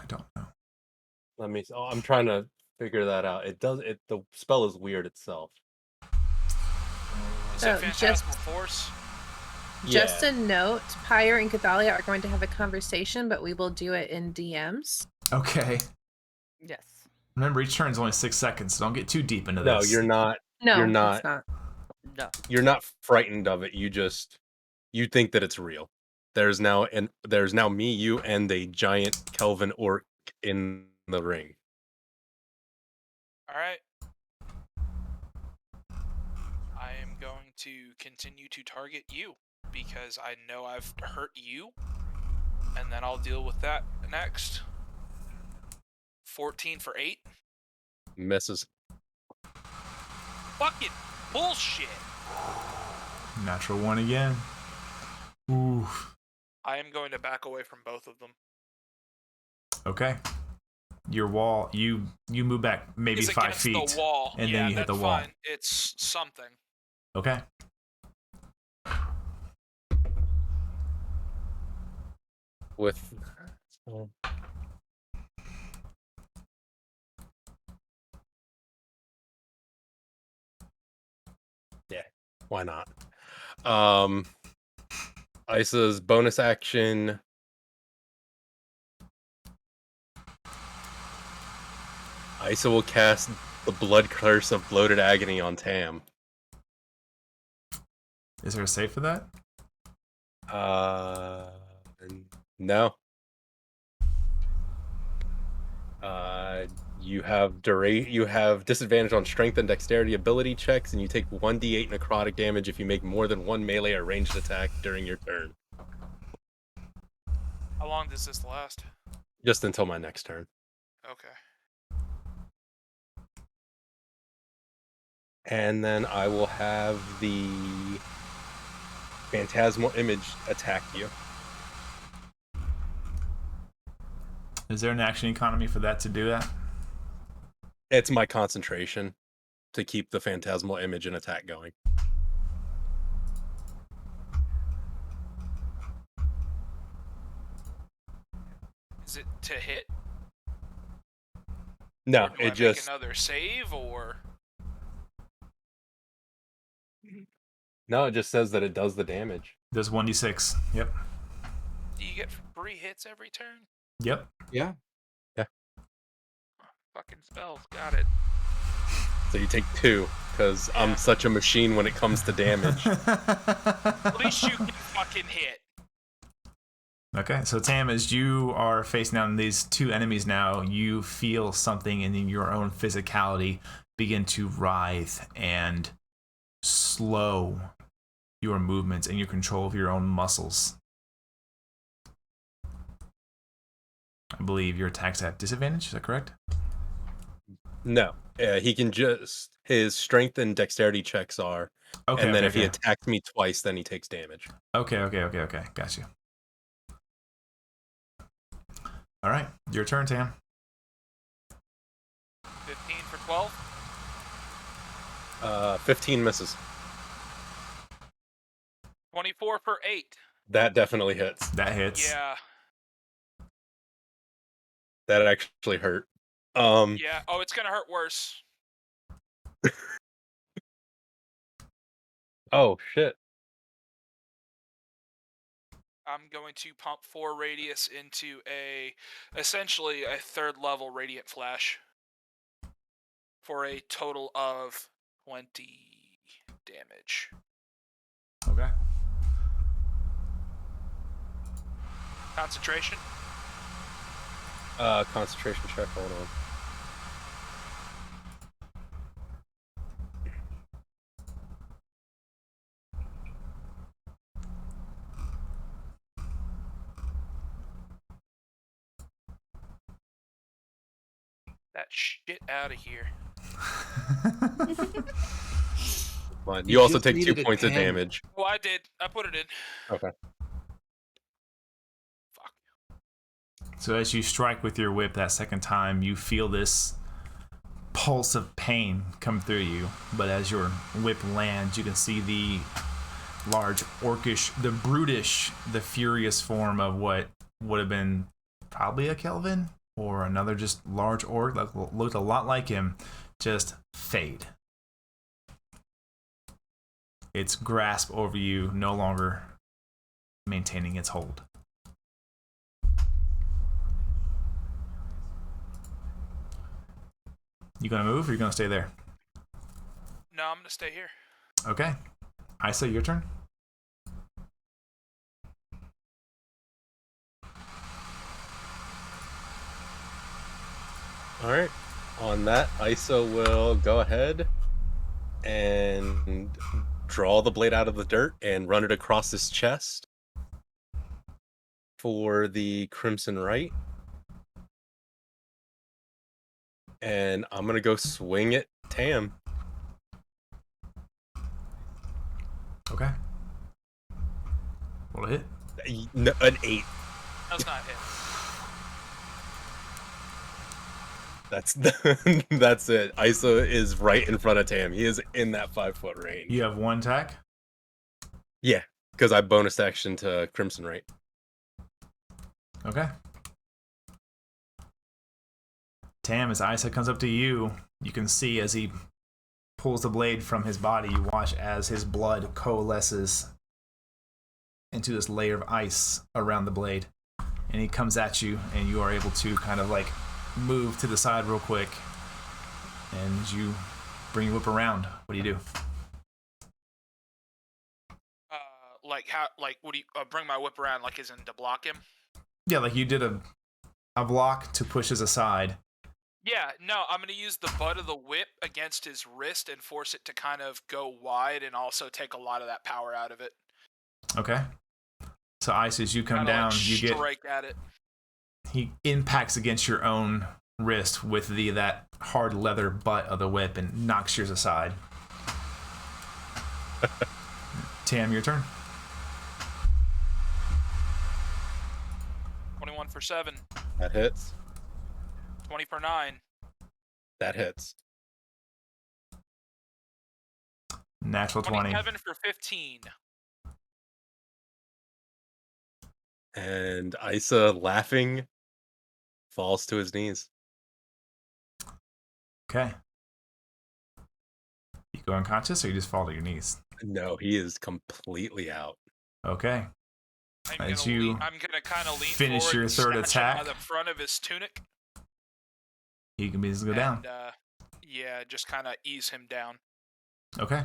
[SPEAKER 1] don't know.
[SPEAKER 6] Let me. Oh, I'm trying to figure that out. The spell is weird itself.
[SPEAKER 7] Is it Phantasmal Force?
[SPEAKER 5] Just a note, Pyre and Cathalia are going to have a conversation, but we will do it in DMs.
[SPEAKER 1] Okay.
[SPEAKER 4] Yes.
[SPEAKER 1] Remember, each turn is only 6 seconds, so don't get too deep into
[SPEAKER 6] No,
[SPEAKER 1] this.
[SPEAKER 6] you're not.
[SPEAKER 5] No,
[SPEAKER 6] you're not.
[SPEAKER 5] It's not.
[SPEAKER 4] No.
[SPEAKER 6] You're not frightened of it. You think that it's real. There's now me, you, and a giant Kelvin orc in the ring.
[SPEAKER 7] All right. I am going to continue to target you because I know I've hurt you, and then I'll deal with that next. 14 for 8.
[SPEAKER 6] Misses.
[SPEAKER 7] Fucking bullshit.
[SPEAKER 1] Natural 1 again. Ooh.
[SPEAKER 7] I am going to back away from both of them.
[SPEAKER 1] Okay. Your wall, you move back maybe
[SPEAKER 7] It's
[SPEAKER 1] 5
[SPEAKER 7] against
[SPEAKER 1] feet.
[SPEAKER 7] the wall.
[SPEAKER 1] And
[SPEAKER 7] yeah,
[SPEAKER 1] then you hit the wall.
[SPEAKER 7] Fine. It's something.
[SPEAKER 1] Okay.
[SPEAKER 6] With. Yeah, why not? Isa's bonus action. Isa will cast the Blood Curse of Bloated Agony on Tam.
[SPEAKER 1] Is there a save for that?
[SPEAKER 6] No. You have disadvantage on strength and dexterity ability checks, and you take 1d8 necrotic damage if you make more than one melee or ranged attack during your turn.
[SPEAKER 7] How long does this last?
[SPEAKER 6] Just until my next turn.
[SPEAKER 7] Okay.
[SPEAKER 6] And then I will have the Phantasmal Image attack you.
[SPEAKER 1] Is there an action economy for that to do that?
[SPEAKER 6] It's my concentration to keep the Phantasmal Image and attack going.
[SPEAKER 7] Is it to hit?
[SPEAKER 6] No,
[SPEAKER 7] Or do I
[SPEAKER 6] it just
[SPEAKER 7] make another save or
[SPEAKER 6] no, it just says that it does the damage.
[SPEAKER 1] Does 1d6. Yep.
[SPEAKER 7] do you get 3 hits every turn?
[SPEAKER 1] Yep.
[SPEAKER 3] Yeah.
[SPEAKER 7] Fucking spells, got it.
[SPEAKER 6] So you take 2 because I'm such a machine when it comes to damage.
[SPEAKER 7] At least you can fucking hit.
[SPEAKER 1] Okay, so Tam, as you are facing down these 2 enemies now, you feel something in your own physicality begin to writhe and slow your movements and your control of your own muscles. I believe your attacks have disadvantage, is that correct?
[SPEAKER 6] No, he can just his strength and dexterity checks are,
[SPEAKER 1] Okay,
[SPEAKER 6] and then
[SPEAKER 1] okay,
[SPEAKER 6] if he
[SPEAKER 1] okay.
[SPEAKER 6] attacks me twice, then he takes damage.
[SPEAKER 1] Okay. Got you. All right, your turn, Tam.
[SPEAKER 7] 15 for 12.
[SPEAKER 6] 15 misses.
[SPEAKER 7] 24 for 8.
[SPEAKER 6] That definitely hits.
[SPEAKER 1] That hits.
[SPEAKER 7] Yeah.
[SPEAKER 6] That actually hurt.
[SPEAKER 7] Yeah. Oh, it's gonna hurt worse.
[SPEAKER 6] Oh shit.
[SPEAKER 7] I'm going to pump 4 radius into essentially a 3rd level radiant flash for a total of 20 damage.
[SPEAKER 1] Okay.
[SPEAKER 7] Concentration.
[SPEAKER 6] Concentration check. Hold on.
[SPEAKER 7] That shit out of here.
[SPEAKER 6] Fine.
[SPEAKER 3] You
[SPEAKER 6] You also
[SPEAKER 3] just
[SPEAKER 6] take 2
[SPEAKER 3] needed a
[SPEAKER 6] points of
[SPEAKER 3] 10.
[SPEAKER 6] damage.
[SPEAKER 7] Well, I did. I put it in.
[SPEAKER 6] Okay.
[SPEAKER 7] Fuck.
[SPEAKER 1] So as you strike with your whip that second time, you feel this pulse of pain come through you. But as your whip lands, you can see the large orcish, the brutish, the furious form of what would have been probably a Kelvin or another just large orc that looked a lot like him, just fade. Its grasp over you no longer maintaining its hold. You gonna move or you gonna stay there?
[SPEAKER 7] No, I'm gonna stay here.
[SPEAKER 1] Okay. I say your turn.
[SPEAKER 6] All right. On that, Isa will go ahead and draw the blade out of the dirt and run it across his chest for the Crimson Right. And I'm going to go swing at Tam.
[SPEAKER 1] Okay. Will it hit?
[SPEAKER 6] No, an 8.
[SPEAKER 7] Does not hit.
[SPEAKER 6] That's it. Isa is right in front of Tam. He is in that 5-foot range.
[SPEAKER 1] You have one attack?
[SPEAKER 6] Yeah, because I bonus action to Crimson Right.
[SPEAKER 1] Okay. Tam, as Isa comes up to you, you can see as he pulls the blade from his body, you watch as his blood coalesces into this layer of ice around the blade. And he comes at you, and you are able to kind of like move to the side real quick. And you bring your whip around. What do you do?
[SPEAKER 7] Like how? Like what do you bring my whip around? Like, as in to block him?
[SPEAKER 1] Yeah, like you did a block to push his aside.
[SPEAKER 7] Yeah, no, I'm going to use the butt of the whip against his wrist and force it to kind of go wide and also take a lot of that power out of it.
[SPEAKER 1] Okay. So Ice, as you come
[SPEAKER 7] Kinda
[SPEAKER 1] down,
[SPEAKER 7] like
[SPEAKER 1] you get
[SPEAKER 7] strike at it.
[SPEAKER 1] he impacts against your own wrist with that hard leather butt of the whip and knocks yours aside. Tam, your turn.
[SPEAKER 7] 21 for 7.
[SPEAKER 6] That hits.
[SPEAKER 7] 20 for 9.
[SPEAKER 6] That hits.
[SPEAKER 1] Natural 20.
[SPEAKER 7] 27 for 15.
[SPEAKER 6] And Isa, laughing, falls to his knees.
[SPEAKER 1] Okay. You go unconscious or you just fall to your knees?
[SPEAKER 6] No, he is completely out.
[SPEAKER 1] Okay.
[SPEAKER 7] I'm
[SPEAKER 1] As
[SPEAKER 7] gonna
[SPEAKER 1] you
[SPEAKER 7] I'm gonna kind of lean
[SPEAKER 1] finish
[SPEAKER 7] forward
[SPEAKER 1] your
[SPEAKER 7] and
[SPEAKER 1] third
[SPEAKER 7] snatch him
[SPEAKER 1] attack.
[SPEAKER 7] by the front of his tunic.
[SPEAKER 1] He can go down.
[SPEAKER 7] And, yeah, just kind of ease him down.
[SPEAKER 1] Okay.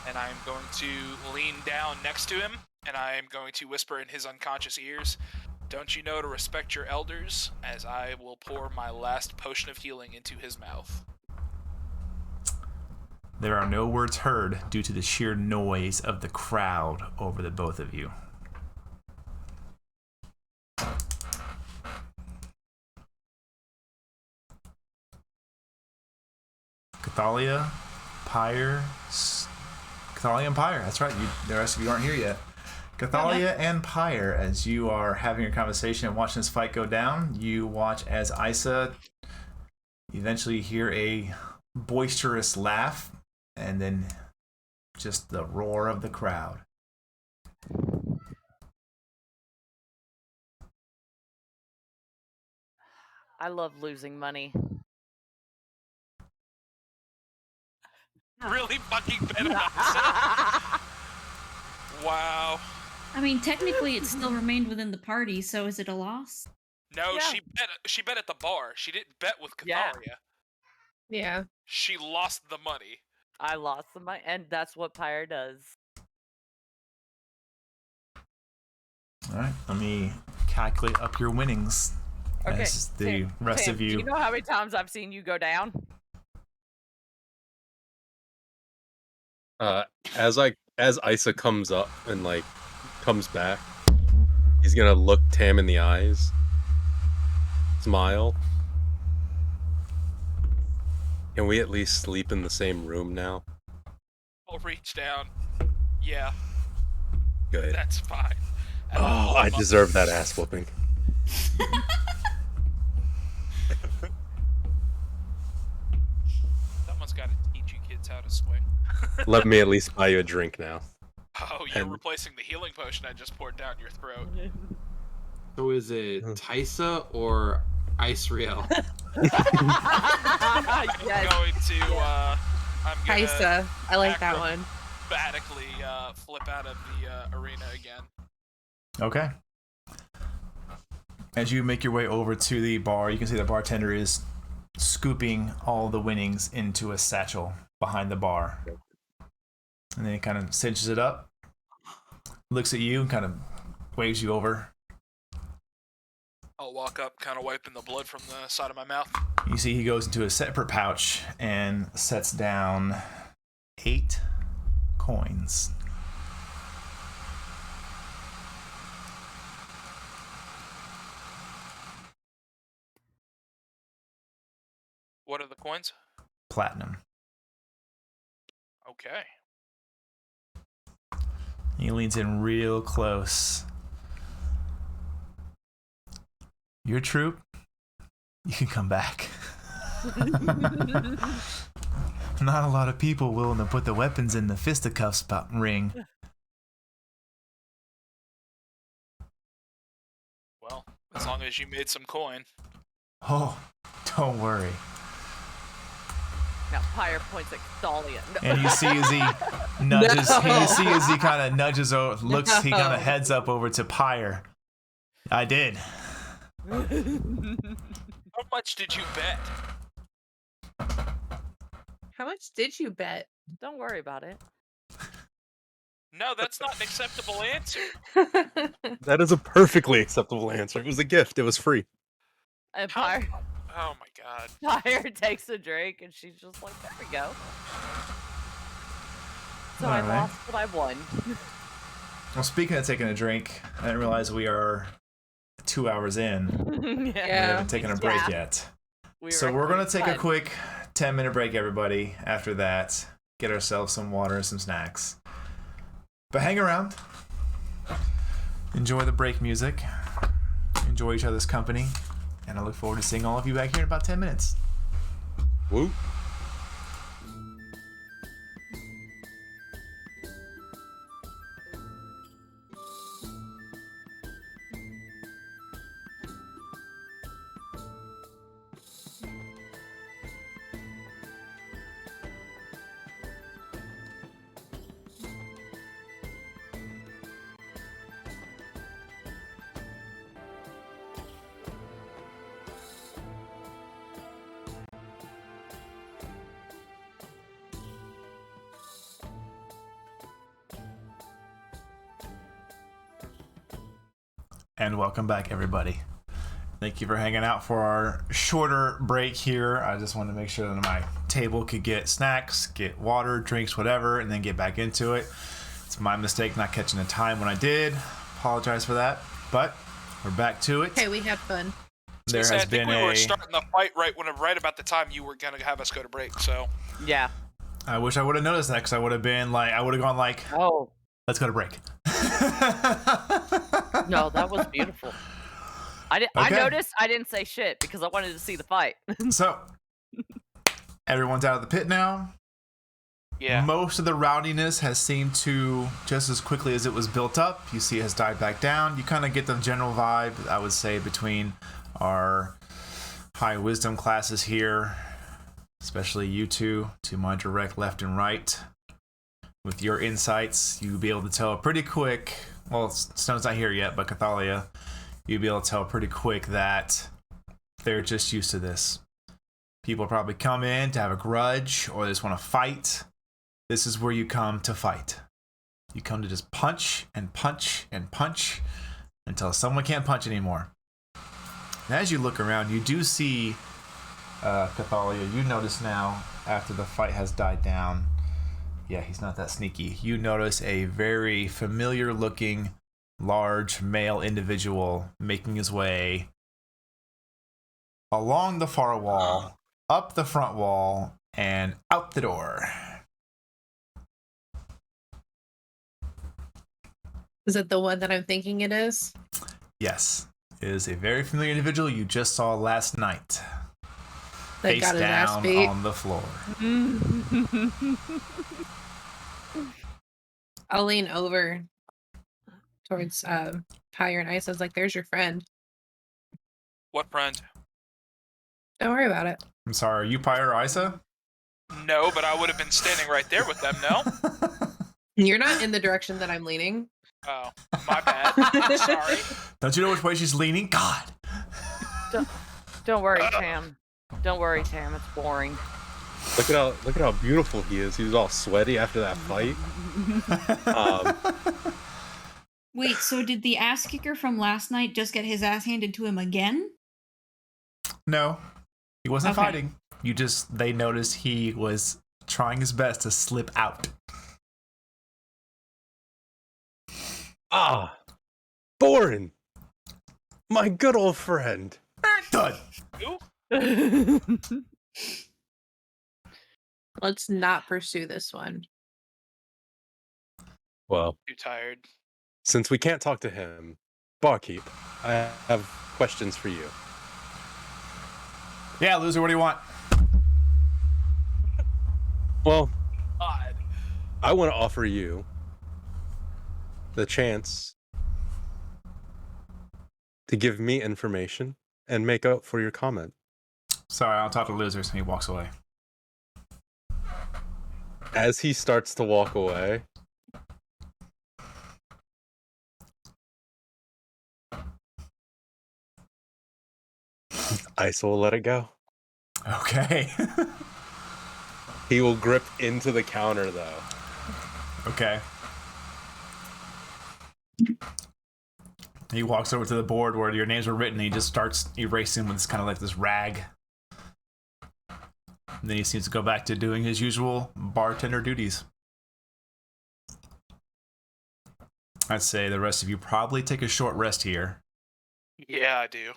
[SPEAKER 7] And I'm going to lean down next to him, and I am going to whisper in his unconscious ears, "Don't you know to respect your elders?" as I will pour my last potion of healing into his mouth.
[SPEAKER 1] There are no words heard due to the sheer noise of the crowd over the both of you. Cathalia, Pyre, Cathalia and Pyre. That's right. The rest of you aren't here yet. Cathalia and Pyre, as you are having your conversation and watching this fight go down, you watch as Isa eventually hear a boisterous laugh and then just the roar of the crowd.
[SPEAKER 4] I love losing money.
[SPEAKER 7] Really fucking bet on Isa? Wow.
[SPEAKER 2] I mean, technically, it still remained within the party, so is it a loss?
[SPEAKER 7] No,
[SPEAKER 4] Yeah.
[SPEAKER 7] she bet at the bar. She didn't bet with
[SPEAKER 4] Yeah.
[SPEAKER 7] Cathalia.
[SPEAKER 5] Yeah.
[SPEAKER 7] She lost the money.
[SPEAKER 4] I lost the money, and that's what Pyre does.
[SPEAKER 1] All right, let me calculate up your winnings.
[SPEAKER 4] Okay,
[SPEAKER 1] As the rest
[SPEAKER 4] Sam,
[SPEAKER 1] of you.
[SPEAKER 4] do you know how many times I've seen you go down?
[SPEAKER 6] As Isa comes up and like comes back, he's gonna look Tam in the eyes, smile. Can we at least sleep in the same room now?
[SPEAKER 7] I'll reach down. Yeah,
[SPEAKER 6] Good.
[SPEAKER 7] that's fine. And
[SPEAKER 6] Oh,
[SPEAKER 7] I'll pull
[SPEAKER 6] I
[SPEAKER 7] him up.
[SPEAKER 6] deserve that ass whooping.
[SPEAKER 7] Someone's got to teach you kids how to swing.
[SPEAKER 6] Let me at least buy you a drink now.
[SPEAKER 7] Oh, you're
[SPEAKER 6] And-
[SPEAKER 7] replacing the healing potion I just poured down your throat.
[SPEAKER 3] So is it Tysa or Ice Real?
[SPEAKER 7] I'm
[SPEAKER 4] Yes.
[SPEAKER 7] going to, I'm gonna
[SPEAKER 5] Kaisa. I like that one.
[SPEAKER 7] acrobatically flip out of the arena again.
[SPEAKER 1] Okay. As you make your way over to the bar, you can see the bartender is scooping all the winnings into a satchel behind the bar. And then he kind of cinches it up, looks at you, and kind of waves you over.
[SPEAKER 7] I'll walk up, kind of wiping the blood from the side of my mouth.
[SPEAKER 1] You see he goes into a separate pouch and sets down 8 coins.
[SPEAKER 7] What are the coins?
[SPEAKER 1] Platinum.
[SPEAKER 7] Okay.
[SPEAKER 1] He leans in real close. Your troop, you can come back. Not a lot of people willing to put the weapons in the fisticuffs ring.
[SPEAKER 7] Well, as long as you made some coin.
[SPEAKER 1] Oh, don't worry.
[SPEAKER 4] Now Pyre points at Thalia. No.
[SPEAKER 1] And you see as he nudges, you see as he kind of nudges over, looks, he kind of heads up over to Pyre. I did.
[SPEAKER 7] How much did you bet?
[SPEAKER 5] How much did you bet?
[SPEAKER 4] Don't worry about it.
[SPEAKER 7] No, that's not an acceptable answer.
[SPEAKER 6] That is a perfectly acceptable answer. It was a gift. It was free.
[SPEAKER 4] And
[SPEAKER 7] How-
[SPEAKER 4] Pyre,
[SPEAKER 7] Oh my god.
[SPEAKER 4] Pyre takes a drink, and she's just like, there we go. So I
[SPEAKER 1] Alright.
[SPEAKER 4] lost, but I won.
[SPEAKER 1] Well, speaking of taking a drink, I didn't realize we are 2 hours in. We
[SPEAKER 5] Yeah.
[SPEAKER 1] haven't taken a break
[SPEAKER 4] Yeah.
[SPEAKER 1] yet.
[SPEAKER 4] We
[SPEAKER 1] So
[SPEAKER 4] were
[SPEAKER 1] we're going to take a
[SPEAKER 4] done.
[SPEAKER 1] quick 10-minute break, everybody. After that, get ourselves some water and some snacks. But hang around. Enjoy the break music. Enjoy each other's company. And I look forward to seeing all of you back here in about 10 minutes.
[SPEAKER 6] Woo.
[SPEAKER 1] And welcome back, everybody. Thank you for hanging out for our shorter break here. I just wanted to make sure that my table could get snacks, get water, drinks, whatever, and then get back into it. It's my mistake not catching the time when I did. Apologize for that. But we're back to it.
[SPEAKER 5] Okay, we had fun.
[SPEAKER 1] There
[SPEAKER 7] So I
[SPEAKER 1] has
[SPEAKER 7] think
[SPEAKER 1] been
[SPEAKER 7] we were
[SPEAKER 1] a...
[SPEAKER 7] starting the fight right about the time you were gonna have us go to break. So
[SPEAKER 4] Yeah.
[SPEAKER 1] I wish I would have noticed that, because I would have been like, I would have gone like,
[SPEAKER 4] Oh,
[SPEAKER 1] let's go to break.
[SPEAKER 4] no, that was beautiful. I
[SPEAKER 1] Okay.
[SPEAKER 4] noticed. I didn't say shit because I wanted to see the fight.
[SPEAKER 1] So, everyone's out of the pit now.
[SPEAKER 7] Yeah.
[SPEAKER 1] Most of the rowdiness has seemed to, just as quickly as it was built up, you see it has died back down. You kind of get the general vibe, I would say, between our high wisdom classes here, especially you two, to my direct left and right. With your insights, you'll be able to tell pretty quick, well, Stone's not here yet, but Cathalia, you'll be able to tell pretty quick that they're just used to this. People probably come in to have a grudge, or they just want to fight. This is where you come to fight. You come to just punch and punch and punch until someone can't punch anymore. And as you look around, you do see, Cathalia, you notice now, after the fight has died down, yeah, he's not that sneaky. You notice a very familiar looking, large male individual making his way along the far wall, up the front wall, and out the door.
[SPEAKER 5] Is it the one that I'm thinking it is?
[SPEAKER 1] Yes, it is a very familiar individual you just saw last night.
[SPEAKER 5] That
[SPEAKER 1] Face
[SPEAKER 5] got his ass
[SPEAKER 1] down
[SPEAKER 5] beat.
[SPEAKER 1] on the floor.
[SPEAKER 5] I'll lean over towards Pyre and Ice. I was like, there's your friend.
[SPEAKER 7] What friend?
[SPEAKER 5] Don't worry about it.
[SPEAKER 1] I'm sorry, are you Pyre or Isa?
[SPEAKER 7] No, but I would have been standing right there with them, no?
[SPEAKER 5] You're not in the direction that I'm leaning.
[SPEAKER 7] Oh, my bad. Sorry.
[SPEAKER 1] Don't you know which way she's leaning? God.
[SPEAKER 4] Don't worry, Tam. Don't worry, Tam. It's boring.
[SPEAKER 6] Look at how beautiful he is. He was all sweaty after that fight.
[SPEAKER 2] Wait, so did the ass kicker from last night just get his ass handed to him again?
[SPEAKER 1] No, he wasn't
[SPEAKER 2] Okay.
[SPEAKER 1] fighting. They noticed he was trying his best to slip out.
[SPEAKER 6] Ah, Borin, my good old friend.
[SPEAKER 1] Done.
[SPEAKER 5] Let's not pursue this one.
[SPEAKER 6] Well,
[SPEAKER 7] Too tired.
[SPEAKER 6] since we can't talk to him, Barkeep, I have questions for you.
[SPEAKER 1] Yeah, loser, what do you want?
[SPEAKER 6] Well,
[SPEAKER 7] God.
[SPEAKER 6] I want to offer you the chance to give me information and make up for your comment.
[SPEAKER 1] Sorry, I'll talk to losers, and he walks away.
[SPEAKER 6] As he starts to walk away, Ice will let it go.
[SPEAKER 1] Okay.
[SPEAKER 6] He will grip into the counter, though.
[SPEAKER 1] Okay. He walks over to the board where your names were written, and he just starts erasing with kind of like this rag. And then he seems to go back to doing his usual bartender duties. I'd say the rest of you probably take a short rest here.
[SPEAKER 7] Yeah, I do.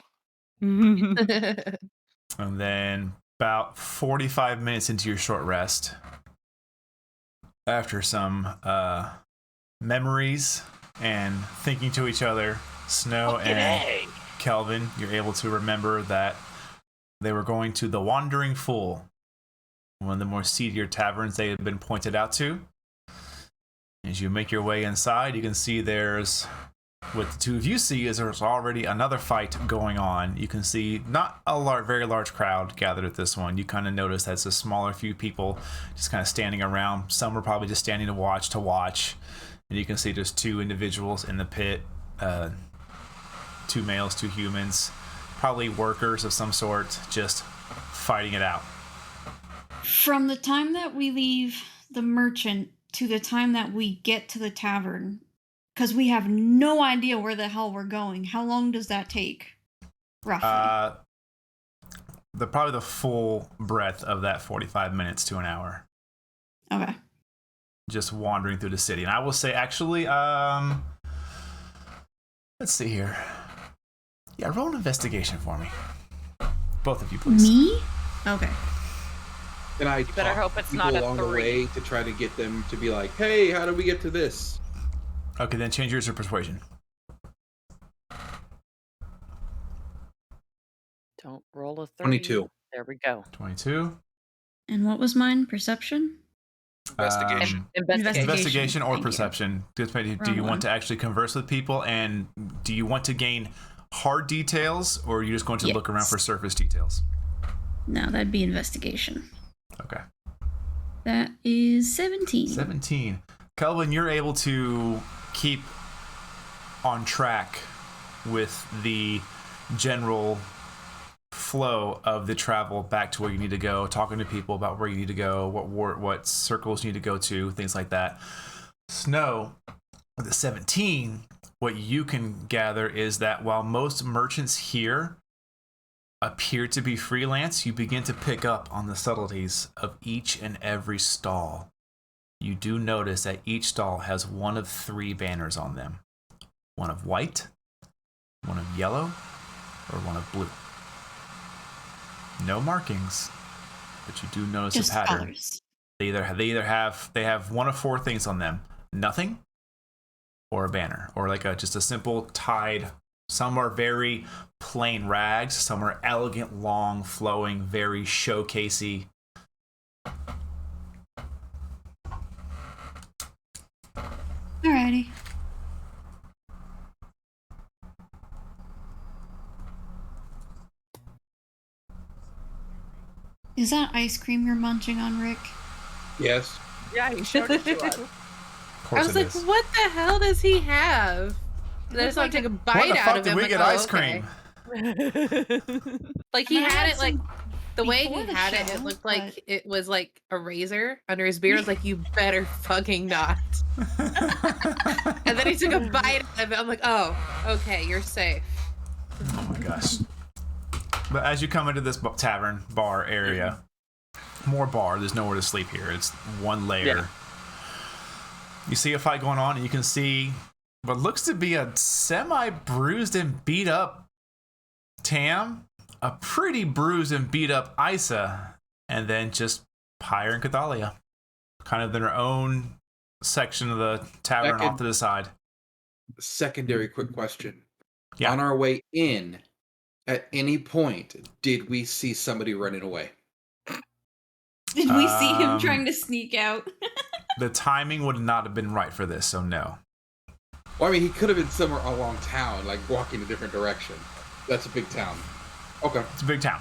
[SPEAKER 1] And then about 45 minutes into your short rest, after some memories and thinking to each other, Snow and Kelvin, you're able to remember that they were going to the Wandering Fool, one of the more seedier taverns they had been pointed out to. As you make your way inside, you can see what the two of you see is there's already another fight going on. You can see not a very large crowd gathered at this one. You kind of notice that's a smaller few people just kind of standing around. Some are probably just standing to watch. And you can see there's two individuals in the pit, two males, two humans, probably workers of some sort, just fighting it out.
[SPEAKER 2] From the time that we leave the merchant to the time that we get to the tavern, because we have no idea where the hell we're going, how long does that take? Roughly.
[SPEAKER 1] Probably the full breadth of that 45 minutes to an hour.
[SPEAKER 2] Okay.
[SPEAKER 1] Just wandering through the city. And I will say, actually, let's see here. Yeah, roll an investigation for me. Both of you, please.
[SPEAKER 2] Me? Okay.
[SPEAKER 3] And I
[SPEAKER 4] You better
[SPEAKER 3] talk
[SPEAKER 4] hope
[SPEAKER 3] to
[SPEAKER 4] it's
[SPEAKER 3] people
[SPEAKER 4] not a
[SPEAKER 3] along the
[SPEAKER 4] 3.
[SPEAKER 3] way to try to get them to be like, hey, how did we get to this?
[SPEAKER 1] Okay, then change yours to persuasion.
[SPEAKER 4] Don't roll a 3.
[SPEAKER 3] 22.
[SPEAKER 4] There we go.
[SPEAKER 1] 22.
[SPEAKER 2] And what was mine? Perception?
[SPEAKER 7] Investigation.
[SPEAKER 4] Investigation.
[SPEAKER 1] Investigation or
[SPEAKER 2] Thank you.
[SPEAKER 1] perception. Do you
[SPEAKER 2] Wrong
[SPEAKER 1] want
[SPEAKER 2] one.
[SPEAKER 1] to actually converse with people, and do you want to gain hard details, or are you just going to look around
[SPEAKER 2] Yes.
[SPEAKER 1] for surface details?
[SPEAKER 2] No, that'd be investigation.
[SPEAKER 1] Okay.
[SPEAKER 2] That is 17.
[SPEAKER 1] 17. Kelvin, you're able to keep on track with the general flow of the travel back to where you need to go, talking to people about where you need to go, what circles you need to go to, things like that. Snow, with the 17, what you can gather is that while most merchants here appear to be freelance, you begin to pick up on the subtleties of each and every stall. You do notice that each stall has one of 3 banners on them. One of white, one of yellow, or one of blue. No markings, but you do notice
[SPEAKER 2] Just
[SPEAKER 1] a pattern.
[SPEAKER 2] colors.
[SPEAKER 1] They have one of 4 things on them: nothing, or a banner, or like just a simple tied. Some are very plain rags. Some are elegant, long, flowing, very showcasey.
[SPEAKER 2] Alrighty. Is that ice cream you're munching on, Rick?
[SPEAKER 3] Yes.
[SPEAKER 4] Yeah, he showed it to us.
[SPEAKER 1] Of
[SPEAKER 5] I
[SPEAKER 1] course
[SPEAKER 5] was
[SPEAKER 1] it
[SPEAKER 5] like,
[SPEAKER 1] is.
[SPEAKER 5] what the hell does he have? I just want to take a
[SPEAKER 1] When
[SPEAKER 5] bite
[SPEAKER 1] the
[SPEAKER 5] out
[SPEAKER 1] fuck
[SPEAKER 5] of
[SPEAKER 1] did
[SPEAKER 5] him.
[SPEAKER 1] we
[SPEAKER 5] Like,
[SPEAKER 1] get
[SPEAKER 5] oh,
[SPEAKER 1] ice
[SPEAKER 5] okay.
[SPEAKER 1] cream?
[SPEAKER 5] Like he
[SPEAKER 2] And I
[SPEAKER 5] had
[SPEAKER 2] had
[SPEAKER 5] it like
[SPEAKER 2] some
[SPEAKER 5] the way he
[SPEAKER 2] before the
[SPEAKER 5] had it.
[SPEAKER 2] show,
[SPEAKER 5] It looked
[SPEAKER 2] but-
[SPEAKER 5] like it was like a razor under his beard. I was like, you better fucking not. And then he took a bite out of it. I'm like, oh, okay, you're safe.
[SPEAKER 1] Oh my gosh. But as you come into this tavern bar area, more bar, there's nowhere to sleep here. It's one layer.
[SPEAKER 4] Yeah.
[SPEAKER 1] You see a fight going on, and you can see what looks to be a semi-bruised and beat up Tam, a pretty bruised and beat up Isa, and then just Pyre and Cathalia, kind of in their own section of the tavern off to the side.
[SPEAKER 3] Secondary quick question.
[SPEAKER 1] Yeah.
[SPEAKER 3] On our way in, at any point, did we see somebody running away?
[SPEAKER 2] Did we see him
[SPEAKER 1] Um,
[SPEAKER 2] trying to sneak out?
[SPEAKER 1] The timing would not have been right for this, so no.
[SPEAKER 3] Well, I mean, he could have been somewhere along town, like walking a different direction. That's a big town. Okay.
[SPEAKER 1] It's a big town.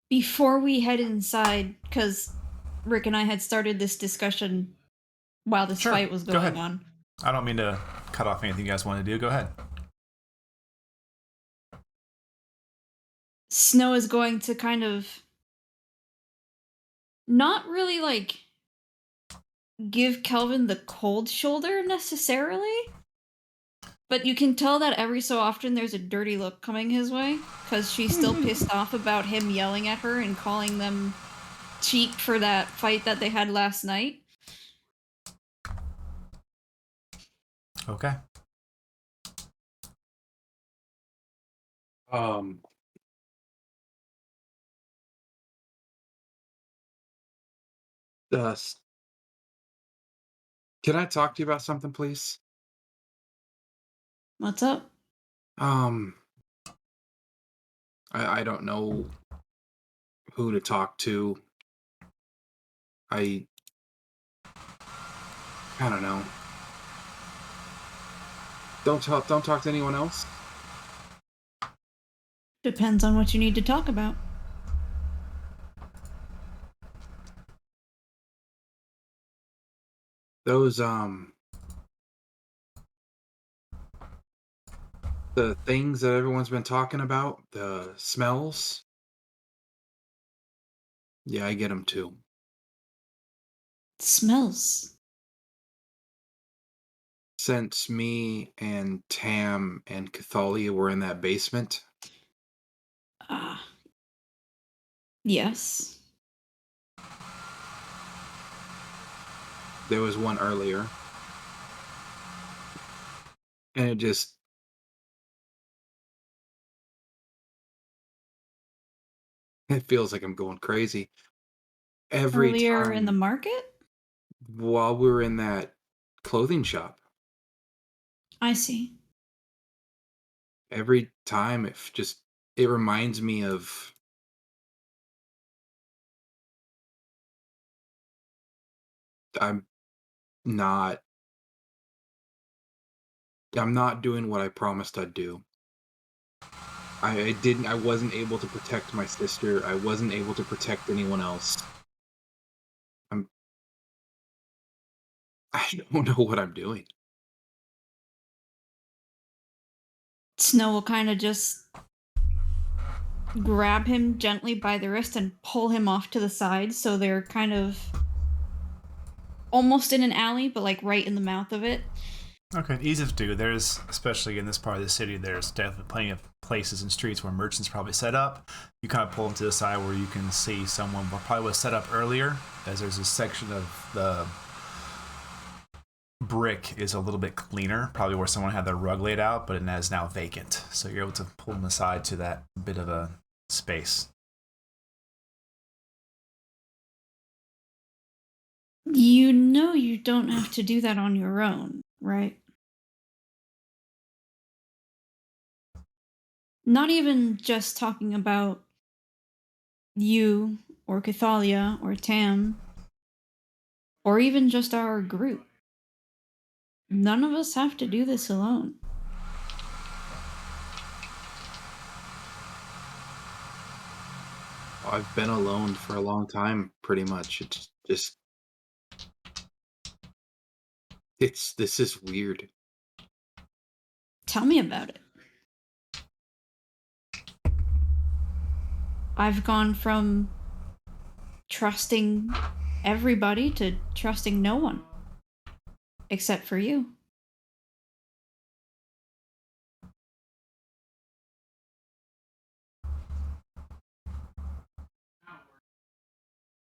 [SPEAKER 2] Before we head inside, because Rick and I had started this discussion while this
[SPEAKER 1] Sure,
[SPEAKER 2] fight was
[SPEAKER 1] go
[SPEAKER 2] going
[SPEAKER 1] ahead.
[SPEAKER 2] on.
[SPEAKER 1] I don't mean to cut off anything you guys want to do. Go ahead.
[SPEAKER 2] Snow is going to kind of not really like give Kelvin the cold shoulder necessarily, but you can tell that every so often there's a dirty look coming his way because she's still pissed off about him yelling at her and calling them cheap for that fight that they had last night.
[SPEAKER 1] Okay.
[SPEAKER 3] Can I talk to you about something, please?
[SPEAKER 2] What's up?
[SPEAKER 3] I don't know who to talk to. I don't know. Don't talk to anyone else.
[SPEAKER 2] Depends on what you need to talk about.
[SPEAKER 3] Those the things that everyone's been talking about, the smells. Yeah, I get them too.
[SPEAKER 2] It smells.
[SPEAKER 3] Since me and Tam and Cathalia were in that basement,
[SPEAKER 2] Yes.
[SPEAKER 3] there was one earlier. And it just It feels like I'm going crazy. Every
[SPEAKER 2] Earlier in the
[SPEAKER 3] time
[SPEAKER 2] market?
[SPEAKER 3] while we were in that clothing shop,
[SPEAKER 2] I see.
[SPEAKER 3] every time it reminds me of I'm not I'm not doing what I promised I'd do. I wasn't able to protect my sister. I wasn't able to protect anyone else. I'm I don't know what I'm doing.
[SPEAKER 2] Snow will kind of just grab him gently by the wrist and pull him off to the side so they're kind of almost in an alley, but like right in the mouth of it.
[SPEAKER 1] Okay, easy to do. There's, especially in this part of the city, there's definitely plenty of places and streets where merchants probably set up. You kind of pull them to the side where you can see someone probably was set up earlier, as there's a section of the brick is a little bit cleaner, probably where someone had their rug laid out, but it is now vacant. So you're able to pull them aside to that bit of a space.
[SPEAKER 2] You know you don't have to do that on your own, right? Not even just talking about you or Cathalia or Tam or even just our group. None of us have to do this alone.
[SPEAKER 3] I've been alone for a long time, pretty much. It's just this is weird.
[SPEAKER 2] Tell me about it. I've gone from trusting everybody to trusting no one. Except for you.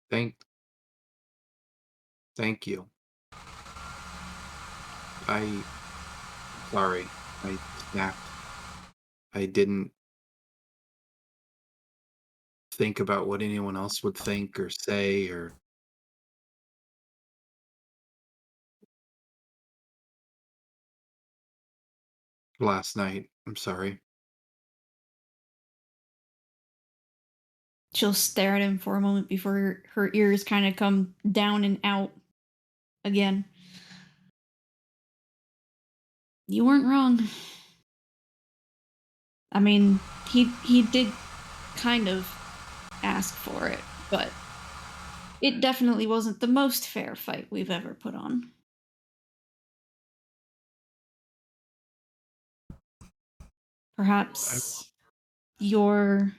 [SPEAKER 3] Thank thank you. I sorry. I snapped. I didn't think about what anyone else would think or say or last night. I'm sorry.
[SPEAKER 2] She'll stare at him for a moment before her ears kind of come down and out again. You weren't wrong. I mean, he did kind of ask for it, but it definitely wasn't the most fair fight we've ever put on.
[SPEAKER 3] I
[SPEAKER 2] Perhaps your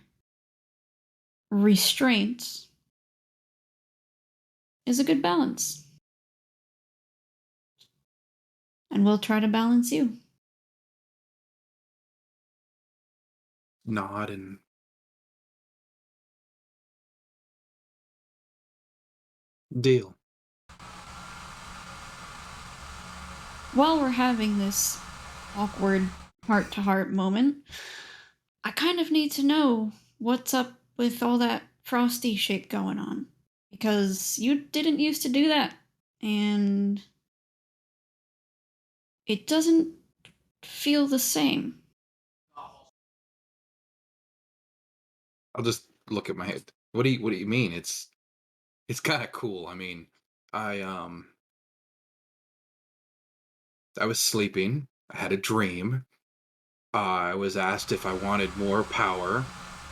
[SPEAKER 2] restraint is a good balance. And we'll try to balance you.
[SPEAKER 3] nod and deal.
[SPEAKER 2] While we're having this awkward heart to heart moment, I kind of need to know what's up with all that frosty shit going on. Because you didn't used to do that. And it doesn't feel the same.
[SPEAKER 3] I'll just look at my head. What do you mean? It's kind of cool. I mean, I um I was sleeping. I had a dream. I was asked if I wanted more power.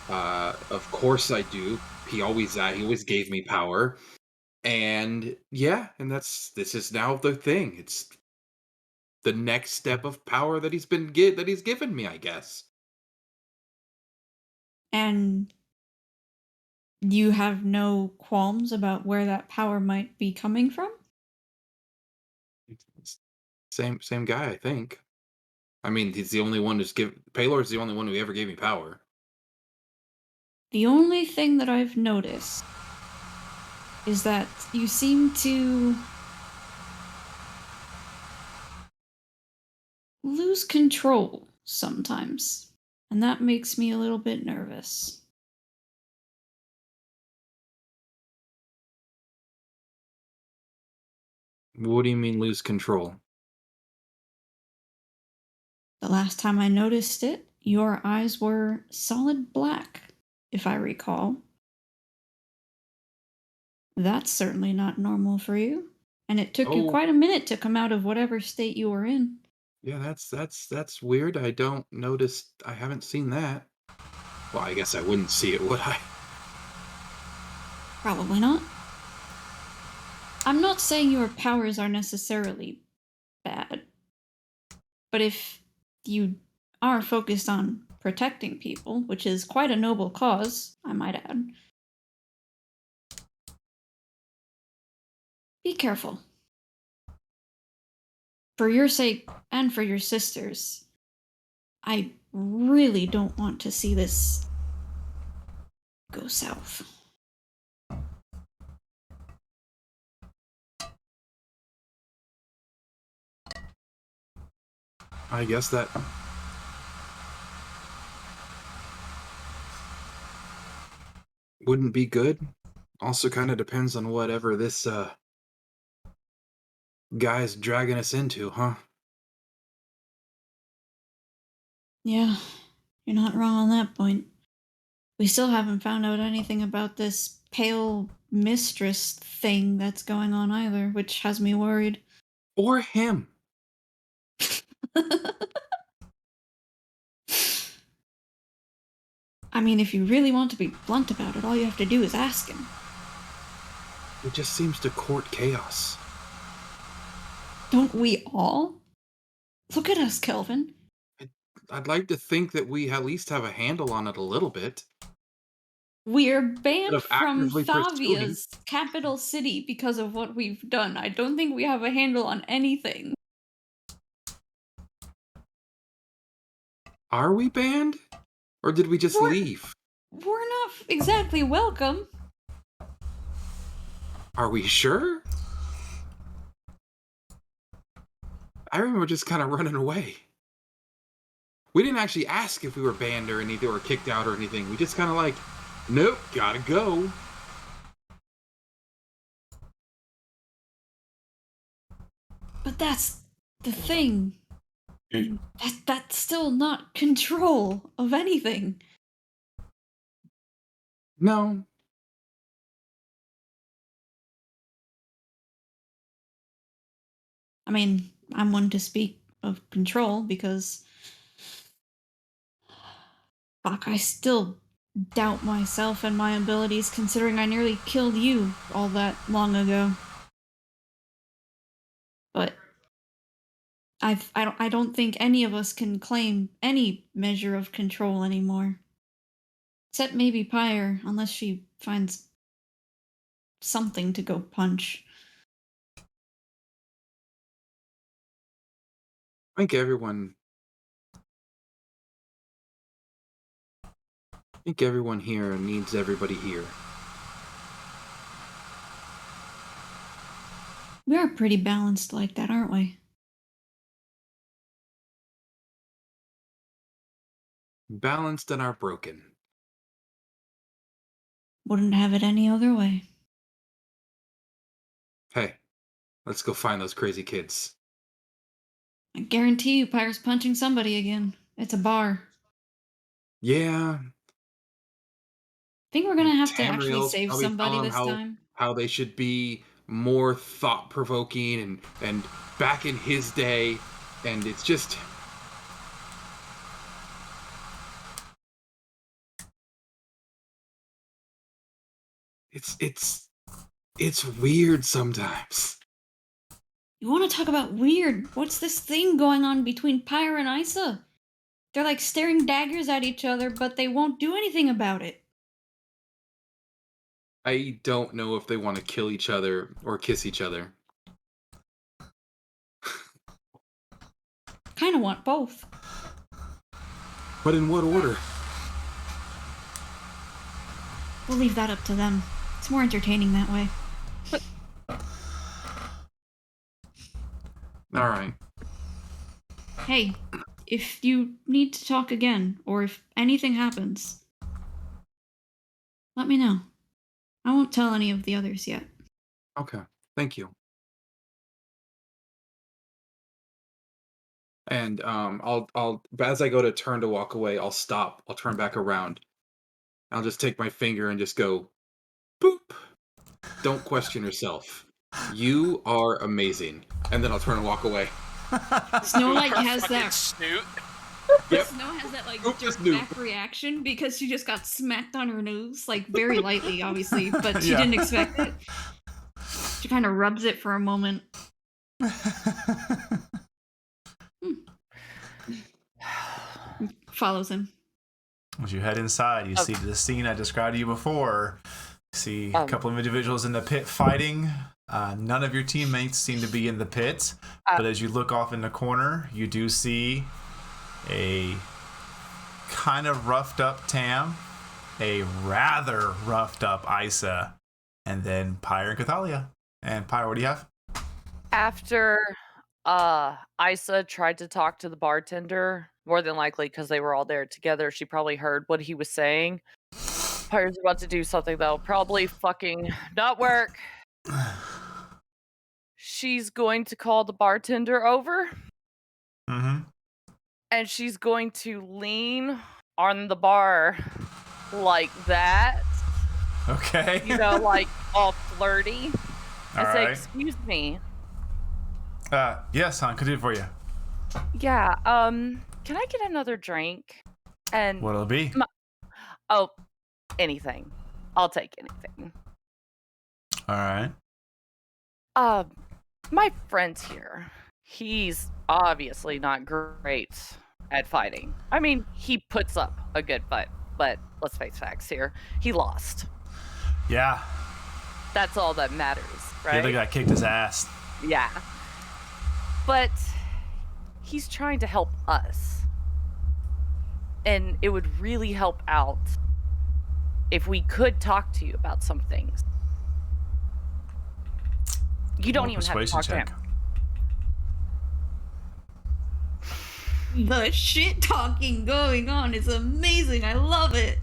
[SPEAKER 3] Of course I do. He always gave me power. And yeah, and this is now the thing. It's the next step of power that that he's given me, I guess.
[SPEAKER 2] And you have no qualms about where that power might be coming from?
[SPEAKER 3] It's same guy, I think. I mean, he's the only one who's give Paylor's the only one who ever gave me power.
[SPEAKER 2] The only thing that I've noticed is that you seem to lose control sometimes. And that makes me a little bit nervous.
[SPEAKER 3] What do you mean lose control?
[SPEAKER 2] The last time I noticed it, your eyes were solid black, if I recall. That's certainly not normal for you. And it took you
[SPEAKER 3] Oh,
[SPEAKER 2] quite a minute to come out of whatever state you were in.
[SPEAKER 3] yeah, that's weird. I don't notice. I haven't seen that. Well, I guess I wouldn't see it, would I?
[SPEAKER 2] Probably not. I'm not saying your powers are necessarily bad, but if you are focused on protecting people, which is quite a noble cause, I might add, be careful. For your sake and for your sister's, I really don't want to see this go south.
[SPEAKER 3] I guess that wouldn't be good. Also, kind of depends on whatever this guy's dragging us into, huh?
[SPEAKER 2] Yeah, you're not wrong on that point. We still haven't found out anything about this pale mistress thing that's going on either, which has me worried.
[SPEAKER 3] Or him.
[SPEAKER 2] I mean, if you really want to be blunt about it, all you have to do is ask him.
[SPEAKER 3] He just seems to court chaos.
[SPEAKER 2] Don't we all? Look at us, Kelvin.
[SPEAKER 3] I'd like to think that we at least have a handle on it a little bit.
[SPEAKER 2] We're
[SPEAKER 3] Instead
[SPEAKER 2] banned
[SPEAKER 3] of
[SPEAKER 2] from
[SPEAKER 3] actively pursuing.
[SPEAKER 2] Thavia's capital city because of what we've done. I don't think we have a handle on anything.
[SPEAKER 3] Are we banned? Or did we just
[SPEAKER 2] We're-
[SPEAKER 3] leave?
[SPEAKER 2] We're not exactly welcome.
[SPEAKER 3] Are we sure? I remember just kind of running away. We didn't actually ask if we were banned or anything or kicked out or anything. We just kind of like, nope, gotta go.
[SPEAKER 2] But that's the thing. That's still not control of anything.
[SPEAKER 3] No.
[SPEAKER 2] I mean, I'm one to speak of control because fuck, I still doubt myself and my abilities considering I nearly killed you all that long ago. But I don't think any of us can claim any measure of control anymore. Except maybe Pyre, unless she finds something to go punch.
[SPEAKER 3] I think everyone here needs everybody here.
[SPEAKER 2] We are pretty balanced like that, aren't we?
[SPEAKER 3] Balanced and are broken.
[SPEAKER 2] Wouldn't have it any other way.
[SPEAKER 3] Hey, let's go find those crazy kids.
[SPEAKER 2] I guarantee you Pyre's punching somebody again. It's a bar.
[SPEAKER 3] Yeah.
[SPEAKER 2] I think we're gonna have to actually
[SPEAKER 3] Tamriel's
[SPEAKER 2] save
[SPEAKER 3] probably
[SPEAKER 2] somebody
[SPEAKER 3] telling them
[SPEAKER 2] this time.
[SPEAKER 3] how they should be more thought provoking and back in his day, and it's just it's weird sometimes.
[SPEAKER 2] You want to talk about weird? What's this thing going on between Pyre and Isa? They're like staring daggers at each other, but they won't do anything about it.
[SPEAKER 3] I don't know if they want to kill each other or kiss each other.
[SPEAKER 2] Kinda want both.
[SPEAKER 3] But in what order?
[SPEAKER 2] We'll leave that up to them. It's more entertaining that way.
[SPEAKER 3] All right.
[SPEAKER 2] Hey, if you need to talk again, or if anything happens, let me know. I won't tell any of the others yet.
[SPEAKER 3] Okay. Thank you. And I'll as I go to turn to walk away, I'll stop. I'll turn back around. I'll just take my finger and just go, boop. Don't question yourself. You are amazing. And then I'll turn and walk away.
[SPEAKER 2] Snow like
[SPEAKER 7] Her
[SPEAKER 2] has
[SPEAKER 7] fucking
[SPEAKER 2] that.
[SPEAKER 7] snoot.
[SPEAKER 3] Yep.
[SPEAKER 2] Snow has that like
[SPEAKER 3] Oop, just
[SPEAKER 2] jerk
[SPEAKER 3] noob.
[SPEAKER 2] back reaction because she just got smacked on her nose, like very lightly, obviously, but she
[SPEAKER 1] Yeah.
[SPEAKER 2] didn't expect it. She kind of rubs it for a moment. Follows him.
[SPEAKER 1] As you head inside, you see the scene I described to you before. You see a couple of individuals in the pit fighting. None of your teammates seem to be in the pit, but as you look off in the corner, you do see a kind of roughed up Tam, a rather roughed up Isa, and then Pyre and Cathalia. And Pyre, what do you have?
[SPEAKER 4] After Isa tried to talk to the bartender, more than likely because they were all there together, she probably heard what he was saying. Pyre's about to do something that'll probably fucking not work. She's going to call the bartender over.
[SPEAKER 1] Mm-hmm.
[SPEAKER 4] And she's going to lean on the bar like that.
[SPEAKER 1] Okay.
[SPEAKER 4] You know, like all flirty. And say,
[SPEAKER 1] right.
[SPEAKER 4] excuse me.
[SPEAKER 1] Yes, hon, could do it for you.
[SPEAKER 4] Yeah, can I get another drink? And
[SPEAKER 1] What'll it be?
[SPEAKER 4] oh, anything. I'll take anything.
[SPEAKER 1] All right.
[SPEAKER 4] My friend's here. He's obviously not great at fighting. I mean, he puts up a good fight, but let's face facts here. He lost.
[SPEAKER 1] Yeah.
[SPEAKER 4] That's all that matters, right?
[SPEAKER 1] The other guy kicked his ass.
[SPEAKER 4] Yeah. But he's trying to help us. And it would really help out if we could talk to you about some things. You don't even have to talk to him.
[SPEAKER 2] The shit talking going on is amazing. I love it.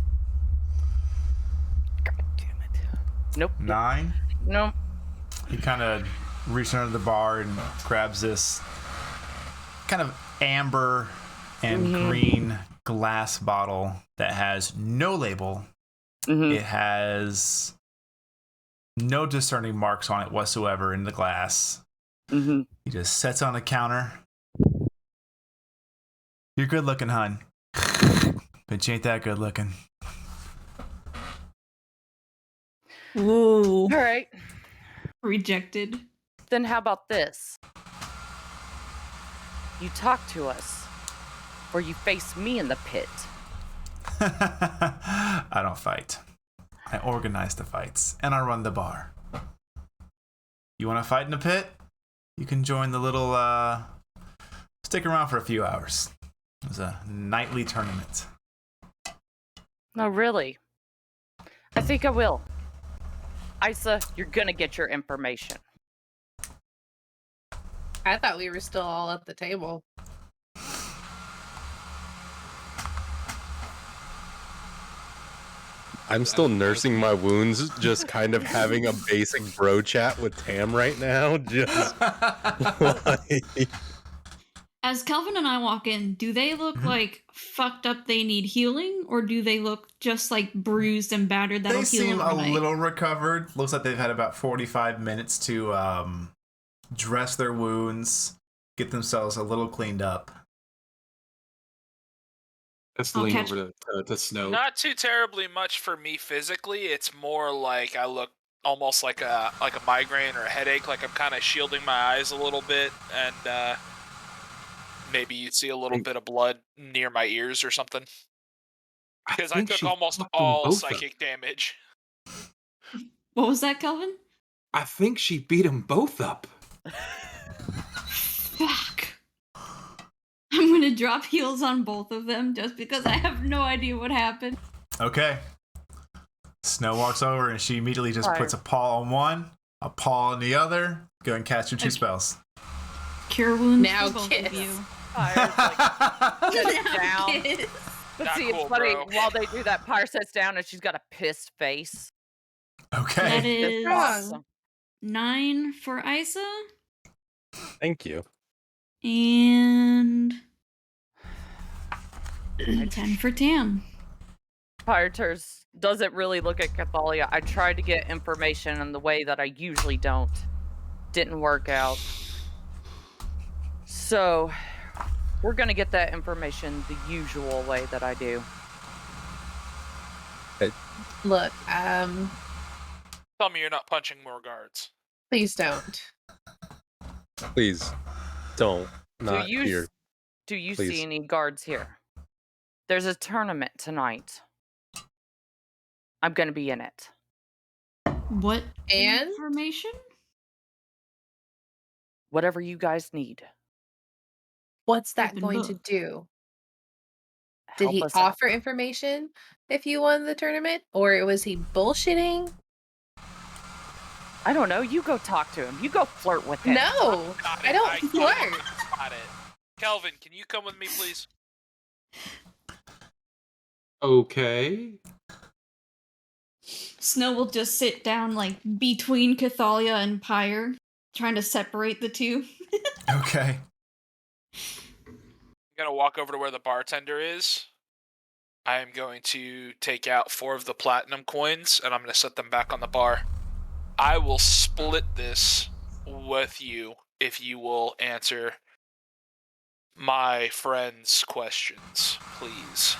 [SPEAKER 4] God damn it. Nope.
[SPEAKER 1] 9.
[SPEAKER 4] Nope.
[SPEAKER 1] He kind of reaches under the bar and grabs this kind of amber and green glass bottle that has no label. It has no discerning marks on it whatsoever in the glass. He just sets on the counter. You're good looking, hun. But you ain't that good looking.
[SPEAKER 2] Ooh.
[SPEAKER 4] All right.
[SPEAKER 2] Rejected.
[SPEAKER 4] Then how about this? You talk to us, or you face me in the pit.
[SPEAKER 1] I don't fight. I organize the fights, and I run the bar. You want to fight in the pit? You can join the little, stick around for a few hours. It's a nightly tournament.
[SPEAKER 4] No, really. I think I will. Isa, you're gonna get your information.
[SPEAKER 5] I thought we were still all at the table.
[SPEAKER 6] I'm still nursing my wounds, just kind of having a basic bro chat with Tam right now. Just like...
[SPEAKER 2] As Kelvin and I walk in, do they look like fucked up they need healing, or do they look just like bruised and battered that'll
[SPEAKER 1] They
[SPEAKER 2] heal
[SPEAKER 1] seem
[SPEAKER 2] overnight?
[SPEAKER 1] a little recovered. Looks like they've had about 45 minutes to dress their wounds, get themselves a little cleaned up.
[SPEAKER 3] Let's
[SPEAKER 2] I'll
[SPEAKER 3] lean
[SPEAKER 2] catch-
[SPEAKER 3] over to Snow.
[SPEAKER 7] Not too terribly much for me physically. It's more like I look almost like a migraine or a headache. Like I'm kind of shielding my eyes a little bit, and maybe you see a little bit of blood near my ears or something. Because I
[SPEAKER 3] think
[SPEAKER 7] took
[SPEAKER 3] she
[SPEAKER 7] almost
[SPEAKER 3] fucked them
[SPEAKER 7] all
[SPEAKER 3] both up.
[SPEAKER 7] psychic damage.
[SPEAKER 2] What was that, Kelvin?
[SPEAKER 3] I think she beat them both up.
[SPEAKER 2] Fuck. I'm gonna drop heals on both of them just because I have no idea what happened.
[SPEAKER 1] Okay. Snow walks over and she immediately just puts a paw on one, a paw on the other. Go and cast your 2 spells.
[SPEAKER 2] Cure wounds
[SPEAKER 5] Now
[SPEAKER 2] for both
[SPEAKER 5] kiss.
[SPEAKER 2] of you.
[SPEAKER 4] Pyre's like, sits
[SPEAKER 2] Now
[SPEAKER 4] down.
[SPEAKER 2] kiss.
[SPEAKER 4] But
[SPEAKER 7] Not
[SPEAKER 4] see,
[SPEAKER 7] cool,
[SPEAKER 4] it's funny,
[SPEAKER 7] bro.
[SPEAKER 4] while they do that, Pyre sits down and she's got a pissed face.
[SPEAKER 2] That
[SPEAKER 1] Okay.
[SPEAKER 2] is
[SPEAKER 5] wrong.
[SPEAKER 2] 9 for Isa.
[SPEAKER 6] Thank you.
[SPEAKER 2] And 10 for Tam.
[SPEAKER 4] Pyreters doesn't really look at Cathalia. I tried to get information in the way that I usually don't. Didn't work out. So, we're gonna get that information the usual way that I do.
[SPEAKER 5] Look,
[SPEAKER 7] Tell me you're not punching more guards.
[SPEAKER 5] please don't.
[SPEAKER 6] Please don't. Not here.
[SPEAKER 4] Do you
[SPEAKER 6] Please.
[SPEAKER 4] see any guards here? There's a tournament tonight. I'm gonna be in it.
[SPEAKER 2] What
[SPEAKER 5] And?
[SPEAKER 2] information?
[SPEAKER 4] Whatever you guys need.
[SPEAKER 5] What's that
[SPEAKER 2] Open
[SPEAKER 5] going
[SPEAKER 2] book.
[SPEAKER 5] to do? Did
[SPEAKER 4] Help
[SPEAKER 5] he
[SPEAKER 4] us out.
[SPEAKER 5] offer information if you won the tournament? Or was he bullshitting?
[SPEAKER 4] I don't know. You go talk to him. You go flirt with him.
[SPEAKER 5] No,
[SPEAKER 7] Got
[SPEAKER 5] I
[SPEAKER 7] it,
[SPEAKER 5] don't
[SPEAKER 7] get it,
[SPEAKER 5] flirt.
[SPEAKER 7] Got it. Kelvin, can you come with me, please?
[SPEAKER 3] Okay.
[SPEAKER 2] Snow will just sit down, like, between Cathalia and Pyre, trying to separate the two.
[SPEAKER 1] Okay.
[SPEAKER 7] I'm gonna walk over to where the bartender is. I am going to take out 4 of the platinum coins, and I'm gonna set them back on the bar. I will split this with you if you will answer my friend's questions, please.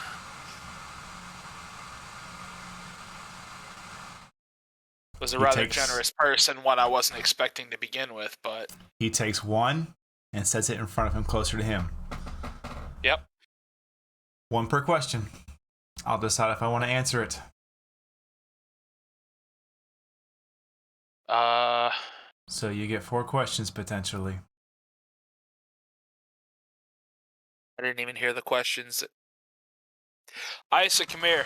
[SPEAKER 7] Was a
[SPEAKER 1] He
[SPEAKER 7] rather
[SPEAKER 1] takes-
[SPEAKER 7] generous person, one I wasn't expecting to begin with, but
[SPEAKER 1] He takes one and sets it in front of him closer to him.
[SPEAKER 7] yep.
[SPEAKER 1] 1 per question. I'll decide if I want to answer it. So you get 4 questions potentially.
[SPEAKER 7] I didn't even hear the questions. Isa, come here.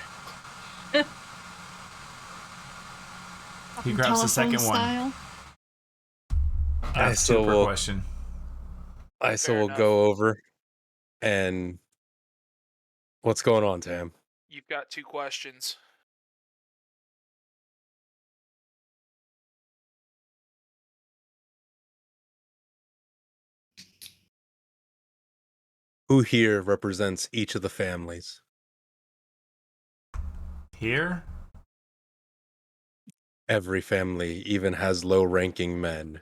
[SPEAKER 1] He grabs the second one.
[SPEAKER 2] Style.
[SPEAKER 1] That's
[SPEAKER 6] Isa
[SPEAKER 1] 2 per
[SPEAKER 6] will-
[SPEAKER 1] question.
[SPEAKER 6] Isa
[SPEAKER 7] Fair
[SPEAKER 6] will
[SPEAKER 7] enough.
[SPEAKER 6] go over and what's going on, Tam?
[SPEAKER 7] You've got 2 questions.
[SPEAKER 6] Who here represents each of the families?
[SPEAKER 1] Here?
[SPEAKER 6] Every family even has low-ranking men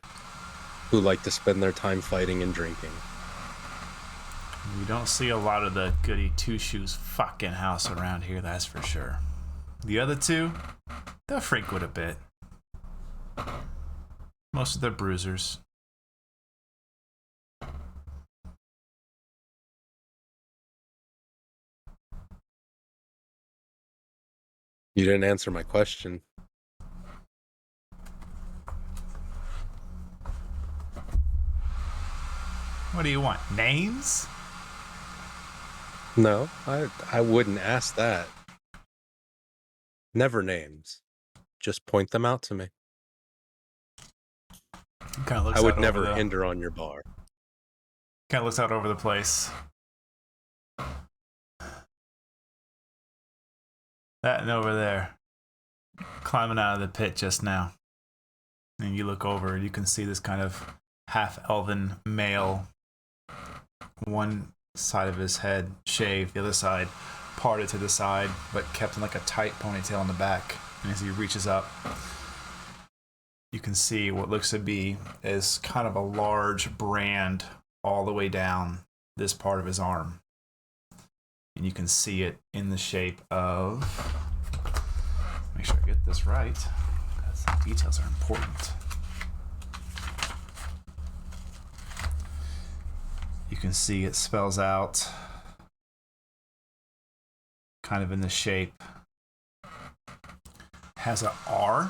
[SPEAKER 6] who like to spend their time fighting and drinking.
[SPEAKER 1] We don't see a lot of the goody two-shoes fucking house around here, that's for sure. The other 2, they'll frequent a bit. Most of they're bruisers.
[SPEAKER 6] You didn't answer my question.
[SPEAKER 1] What do you want? Names?
[SPEAKER 6] No, I wouldn't ask that. Never names. Just point them out to me.
[SPEAKER 1] Kind of looks
[SPEAKER 6] I would
[SPEAKER 1] out
[SPEAKER 6] never
[SPEAKER 1] over the,
[SPEAKER 6] hinder on your bar.
[SPEAKER 1] kind of looks out over the place. That and over there, climbing out of the pit just now. And you look over and you can see this kind of half-elven male. One side of his head shaved, the other side parted to the side, but kept in like a tight ponytail in the back. And as he reaches up, you can see what looks to be is kind of a large brand all the way down this part of his arm. And you can see it in the shape of... Make sure I get this right, because the details are important. You can see it spells out kind of in the shape. Has a R,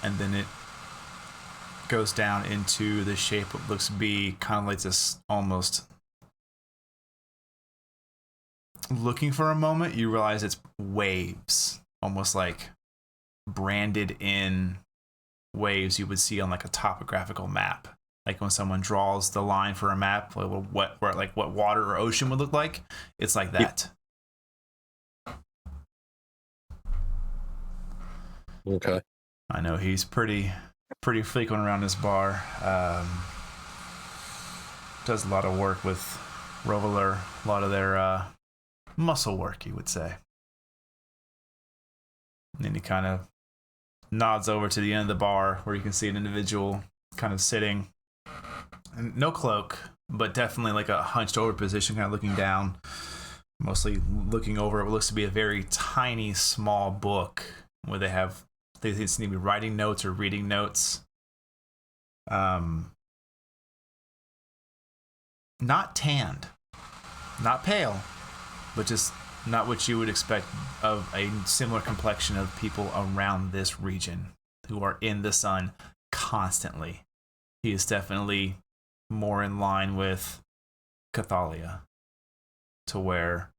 [SPEAKER 1] and then it goes down into the shape what looks to be kind of like this almost... Looking for a moment, you realize it's waves, almost like branded in waves you would see on like a topographical map. Like when someone draws the line for a map, like what water or ocean would look like. It's like that.
[SPEAKER 6] Okay.
[SPEAKER 1] I know he's pretty frequent around this bar. does a lot of work with Roveler, a lot of their muscle work, you would say. And then he kind of nods over to the end of the bar where you can see an individual kind of sitting. And no cloak, but definitely like a hunched over position, kind of looking down, mostly looking over what looks to be a very tiny, small book where they seem to be writing notes or reading notes. Not tanned, not pale, but just not what you would expect of a similar complexion of people around this region who are in the sun constantly. He is definitely more in line with Cathalia, to where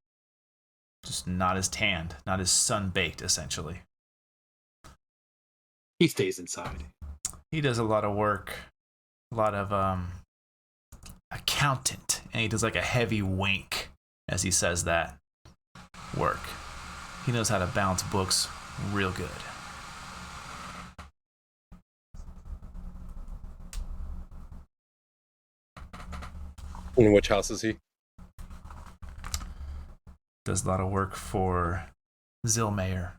[SPEAKER 1] just not as tanned, not as sun-baked, essentially.
[SPEAKER 3] He stays inside.
[SPEAKER 1] He does a lot of work, a lot of accountant, and he does like a heavy wink as he says that work. He knows how to balance books real good.
[SPEAKER 6] In which house is he?
[SPEAKER 1] Does a lot of work for Zilmayer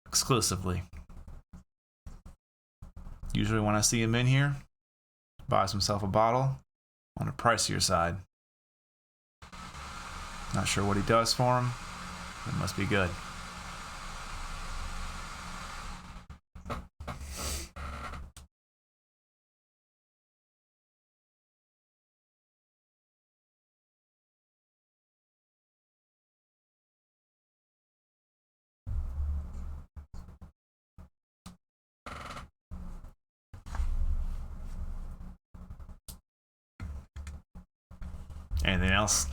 [SPEAKER 1] exclusively. Usually when I see him in here, buys himself a bottle on a pricier side. Not sure what he does for him. It must be good. Anything else?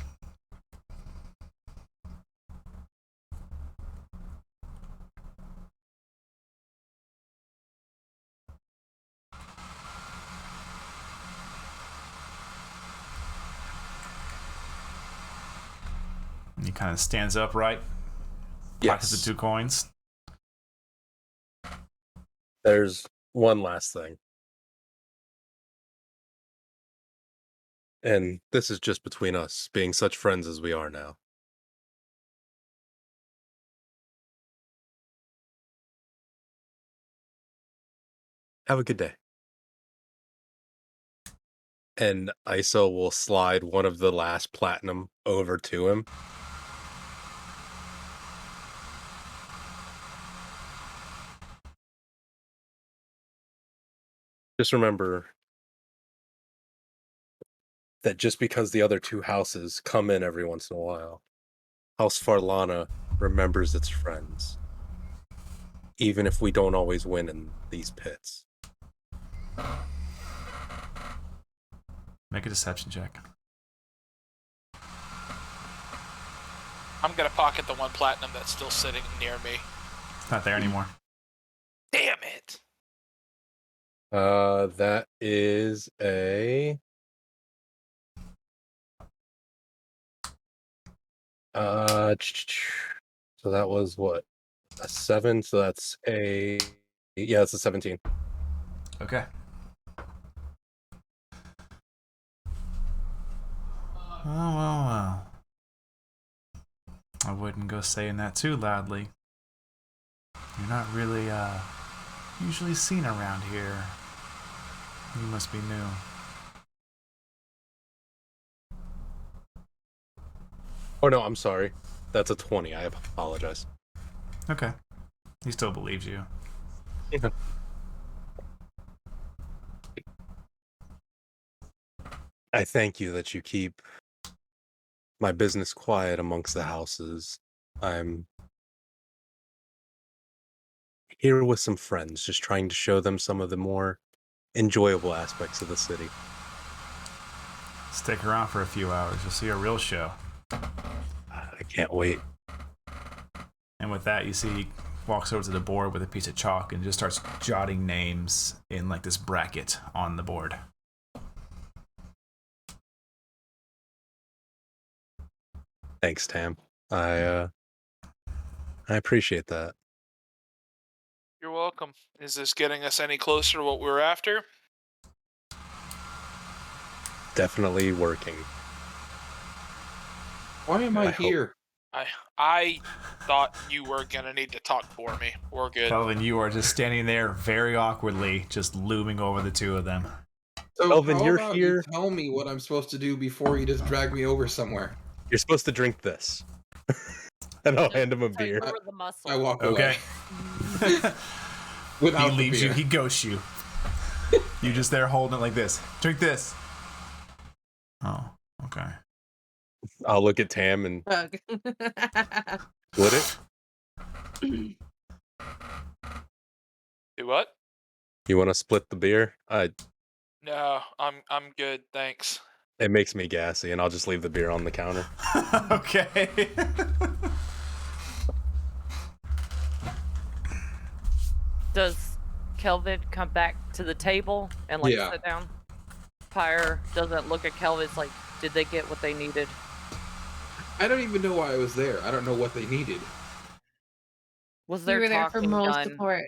[SPEAKER 1] And he kind of stands upright, pockets the
[SPEAKER 6] Yes.
[SPEAKER 1] 2 coins.
[SPEAKER 6] There's one last thing. And this is just between us, being such friends as we are now. Have a good day. And ISO will slide one of the last platinum over to him. Just remember that just because the other 2 houses come in every once in a while, House Farlana remembers its friends, even if we don't always win in these pits.
[SPEAKER 1] Make a deception check.
[SPEAKER 7] I'm gonna pocket the 1 platinum that's still sitting near me.
[SPEAKER 1] It's not there anymore.
[SPEAKER 7] Damn it!
[SPEAKER 6] That is a... So that was what? A 7, so that's a... Yeah, that's a 17.
[SPEAKER 1] Okay. Well. I wouldn't go saying that too loudly. You're not really, usually seen around here. You must be new.
[SPEAKER 6] Oh no, I'm sorry. That's a 20. I apologize.
[SPEAKER 1] Okay. He still believes you.
[SPEAKER 6] Yeah. I thank you that you keep my business quiet amongst the houses. I'm here with some friends, just trying to show them some of the more enjoyable aspects of the city.
[SPEAKER 1] Stick around for a few hours. You'll see a real show.
[SPEAKER 6] I can't wait.
[SPEAKER 1] And with that, you see he walks over to the board with a piece of chalk and just starts jotting names in like this bracket on the board.
[SPEAKER 6] Thanks, Tam. I appreciate that.
[SPEAKER 7] You're welcome. Is this getting us any closer to what we're after?
[SPEAKER 6] definitely working.
[SPEAKER 3] Why am I
[SPEAKER 6] I hope-
[SPEAKER 3] here?
[SPEAKER 7] I thought you were gonna need to talk for me. We're good.
[SPEAKER 1] Kelvin, you are just standing there very awkwardly, just looming over the two of them.
[SPEAKER 3] So
[SPEAKER 6] Kelvin,
[SPEAKER 3] how
[SPEAKER 6] you're
[SPEAKER 3] about
[SPEAKER 6] here.
[SPEAKER 3] you tell me what I'm supposed to do before you just drag me over somewhere?
[SPEAKER 6] You're supposed to drink this. And I'll hand him a
[SPEAKER 4] So
[SPEAKER 6] beer.
[SPEAKER 4] you were the muscle.
[SPEAKER 3] I walk
[SPEAKER 1] Okay.
[SPEAKER 3] away. Without
[SPEAKER 1] He
[SPEAKER 3] the
[SPEAKER 1] leaves you.
[SPEAKER 3] beer.
[SPEAKER 1] He ghosts you. You just there holding it like this. Drink this. Oh, okay.
[SPEAKER 6] I'll look at Tam and
[SPEAKER 5] Hug.
[SPEAKER 6] split it.
[SPEAKER 7] Do what?
[SPEAKER 6] You want to split the beer?
[SPEAKER 7] No, I'm good, thanks.
[SPEAKER 6] It makes me gassy, and I'll just leave the beer on the counter.
[SPEAKER 1] Okay.
[SPEAKER 4] Does Kelvin come back to the table and like
[SPEAKER 3] Yeah.
[SPEAKER 4] sit down? Pyre doesn't look at Kelvin. It's like, did they get what they needed?
[SPEAKER 3] I don't even know why I was there. I don't know what they needed.
[SPEAKER 4] Was
[SPEAKER 5] You
[SPEAKER 4] there
[SPEAKER 5] were there for
[SPEAKER 4] talking
[SPEAKER 5] moral
[SPEAKER 4] done?
[SPEAKER 5] support.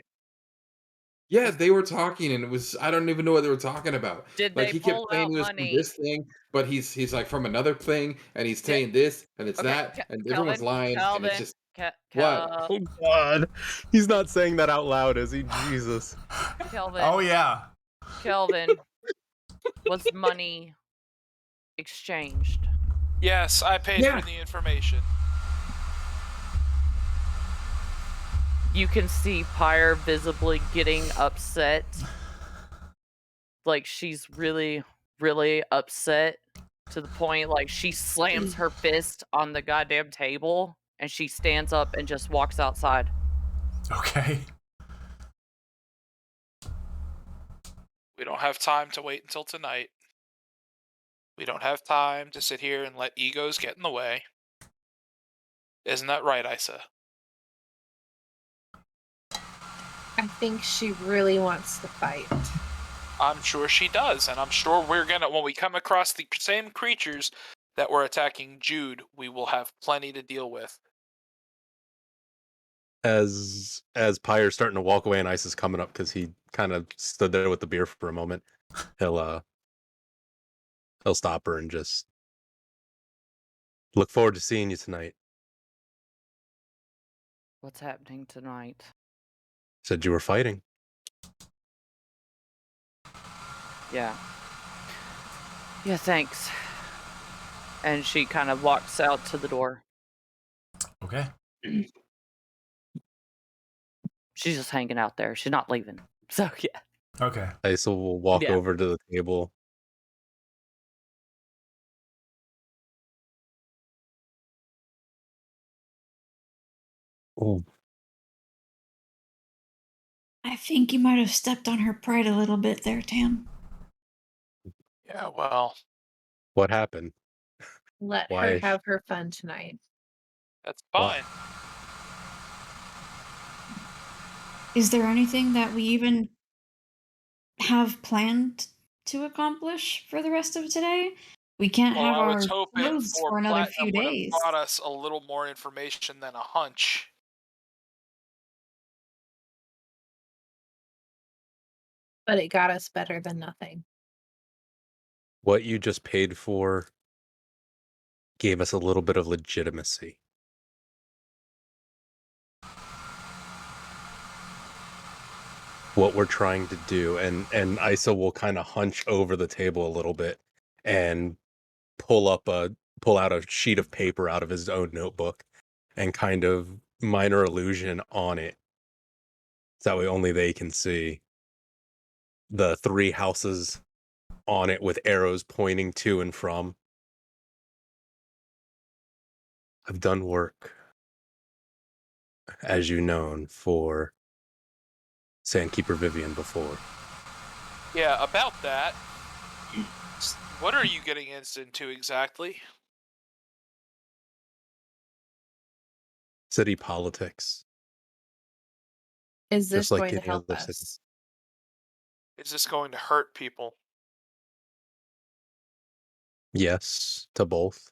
[SPEAKER 3] Yeah, they were talking, and it was I don't even know what they were talking about.
[SPEAKER 4] Did
[SPEAKER 3] Like
[SPEAKER 4] they
[SPEAKER 3] he kept
[SPEAKER 4] pull
[SPEAKER 3] saying
[SPEAKER 4] out
[SPEAKER 3] he was from
[SPEAKER 4] money?
[SPEAKER 3] this thing, but he's like from another thing, and he's
[SPEAKER 4] Did-
[SPEAKER 3] saying this, and it's
[SPEAKER 4] Okay,
[SPEAKER 3] that, and everyone's
[SPEAKER 4] Kelvin,
[SPEAKER 3] lying, and it's
[SPEAKER 4] Kelvin,
[SPEAKER 3] just
[SPEAKER 4] Ke-
[SPEAKER 3] What?
[SPEAKER 4] Kel-
[SPEAKER 6] Oh God, he's not saying that out loud, is he? Jesus.
[SPEAKER 4] Kelvin,
[SPEAKER 1] Oh yeah.
[SPEAKER 4] Kelvin, was money exchanged?
[SPEAKER 7] Yes, I paid
[SPEAKER 3] Yeah.
[SPEAKER 7] for the information.
[SPEAKER 4] You can see Pyre visibly getting upset. Like she's really, really upset to the point like she slams her fist on the goddamn table and she stands up and just walks outside.
[SPEAKER 1] Okay.
[SPEAKER 7] We don't have time to wait until tonight. We don't have time to sit here and let egos get in the way. Isn't that right, Isa?
[SPEAKER 5] I think she really wants to fight.
[SPEAKER 7] I'm sure she does, and I'm sure we're gonna, when we come across the same creatures that were attacking Jude, we will have plenty to deal with.
[SPEAKER 6] As Pyre's starting to walk away and Ice is coming up because he kind of stood there with the beer for a moment, he'll stop her and just look forward to seeing you tonight.
[SPEAKER 4] What's happening tonight?
[SPEAKER 6] Said you were fighting.
[SPEAKER 4] Yeah. Yeah, thanks. And she kind of walks out to the door.
[SPEAKER 1] Okay.
[SPEAKER 4] She's just hanging out there. She's not leaving. So yeah.
[SPEAKER 1] Okay.
[SPEAKER 6] Ice will walk
[SPEAKER 4] Yeah.
[SPEAKER 6] over to the table. Oh,
[SPEAKER 2] I think you might have stepped on her pride a little bit there, Tam.
[SPEAKER 7] Yeah, well,
[SPEAKER 6] what happened?
[SPEAKER 5] Let
[SPEAKER 6] Why?
[SPEAKER 5] her have her fun tonight.
[SPEAKER 7] that's
[SPEAKER 6] Why?
[SPEAKER 7] fine.
[SPEAKER 2] Is there anything that we even have planned to accomplish for the rest of today? We can't
[SPEAKER 7] Well,
[SPEAKER 2] have
[SPEAKER 7] I
[SPEAKER 2] our
[SPEAKER 7] was hoping
[SPEAKER 2] clothes
[SPEAKER 7] for
[SPEAKER 2] for another few
[SPEAKER 7] Platinum would have
[SPEAKER 2] days.
[SPEAKER 7] brought us a little more information than a hunch.
[SPEAKER 5] But it got us better than nothing.
[SPEAKER 6] What you just paid for gave us a little bit of legitimacy. What we're trying to do, and Isa will kind of hunch over the table a little bit and pull out a sheet of paper out of his own notebook and kind of minor illusion on it. So that way only they can see the 3 houses on it with arrows pointing to and from. I've done work, as you known, for Sandkeeper Vivian before.
[SPEAKER 7] Yeah, about that. What are you getting into exactly?
[SPEAKER 6] City politics.
[SPEAKER 5] Is this
[SPEAKER 6] Just like
[SPEAKER 5] going to
[SPEAKER 6] any
[SPEAKER 5] help
[SPEAKER 6] other
[SPEAKER 5] us?
[SPEAKER 6] city.
[SPEAKER 7] Is this going to hurt people?
[SPEAKER 6] Yes, to both.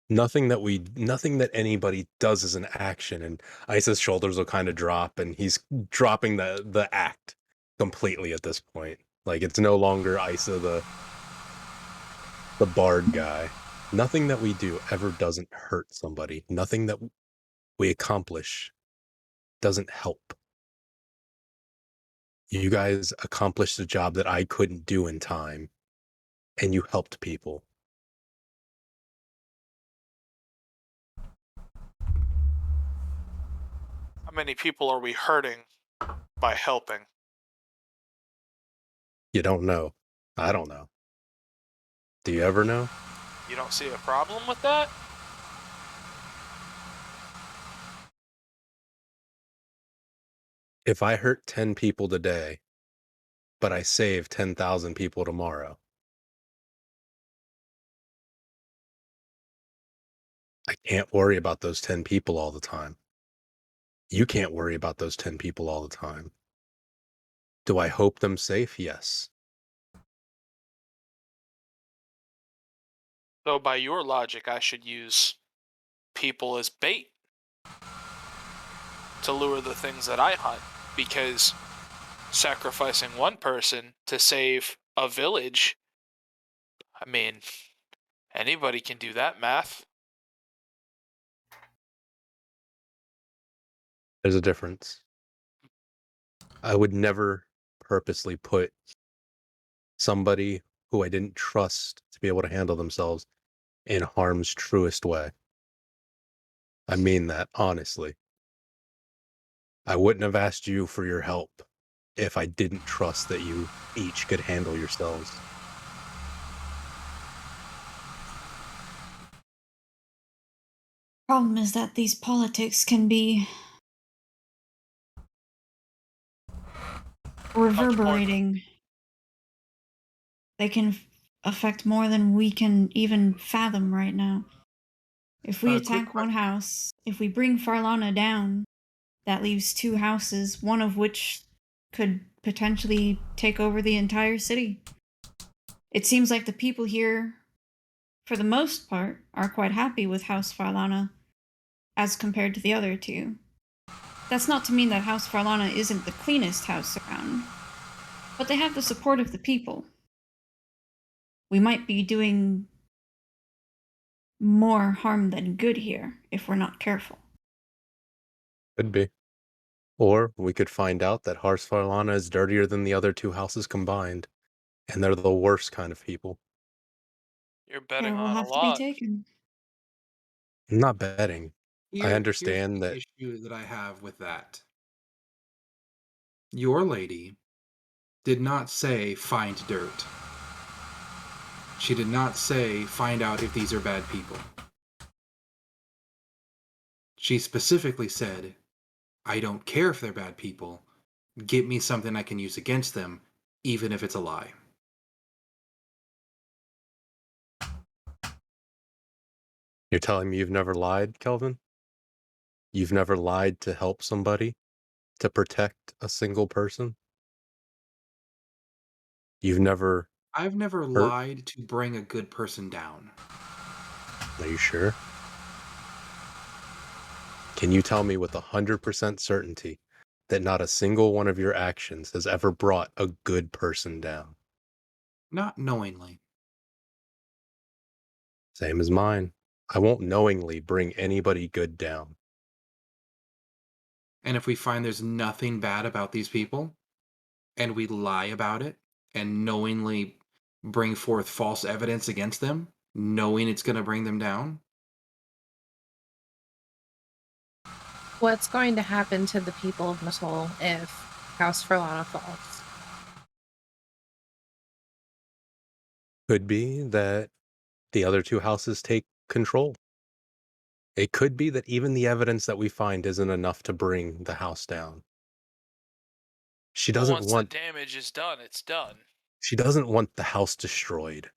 [SPEAKER 6] Nothing that anybody does is an action, and Isa's shoulders will kind of drop, and he's dropping the act completely at this point. Like, it's no longer Isa the bard guy. Nothing that we do ever doesn't hurt somebody. Nothing that we accomplish doesn't help. You guys accomplished a job that I couldn't do in time, and you helped people.
[SPEAKER 7] How many people are we hurting by helping?
[SPEAKER 6] You don't know. I don't know. Do you ever know?
[SPEAKER 7] You don't see a problem with that?
[SPEAKER 6] If I hurt 10 people today, but I save 10,000 people tomorrow, I can't worry about those 10 people all the time. You can't worry about those 10 people all the time. Do I hope them safe? Yes.
[SPEAKER 7] So by your logic, I should use people as bait to lure the things that I hunt, because sacrificing one person to save a village, I mean, anybody can do that math.
[SPEAKER 6] There's a difference. I would never purposely put somebody who I didn't trust to be able to handle themselves in harm's truest way. I mean that, honestly. I wouldn't have asked you for your help if I didn't trust that you each could handle yourselves.
[SPEAKER 2] Problem is that these politics can be reverberating. They can affect more than we can even fathom right now. If we attack one house, if we bring Farlana down, that leaves 2 houses, one of which could potentially take over the entire city. It seems like the people here, for the most part, are quite happy with House Farlana as compared to the other 2. That's not to mean that House Farlana isn't the cleanest house around, but they have the support of the people. We might be doing more harm than good here if we're not careful.
[SPEAKER 6] Could be. Or we could find out that House Farlana is dirtier than the other 2 houses combined, and they're the worst kind of people.
[SPEAKER 7] You're betting
[SPEAKER 2] Care will
[SPEAKER 7] on a
[SPEAKER 2] have to be
[SPEAKER 7] lot.
[SPEAKER 2] taken.
[SPEAKER 6] I'm not betting. I
[SPEAKER 3] Here's
[SPEAKER 6] understand
[SPEAKER 3] the
[SPEAKER 6] that
[SPEAKER 3] issue that I have with that. Your lady did not say find dirt. She did not say find out if these are bad people. She specifically said, I don't care if they're bad people. Get me something I can use against them, even if it's a lie.
[SPEAKER 6] you're telling me you've never lied, Kelvin? You've never lied to help somebody? To protect a single person? You've never...
[SPEAKER 3] I've never
[SPEAKER 6] Hurt?
[SPEAKER 3] lied to bring a good person down.
[SPEAKER 6] Are you sure? Can you tell me with 100% certainty that not a single one of your actions has ever brought a good person down?
[SPEAKER 3] Not knowingly.
[SPEAKER 6] Same as mine. I won't knowingly bring anybody good down.
[SPEAKER 3] And if we find there's nothing bad about these people, and we lie about it, and knowingly bring forth false evidence against them, knowing it's going to bring them down,
[SPEAKER 5] What's going to happen to the people of Masol if House Farlana falls?
[SPEAKER 6] Could be that the other 2 houses take control. It could be that even the evidence that we find isn't enough to bring the house down. She
[SPEAKER 7] Well,
[SPEAKER 6] doesn't
[SPEAKER 7] once
[SPEAKER 6] want
[SPEAKER 7] the damage is done, it's done.
[SPEAKER 6] the house destroyed.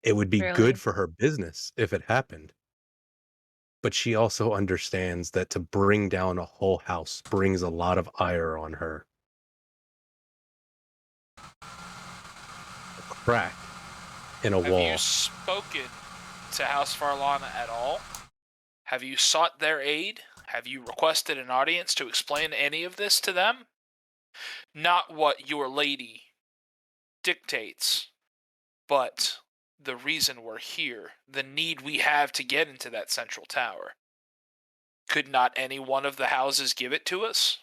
[SPEAKER 6] It would be
[SPEAKER 5] Really?
[SPEAKER 6] good for her business if it happened. But she also understands that to bring down a whole house brings a lot of ire on her. A crack in a
[SPEAKER 7] Have
[SPEAKER 6] wall.
[SPEAKER 7] you spoken to House Farlana at all? Have you sought their aid? Have you requested an audience to explain any of this to them? Not what your lady dictates, but the reason we're here, the need we have to get into that central tower. Could not any one of the houses give it to us?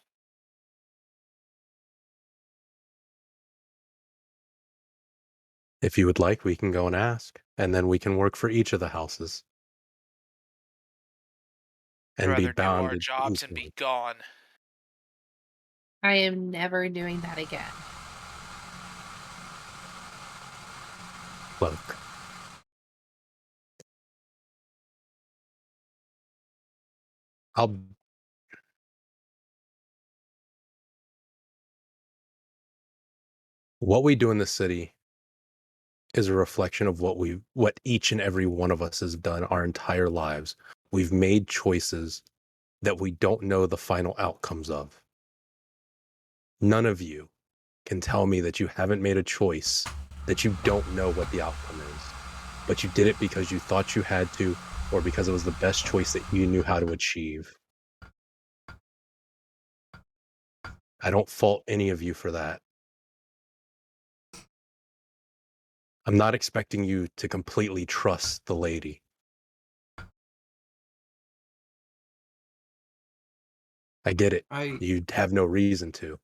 [SPEAKER 6] If you would like, we can go and ask, and then we can work for each of the houses.
[SPEAKER 7] I'd
[SPEAKER 6] And be
[SPEAKER 7] rather do our
[SPEAKER 6] bounded
[SPEAKER 7] jobs and be
[SPEAKER 6] equally.
[SPEAKER 7] gone.
[SPEAKER 5] I am never doing that again.
[SPEAKER 6] Look. What we do in the city is a reflection of what each and every one of us has done our entire lives. We've made choices that we don't know the final outcomes of. None of you can tell me that you haven't made a choice that you don't know what the outcome is, but you did it because you thought you had to, or because it was the best choice that you knew how to achieve. I don't fault any of you for that. I'm not expecting you to completely trust the lady. I get it. You'd have no reason to.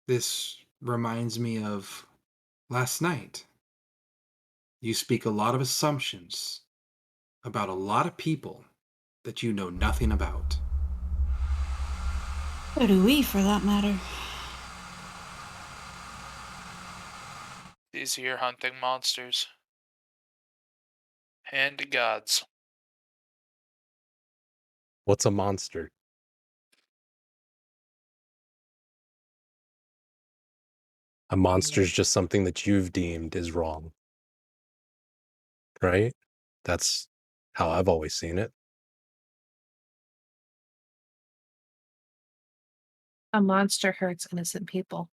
[SPEAKER 3] This reminds me of last night. You speak a lot of assumptions about a lot of people that you know nothing about.
[SPEAKER 2] So do we, for that matter.
[SPEAKER 7] These here hunting monsters. Hand to gods.
[SPEAKER 6] What's a monster? A monster's just something that you've deemed is wrong. Right? That's how I've always seen it.
[SPEAKER 5] A monster hurts innocent people.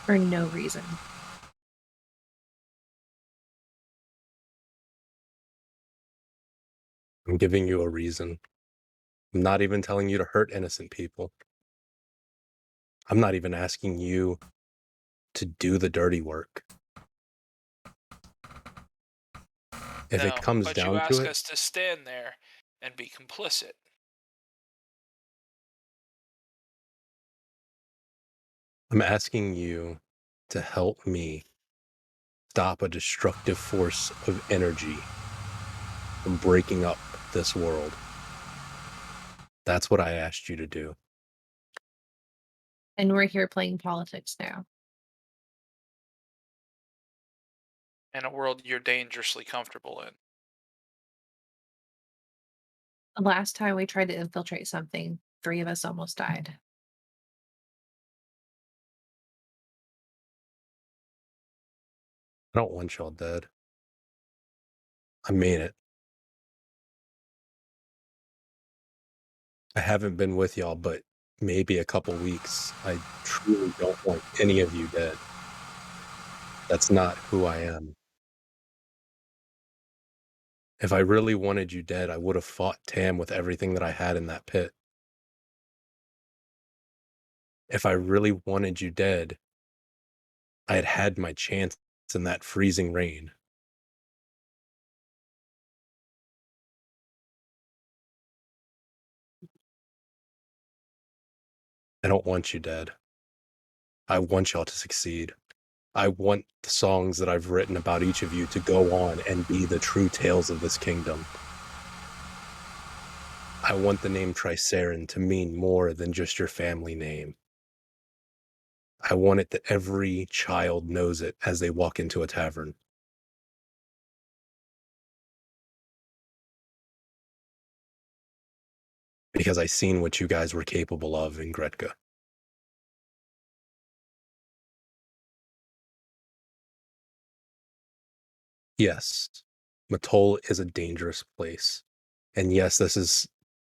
[SPEAKER 5] For no reason.
[SPEAKER 6] I'm giving you a reason. I'm not even telling you to hurt innocent people. I'm not even asking you to do the dirty work. If it comes
[SPEAKER 7] but you
[SPEAKER 6] down to
[SPEAKER 7] ask
[SPEAKER 6] it,
[SPEAKER 7] us to stand there and be complicit.
[SPEAKER 6] I'm asking you to help me stop a destructive force of energy from breaking up this world. That's what I asked you to do.
[SPEAKER 5] And we're here playing politics now.
[SPEAKER 7] In a world you're dangerously comfortable in.
[SPEAKER 5] The last time we tried to infiltrate something, 3 of us almost died.
[SPEAKER 6] I don't want y'all dead. I mean it. I haven't been with y'all, but maybe a couple weeks. I truly don't want any of you dead. That's not who I am. If I really wanted you dead, I would have fought Tam with everything that I had in that pit. If I really wanted you dead, I had had my chance in that freezing rain. I don't want you dead. I want y'all to succeed. I want the songs that I've written about each of you to go on and be the true tales of this kingdom. I want the name Triceran to mean more than just your family name. I want it that every child knows it as they walk into a tavern. Because I seen what you guys were capable of in Gretka. Yes, Matol is a dangerous place. And yes, this is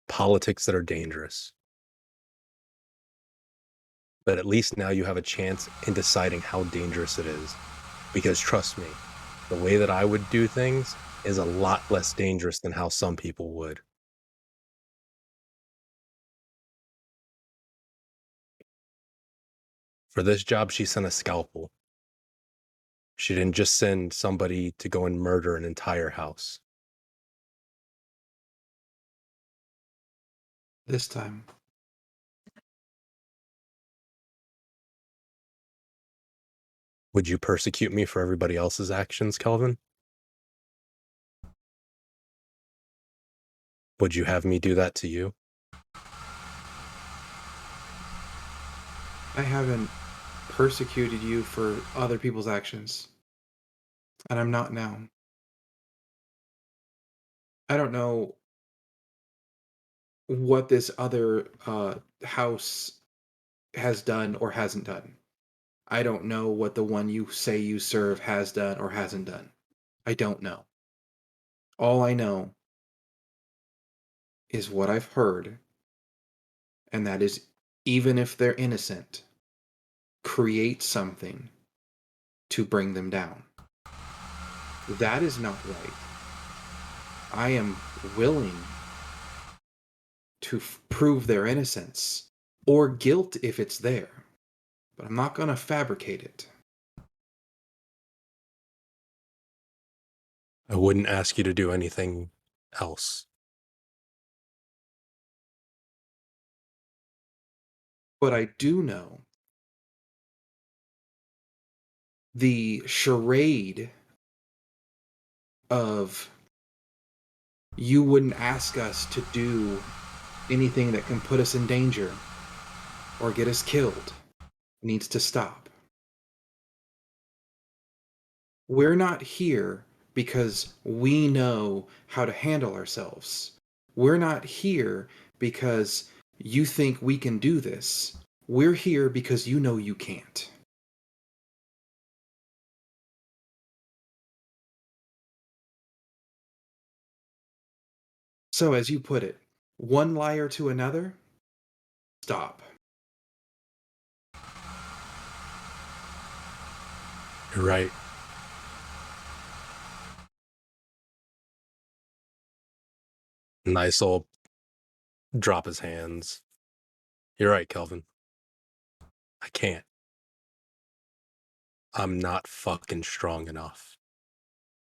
[SPEAKER 6] politics that are dangerous. But at least now you have a chance in deciding how dangerous it is. Because trust me, the way that I would do things is a lot less dangerous than how some people would. For this job, she sent a scalpel. She didn't just send somebody to go and murder an entire house.
[SPEAKER 3] This time.
[SPEAKER 6] Would you persecute me for everybody else's actions, Kelvin? Would you have me do that to you?
[SPEAKER 3] I haven't persecuted you for other people's actions. And I'm not now. I don't know what this other house has done or hasn't done. I don't know what the one you say you serve has done or hasn't done. I don't know. All I know is what I've heard, and that is, even if they're innocent, create something to bring them down. That is not right. I am willing to prove their innocence or guilt if it's there, but I'm not going to fabricate it.
[SPEAKER 6] I wouldn't ask you to do anything else.
[SPEAKER 3] But I do know the charade of you wouldn't ask us to do anything that can put us in danger or get us killed needs to stop. We're not here because we know how to handle ourselves. We're not here because you think we can do this. We're here because you know you can't. So, as you put it, one liar to another, stop.
[SPEAKER 6] You're right. Nice will drop his hands. You're right, Kelvin. I can't. I'm not fucking strong enough.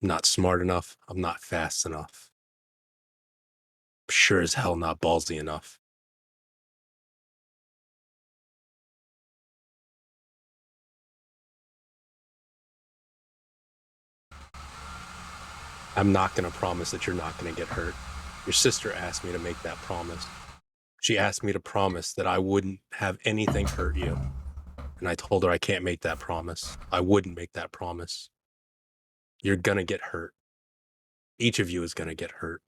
[SPEAKER 6] I'm not smart enough. I'm not fast enough. I'm sure as hell not ballsy enough. I'm not going to promise that you're not going to get hurt. Your sister asked me to make that promise. She asked me to promise that I wouldn't have anything hurt you. And I told her I can't make that promise. I wouldn't make that promise. You're going to get hurt. Each of you is going to get hurt.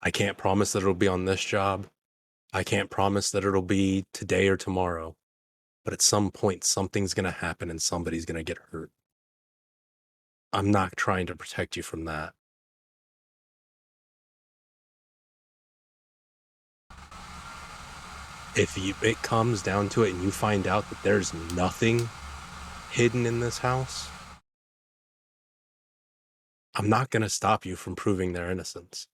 [SPEAKER 6] I can't promise that it'll be on this job. I can't promise that it'll be today or tomorrow. But at some point, something's going to happen and somebody's going to get hurt. I'm not trying to protect you from that. If it comes down to it and you find out that there's nothing hidden in this house, I'm not going to stop you from proving their innocence.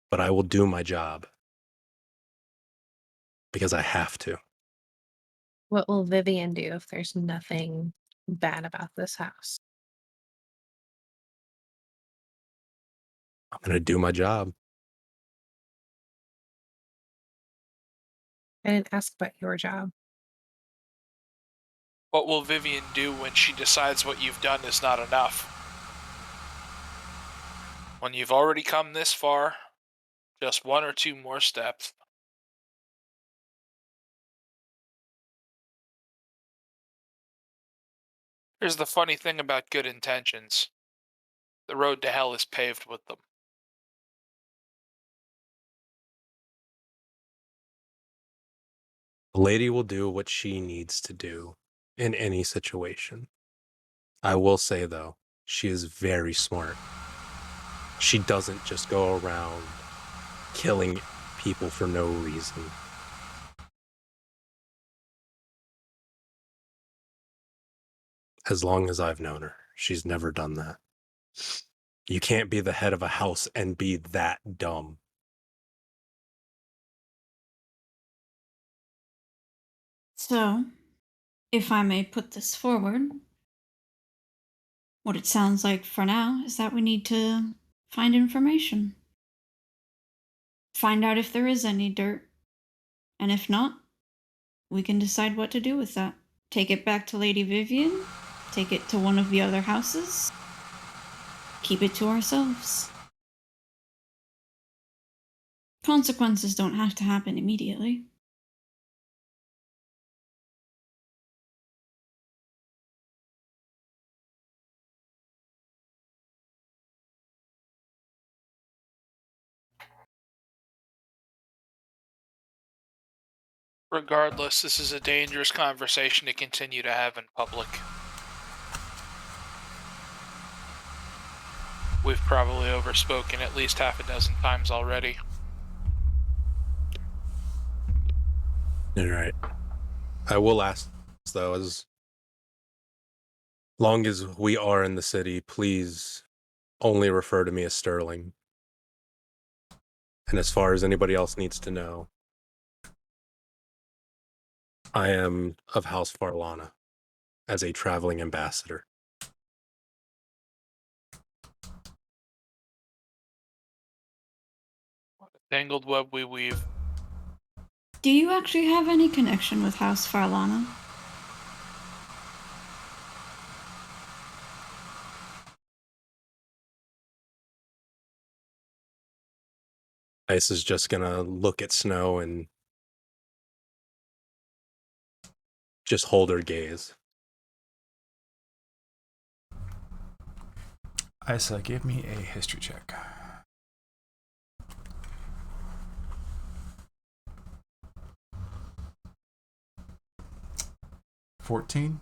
[SPEAKER 6] But I will do my job. Because I have to.
[SPEAKER 5] What will Vivian do if there's nothing bad about this house?
[SPEAKER 6] I'm going to do my job.
[SPEAKER 5] I didn't ask about your job.
[SPEAKER 7] What will Vivian do when she decides what you've done is not enough? When you've already come this far, just one or two more steps. Here's the funny thing about good intentions. The road to hell is paved with them.
[SPEAKER 6] The lady will do what she needs to do in any situation. I will say, though, she is very smart. She doesn't just go around killing people for no reason. As long as I've known her, she's never done that. You can't be the head of a house and be that dumb.
[SPEAKER 2] So, if I may put this forward, what it sounds like for now is that we need to find information. Find out if there is any dirt. And if not, we can decide what to do with that. Take it back to Lady Vivian, take it to one of the other houses, keep it to ourselves. Consequences don't have to happen immediately.
[SPEAKER 7] Regardless, this is a dangerous conversation to continue to have in public. We've probably overspoken at least half a dozen times already.
[SPEAKER 6] All right. I will ask, though, as long as we are in the city, please only refer to me as Sterling. And as far as anybody else needs to know, I am of House Farlana as a traveling ambassador.
[SPEAKER 7] What a tangled web we weave.
[SPEAKER 2] Do you actually have any connection with House Farlana?
[SPEAKER 6] Ice is just gonna look at Snow and just hold her gaze.
[SPEAKER 1] Isa, give me a history check. $14.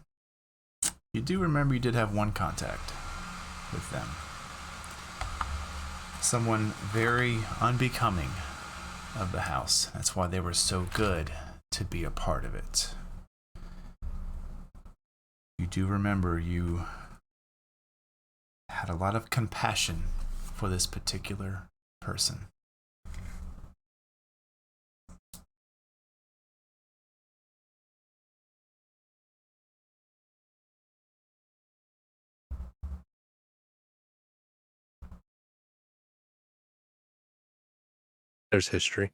[SPEAKER 1] You do remember you did have one contact with them. Someone very unbecoming of the house. That's why they were so good to be a part of it. You do remember you had a lot of compassion for this particular person.
[SPEAKER 6] There's history.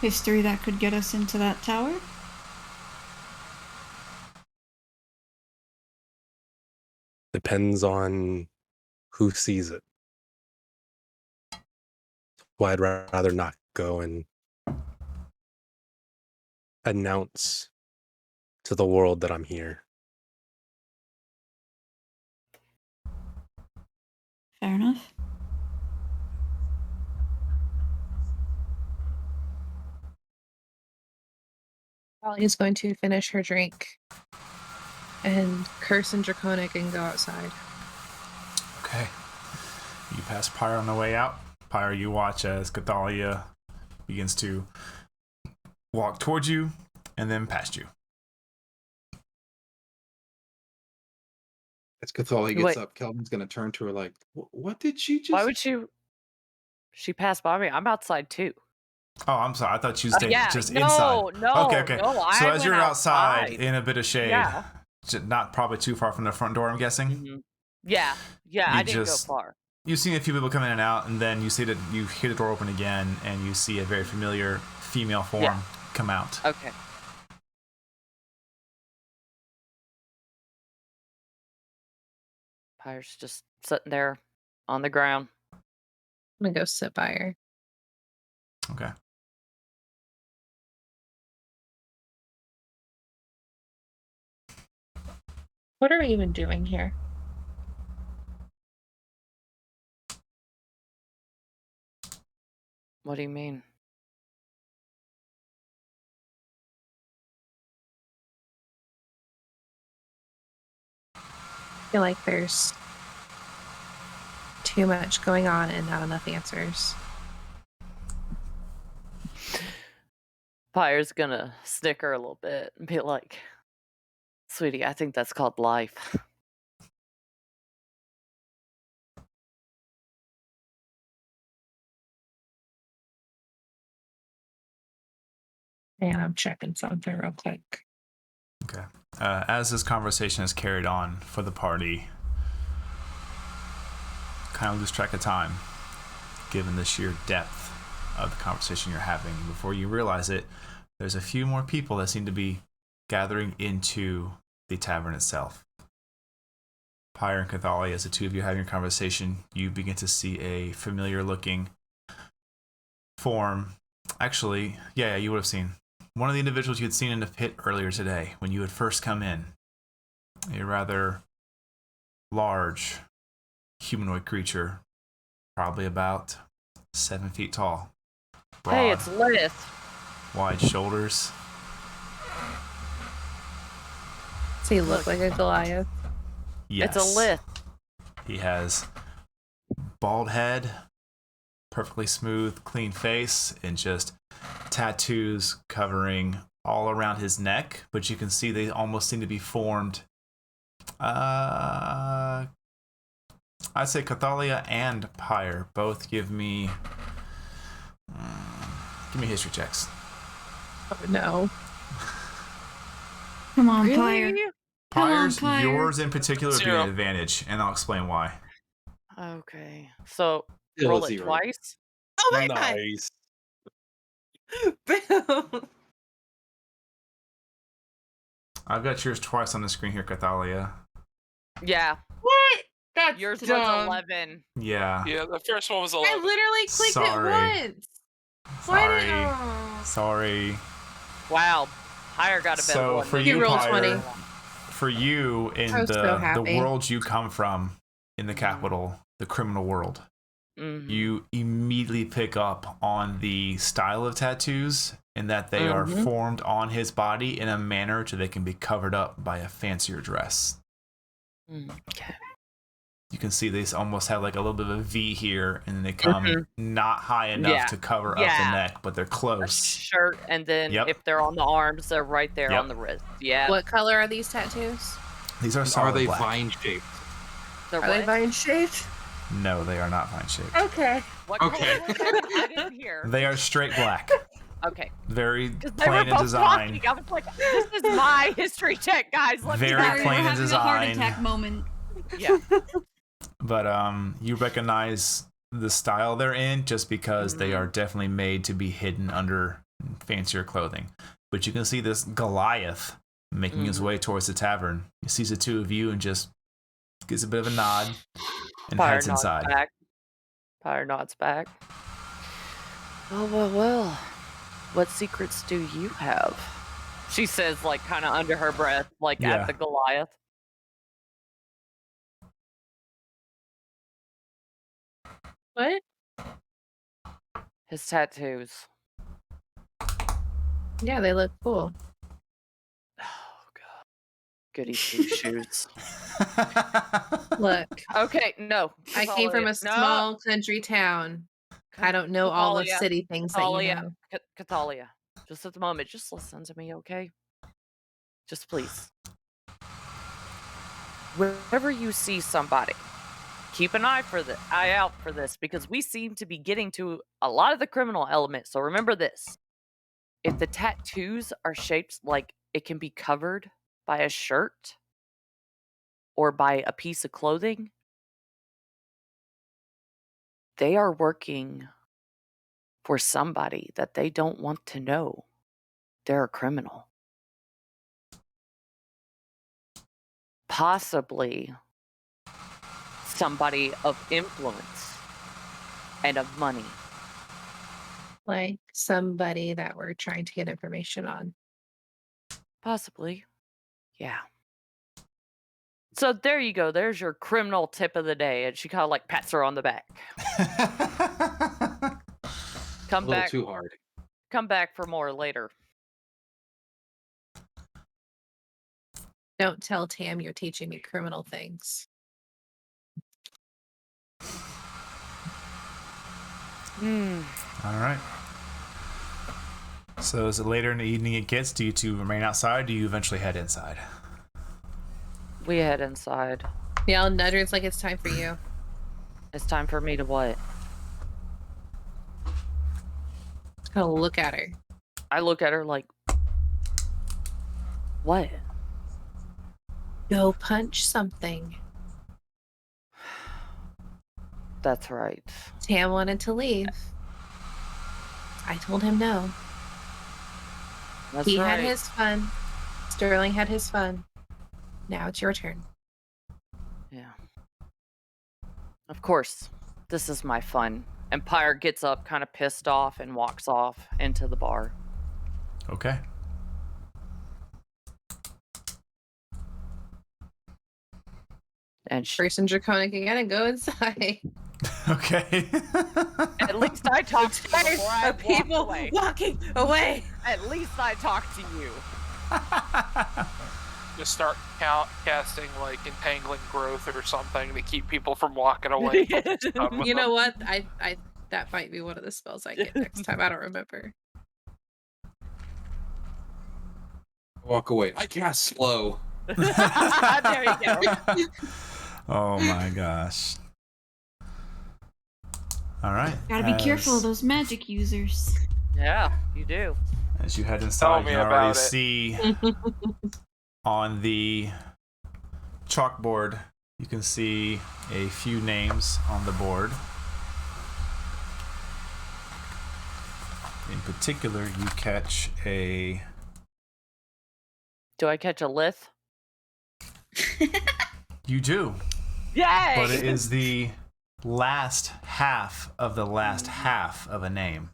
[SPEAKER 2] History that could get us into that tower?
[SPEAKER 6] Depends on who sees it. Why I'd rather not go and announce to the world that I'm here.
[SPEAKER 2] Fair enough.
[SPEAKER 5] Holly's going to finish her drink and curse in Draconic and go outside.
[SPEAKER 1] Okay. You pass Pyre on the way out. Pyre, you watch as Cathalia begins to walk towards you and then past you.
[SPEAKER 3] As Cathalia gets
[SPEAKER 4] Wait.
[SPEAKER 3] up, Kelvin's gonna turn to her like, "What did she just?"
[SPEAKER 4] Why would you? She passed by me. I'm outside too.
[SPEAKER 1] Oh, I'm sorry. I thought you stayed
[SPEAKER 4] Yeah,
[SPEAKER 1] just
[SPEAKER 4] no,
[SPEAKER 1] inside.
[SPEAKER 4] no,
[SPEAKER 1] Okay.
[SPEAKER 4] no,
[SPEAKER 1] So
[SPEAKER 4] I
[SPEAKER 1] as you're
[SPEAKER 4] went
[SPEAKER 1] outside
[SPEAKER 4] outside.
[SPEAKER 1] in a bit of shade,
[SPEAKER 4] Yeah.
[SPEAKER 1] not probably too far from the front door, I'm guessing.
[SPEAKER 4] Mm-hmm. Yeah,
[SPEAKER 1] You
[SPEAKER 4] I didn't
[SPEAKER 1] just-
[SPEAKER 4] go far.
[SPEAKER 1] You've seen a few people come in and out, and then you see that you hear the door open again, and you see a very familiar female form
[SPEAKER 4] Yeah.
[SPEAKER 1] come out.
[SPEAKER 4] Okay. Pyre's just sitting there on the ground.
[SPEAKER 5] I'm gonna go sit by her.
[SPEAKER 1] Okay.
[SPEAKER 5] What are we even doing here?
[SPEAKER 4] What do you mean?
[SPEAKER 5] I feel like there's too much going on and not enough answers.
[SPEAKER 4] Pyre's gonna snicker a little bit and be like, Sweetie, I think that's called life.
[SPEAKER 5] And I'm checking something real quick.
[SPEAKER 1] Okay. As this conversation is carried on for the party, kind of lose track of time, given the sheer depth of the conversation you're having. Before you realize it, there's a few more people that seem to be gathering into the tavern itself. Pyre and Cathalia, as the two of you having a conversation, you begin to see a familiar-looking form. Actually, yeah, you would have seen one of the individuals you had seen in the pit earlier today when you had first come in. A rather large humanoid creature, probably about 7 feet tall. Broad,
[SPEAKER 4] Hey, it's Lith.
[SPEAKER 1] wide shoulders.
[SPEAKER 5] Does he look like a Goliath?
[SPEAKER 1] Yes.
[SPEAKER 4] It's a Lith.
[SPEAKER 1] He has bald head, perfectly smooth, clean face, and just tattoos covering all around his neck. But you can see they almost seem to be formed. I'd say Cathalia and Pyre both give me history checks.
[SPEAKER 5] Oh, no.
[SPEAKER 2] Come on, Pyre.
[SPEAKER 4] Really?
[SPEAKER 2] Come on,
[SPEAKER 1] Pyre's,
[SPEAKER 2] Pyre.
[SPEAKER 1] yours in particular would be an
[SPEAKER 7] 0.
[SPEAKER 1] advantage, and I'll explain why.
[SPEAKER 4] Okay. So
[SPEAKER 3] Still
[SPEAKER 4] roll it
[SPEAKER 3] 0.
[SPEAKER 4] twice.
[SPEAKER 5] Oh my
[SPEAKER 6] Nice.
[SPEAKER 5] god! Boom!
[SPEAKER 1] I've got yours twice on the screen here, Cathalia.
[SPEAKER 4] Yeah.
[SPEAKER 5] What? That's
[SPEAKER 4] Yours was
[SPEAKER 5] dumb.
[SPEAKER 4] 11.
[SPEAKER 1] Yeah.
[SPEAKER 7] Yeah, the first one was
[SPEAKER 5] I
[SPEAKER 7] 11.
[SPEAKER 5] literally clicked
[SPEAKER 1] Sorry.
[SPEAKER 5] it once. Why
[SPEAKER 1] Sorry.
[SPEAKER 5] did oh.
[SPEAKER 1] Sorry.
[SPEAKER 4] Wow. Higher got a better
[SPEAKER 1] So
[SPEAKER 4] one.
[SPEAKER 1] for
[SPEAKER 4] than
[SPEAKER 5] He
[SPEAKER 1] you,
[SPEAKER 5] rolled
[SPEAKER 1] Pyre,
[SPEAKER 5] 20.
[SPEAKER 1] for you in
[SPEAKER 5] I was so
[SPEAKER 1] the
[SPEAKER 5] happy.
[SPEAKER 1] world you come from in the capital, the criminal world,
[SPEAKER 4] Mhm.
[SPEAKER 1] you immediately pick up on the style of tattoos and that they are
[SPEAKER 5] Mhm.
[SPEAKER 1] formed on his body in a manner so they can be covered up by a fancier dress.
[SPEAKER 4] Okay.
[SPEAKER 1] You can see they almost have like a little bit of a V here, and then they come not high enough
[SPEAKER 4] Yeah.
[SPEAKER 1] to cover up the
[SPEAKER 4] Yeah.
[SPEAKER 1] neck, but they're
[SPEAKER 4] A
[SPEAKER 1] close.
[SPEAKER 4] shirt, and then
[SPEAKER 1] Yep.
[SPEAKER 4] if they're on the arms, they're right there
[SPEAKER 1] Yep.
[SPEAKER 4] on the wrist. Yeah.
[SPEAKER 5] What color are these tattoos?
[SPEAKER 1] These are
[SPEAKER 3] Are
[SPEAKER 1] solid
[SPEAKER 3] they
[SPEAKER 1] black.
[SPEAKER 3] vine shaped?
[SPEAKER 4] They're
[SPEAKER 5] Are they
[SPEAKER 4] what?
[SPEAKER 5] vine shaped?
[SPEAKER 1] No, they are not vine shaped.
[SPEAKER 5] Okay.
[SPEAKER 4] What
[SPEAKER 3] Okay.
[SPEAKER 4] color was that? I didn't hear.
[SPEAKER 1] They are straight black.
[SPEAKER 4] Okay.
[SPEAKER 1] Very
[SPEAKER 4] Because they were
[SPEAKER 1] plain in
[SPEAKER 4] both
[SPEAKER 1] design.
[SPEAKER 4] talking. I was like, this is my history check, guys. Let
[SPEAKER 1] Very
[SPEAKER 4] me
[SPEAKER 2] Pyre,
[SPEAKER 1] plain
[SPEAKER 2] we're
[SPEAKER 1] in
[SPEAKER 2] having a heart
[SPEAKER 1] design.
[SPEAKER 2] attack moment.
[SPEAKER 4] Yeah.
[SPEAKER 1] But you recognize the style they're in just because they are definitely made to be hidden under fancier clothing. But you can see this Goliath making his way towards the tavern. He sees the two of you and just gives a bit of a nod and
[SPEAKER 4] Pyre
[SPEAKER 1] heads
[SPEAKER 4] nods
[SPEAKER 1] inside.
[SPEAKER 4] back. Pyre nods back. Well. What secrets do you have? She says, like, kind of under her breath, like
[SPEAKER 1] Yeah.
[SPEAKER 4] at the Goliath.
[SPEAKER 5] What?
[SPEAKER 4] His tattoos.
[SPEAKER 5] Yeah, they look cool.
[SPEAKER 4] Oh, God. Goody two shoes.
[SPEAKER 5] Look,
[SPEAKER 4] Okay, no.
[SPEAKER 5] I came from a
[SPEAKER 4] Cathalia, no.
[SPEAKER 5] small country town. I don't know all the
[SPEAKER 4] Cathalia,
[SPEAKER 5] city things that you know.
[SPEAKER 4] Cathalia, just at the moment, just listen to me, okay? Just please. Whenever you see somebody, keep an eye out for this, because we seem to be getting to a lot of the criminal elements. So remember this: if the tattoos are shaped like it can be covered by a shirt or by a piece of clothing, they are working for somebody that they don't want to know they're a criminal. Possibly somebody of influence and of money.
[SPEAKER 5] Like somebody that we're trying to get information on.
[SPEAKER 4] Possibly. Yeah. So there you go. There's your criminal tip of the day. And she kind of like pats her on the back.
[SPEAKER 3] A
[SPEAKER 4] Come
[SPEAKER 3] little
[SPEAKER 4] back.
[SPEAKER 3] too hard.
[SPEAKER 4] Come back for more later.
[SPEAKER 5] Don't tell Tam you're teaching me criminal things.
[SPEAKER 1] All right. So is it later in the evening it gets? Do you two remain outside? Or do you eventually head inside?
[SPEAKER 4] We head inside.
[SPEAKER 5] Yeah, I'll nudge her. It's like it's time for you.
[SPEAKER 4] It's time for me to what?
[SPEAKER 5] Gotta look at her.
[SPEAKER 4] I look at her like, what?
[SPEAKER 5] Go punch something.
[SPEAKER 4] That's right.
[SPEAKER 5] Tam wanted to leave. I told him no.
[SPEAKER 4] That's
[SPEAKER 5] He
[SPEAKER 4] right.
[SPEAKER 5] had his fun. Sterling had his fun. Now it's your turn.
[SPEAKER 4] Yeah. Of course, this is my fun. And Pyre gets up, kind of pissed off, and walks off into the bar.
[SPEAKER 1] Okay.
[SPEAKER 4] And
[SPEAKER 5] Person draconic again and go inside.
[SPEAKER 1] Okay.
[SPEAKER 4] at least I talked to you before I walked
[SPEAKER 5] People
[SPEAKER 4] away.
[SPEAKER 5] walking away.
[SPEAKER 4] At least I talked to you.
[SPEAKER 7] Just start casting like entangling growth or something to keep people from walking away.
[SPEAKER 5] You know what? I that might be one of the spells I get next time. I don't remember.
[SPEAKER 3] Walk away. I cast slow.
[SPEAKER 4] There you go.
[SPEAKER 1] Oh my gosh. All right.
[SPEAKER 2] Gotta be careful of those magic users.
[SPEAKER 4] Yeah, you do.
[SPEAKER 1] As you head inside,
[SPEAKER 7] me
[SPEAKER 1] you can
[SPEAKER 7] about
[SPEAKER 1] already
[SPEAKER 7] it.
[SPEAKER 1] see on the chalkboard, you can see a few names on the board. In particular, you catch a...
[SPEAKER 4] Do I catch a lith?
[SPEAKER 1] You do.
[SPEAKER 4] Yay!
[SPEAKER 1] But it is the last half of the last half of a name.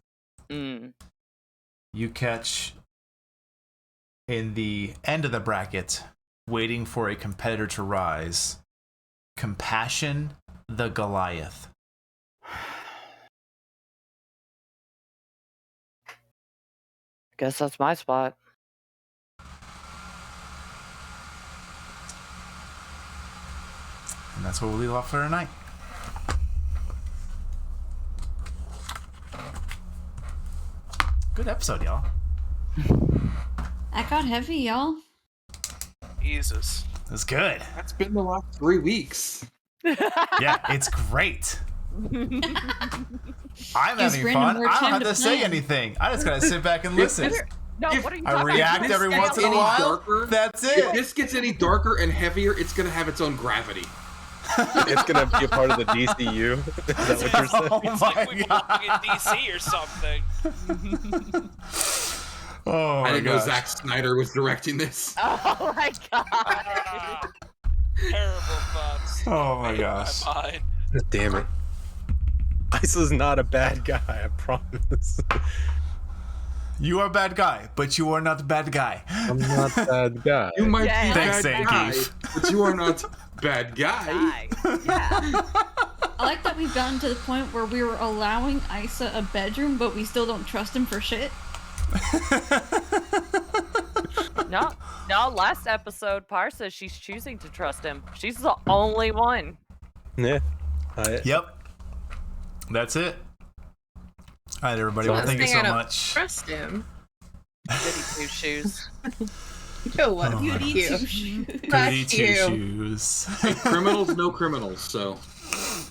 [SPEAKER 4] Mm.
[SPEAKER 1] You catch in the end of the bracket, waiting for a competitor to rise, Compassion the Goliath.
[SPEAKER 4] Guess that's my spot.
[SPEAKER 1] And that's where we'll leave off for tonight. Good episode, y'all.
[SPEAKER 2] That got heavy, y'all.
[SPEAKER 7] Jesus.
[SPEAKER 1] It's good.
[SPEAKER 3] That's been the last 3 weeks.
[SPEAKER 1] Yeah, it's great. I'm
[SPEAKER 2] Gives
[SPEAKER 1] having
[SPEAKER 2] Brandon
[SPEAKER 1] fun.
[SPEAKER 2] more
[SPEAKER 1] I don't
[SPEAKER 2] time
[SPEAKER 1] have
[SPEAKER 2] to
[SPEAKER 1] to say
[SPEAKER 2] plan.
[SPEAKER 1] anything. I just gotta sit back and listen.
[SPEAKER 4] No,
[SPEAKER 3] If
[SPEAKER 4] what are you
[SPEAKER 1] I
[SPEAKER 4] talking
[SPEAKER 1] react
[SPEAKER 3] this
[SPEAKER 1] every
[SPEAKER 3] gets
[SPEAKER 1] once in a
[SPEAKER 3] any
[SPEAKER 1] while.
[SPEAKER 3] darker-
[SPEAKER 1] That's
[SPEAKER 3] If
[SPEAKER 1] it.
[SPEAKER 3] this gets any darker and heavier, it's gonna have its own gravity.
[SPEAKER 6] It's gonna be a part of the DCU. Is that what you're saying?
[SPEAKER 1] Oh
[SPEAKER 7] It's
[SPEAKER 1] my
[SPEAKER 7] like we were
[SPEAKER 1] god.
[SPEAKER 7] looking at DC or something.
[SPEAKER 1] Oh
[SPEAKER 3] I
[SPEAKER 1] my
[SPEAKER 3] didn't know
[SPEAKER 1] gosh.
[SPEAKER 3] Zack Snyder was directing this.
[SPEAKER 4] Oh my god.
[SPEAKER 7] Ah, terrible thoughts.
[SPEAKER 1] Oh my
[SPEAKER 7] in
[SPEAKER 1] gosh.
[SPEAKER 7] mind.
[SPEAKER 6] Damn it. Isa's not a bad guy, I promise.
[SPEAKER 1] You are a bad guy, but you are not a bad guy.
[SPEAKER 6] I'm not a bad guy.
[SPEAKER 3] You might
[SPEAKER 4] Yeah.
[SPEAKER 3] be
[SPEAKER 1] Thanks,
[SPEAKER 3] bad guy,
[SPEAKER 1] Zangief.
[SPEAKER 3] but you are not bad guy.
[SPEAKER 4] Guy. Yeah.
[SPEAKER 2] I like that we've gotten to the point where we were allowing Isa a bedroom, but we still don't trust him for shit.
[SPEAKER 4] No, last episode, Pyre says she's choosing to trust him. She's the only one.
[SPEAKER 6] Yeah.
[SPEAKER 1] Yep. That's it. All right, everybody. Well,
[SPEAKER 5] Last
[SPEAKER 1] thank you
[SPEAKER 5] thing I
[SPEAKER 1] so
[SPEAKER 5] don't
[SPEAKER 1] much.
[SPEAKER 5] Trust him.
[SPEAKER 4] Goody two shoes.
[SPEAKER 5] You know what?
[SPEAKER 1] Oh,
[SPEAKER 5] Fuck
[SPEAKER 1] my
[SPEAKER 5] you.
[SPEAKER 1] Goody
[SPEAKER 5] Fuck
[SPEAKER 1] two
[SPEAKER 5] you.
[SPEAKER 1] shoes.
[SPEAKER 3] Criminals, no criminals. So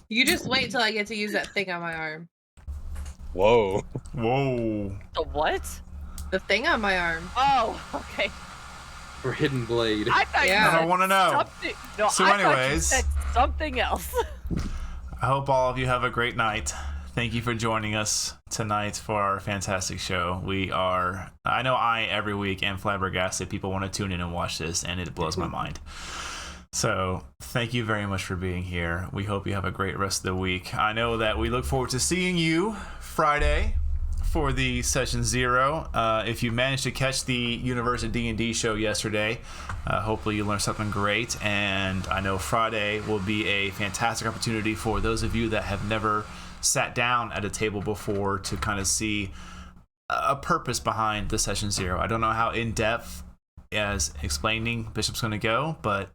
[SPEAKER 5] You just wait till I get to use that thing on my arm.
[SPEAKER 6] Whoa.
[SPEAKER 1] Whoa.
[SPEAKER 4] The what?
[SPEAKER 5] The thing on my arm.
[SPEAKER 4] Oh, okay.
[SPEAKER 3] for Hidden Blade.
[SPEAKER 4] I thought
[SPEAKER 5] Yeah.
[SPEAKER 4] you
[SPEAKER 1] I
[SPEAKER 4] said
[SPEAKER 1] don't want to know.
[SPEAKER 4] something. No,
[SPEAKER 1] So
[SPEAKER 4] I thought you
[SPEAKER 1] anyways-
[SPEAKER 4] said something else.
[SPEAKER 1] I hope all of you have a great night. Thank you for joining us tonight for our fantastic show. I know every week am flabbergasted people want to tune in and watch this, and it blows my mind. So thank you very much for being here. We hope you have a great rest of the week. I know that we look forward to seeing you Friday for the Session 0. If you managed to catch the Universal D&D show yesterday, hopefully you learned something great. And I know Friday will be a fantastic opportunity for those of you that have never sat down at a table before to kind of see a purpose behind the Session 0. I don't know how in-depth as explaining Bishop's going to go, but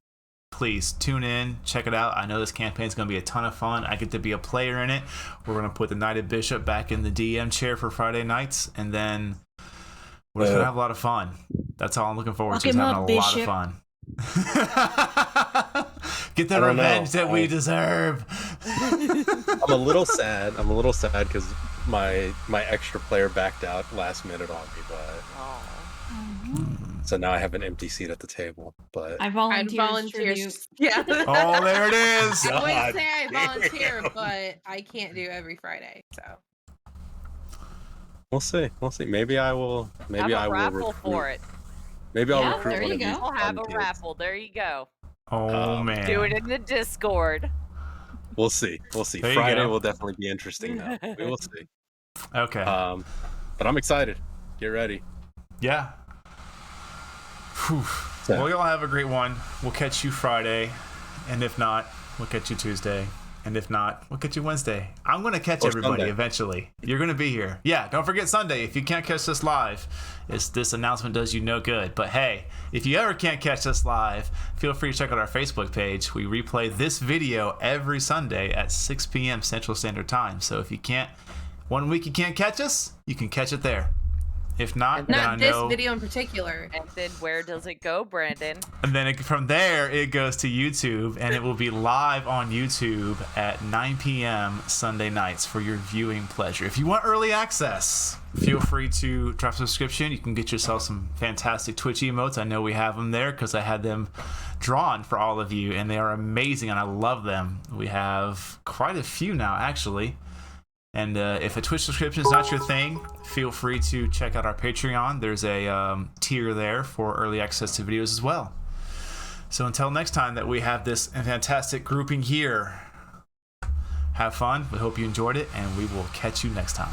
[SPEAKER 1] please tune in, check it out. I know this campaign is going to be a ton of fun. I get to be a player in it. We're going to put the Knighted Bishop back in the DM chair for Friday nights, and then we're just going to have a lot of fun. That's all I'm looking forward to, is
[SPEAKER 2] Lock him
[SPEAKER 1] having
[SPEAKER 2] up,
[SPEAKER 1] a lot of
[SPEAKER 2] Bishop.
[SPEAKER 1] fun. Get the
[SPEAKER 6] I don't know.
[SPEAKER 1] revenge that we deserve.
[SPEAKER 6] I'm a little sad. I'm a little sad because my extra player backed out last minute on me, but so now I have an empty seat at the table. But
[SPEAKER 2] I
[SPEAKER 5] I'd
[SPEAKER 2] volunteer as
[SPEAKER 5] volunteer.
[SPEAKER 2] tribute.
[SPEAKER 5] Yeah.
[SPEAKER 1] Oh, there it is.
[SPEAKER 5] I
[SPEAKER 6] God
[SPEAKER 5] would say I volunteer,
[SPEAKER 6] damn.
[SPEAKER 5] but I can't do every Friday. So
[SPEAKER 6] we'll see. We'll see. Maybe I will. Maybe
[SPEAKER 4] Have
[SPEAKER 6] I
[SPEAKER 4] a
[SPEAKER 6] will
[SPEAKER 4] raffle
[SPEAKER 6] recruit.
[SPEAKER 4] for it.
[SPEAKER 6] Maybe I'll
[SPEAKER 2] Yeah,
[SPEAKER 6] recruit
[SPEAKER 2] there
[SPEAKER 6] one
[SPEAKER 2] you
[SPEAKER 6] of
[SPEAKER 2] go.
[SPEAKER 6] these
[SPEAKER 4] We'll have
[SPEAKER 6] fun
[SPEAKER 4] a
[SPEAKER 6] kids.
[SPEAKER 4] raffle. There you go.
[SPEAKER 1] Oh man.
[SPEAKER 4] Do it in the Discord.
[SPEAKER 6] We'll see. We'll see.
[SPEAKER 1] There you
[SPEAKER 6] Friday
[SPEAKER 1] go.
[SPEAKER 6] will definitely be interesting though. We will see.
[SPEAKER 1] Okay.
[SPEAKER 6] But I'm excited. Get ready.
[SPEAKER 1] Yeah. Whew.
[SPEAKER 6] So-
[SPEAKER 1] Well, y'all have a great one. We'll catch you Friday, and if not, we'll catch you Tuesday, and if not, we'll catch you Wednesday. I'm gonna catch
[SPEAKER 6] Or
[SPEAKER 1] everybody
[SPEAKER 6] Sunday.
[SPEAKER 1] eventually. You're gonna be here. Yeah. Don't forget Sunday. If you can't catch us live, this announcement does you no good. But hey, if you ever can't catch us live, feel free to check out our Facebook page. We replay this video every Sunday at 6 p.m. Central Standard Time. So if you can't, one week you can't catch us, you can catch it there. If not, then I
[SPEAKER 5] not this
[SPEAKER 1] know.
[SPEAKER 5] video in particular.
[SPEAKER 4] And then where does it go, Brandon?
[SPEAKER 1] And then from there, it goes to YouTube, and it will be live on YouTube at 9 p.m. Sunday nights for your viewing pleasure. If you want early access, feel free to drop a subscription. You can get yourself some fantastic Twitch emotes. I know we have them there because I had them drawn for all of you, and they are amazing, and I love them. We have quite a few now, actually. And if a Twitch subscription is not your thing, feel free to check out our Patreon. There's a tier there for early access to videos as well. So until next time that we have this fantastic grouping here, have fun. We hope you enjoyed it, and we will catch you next time.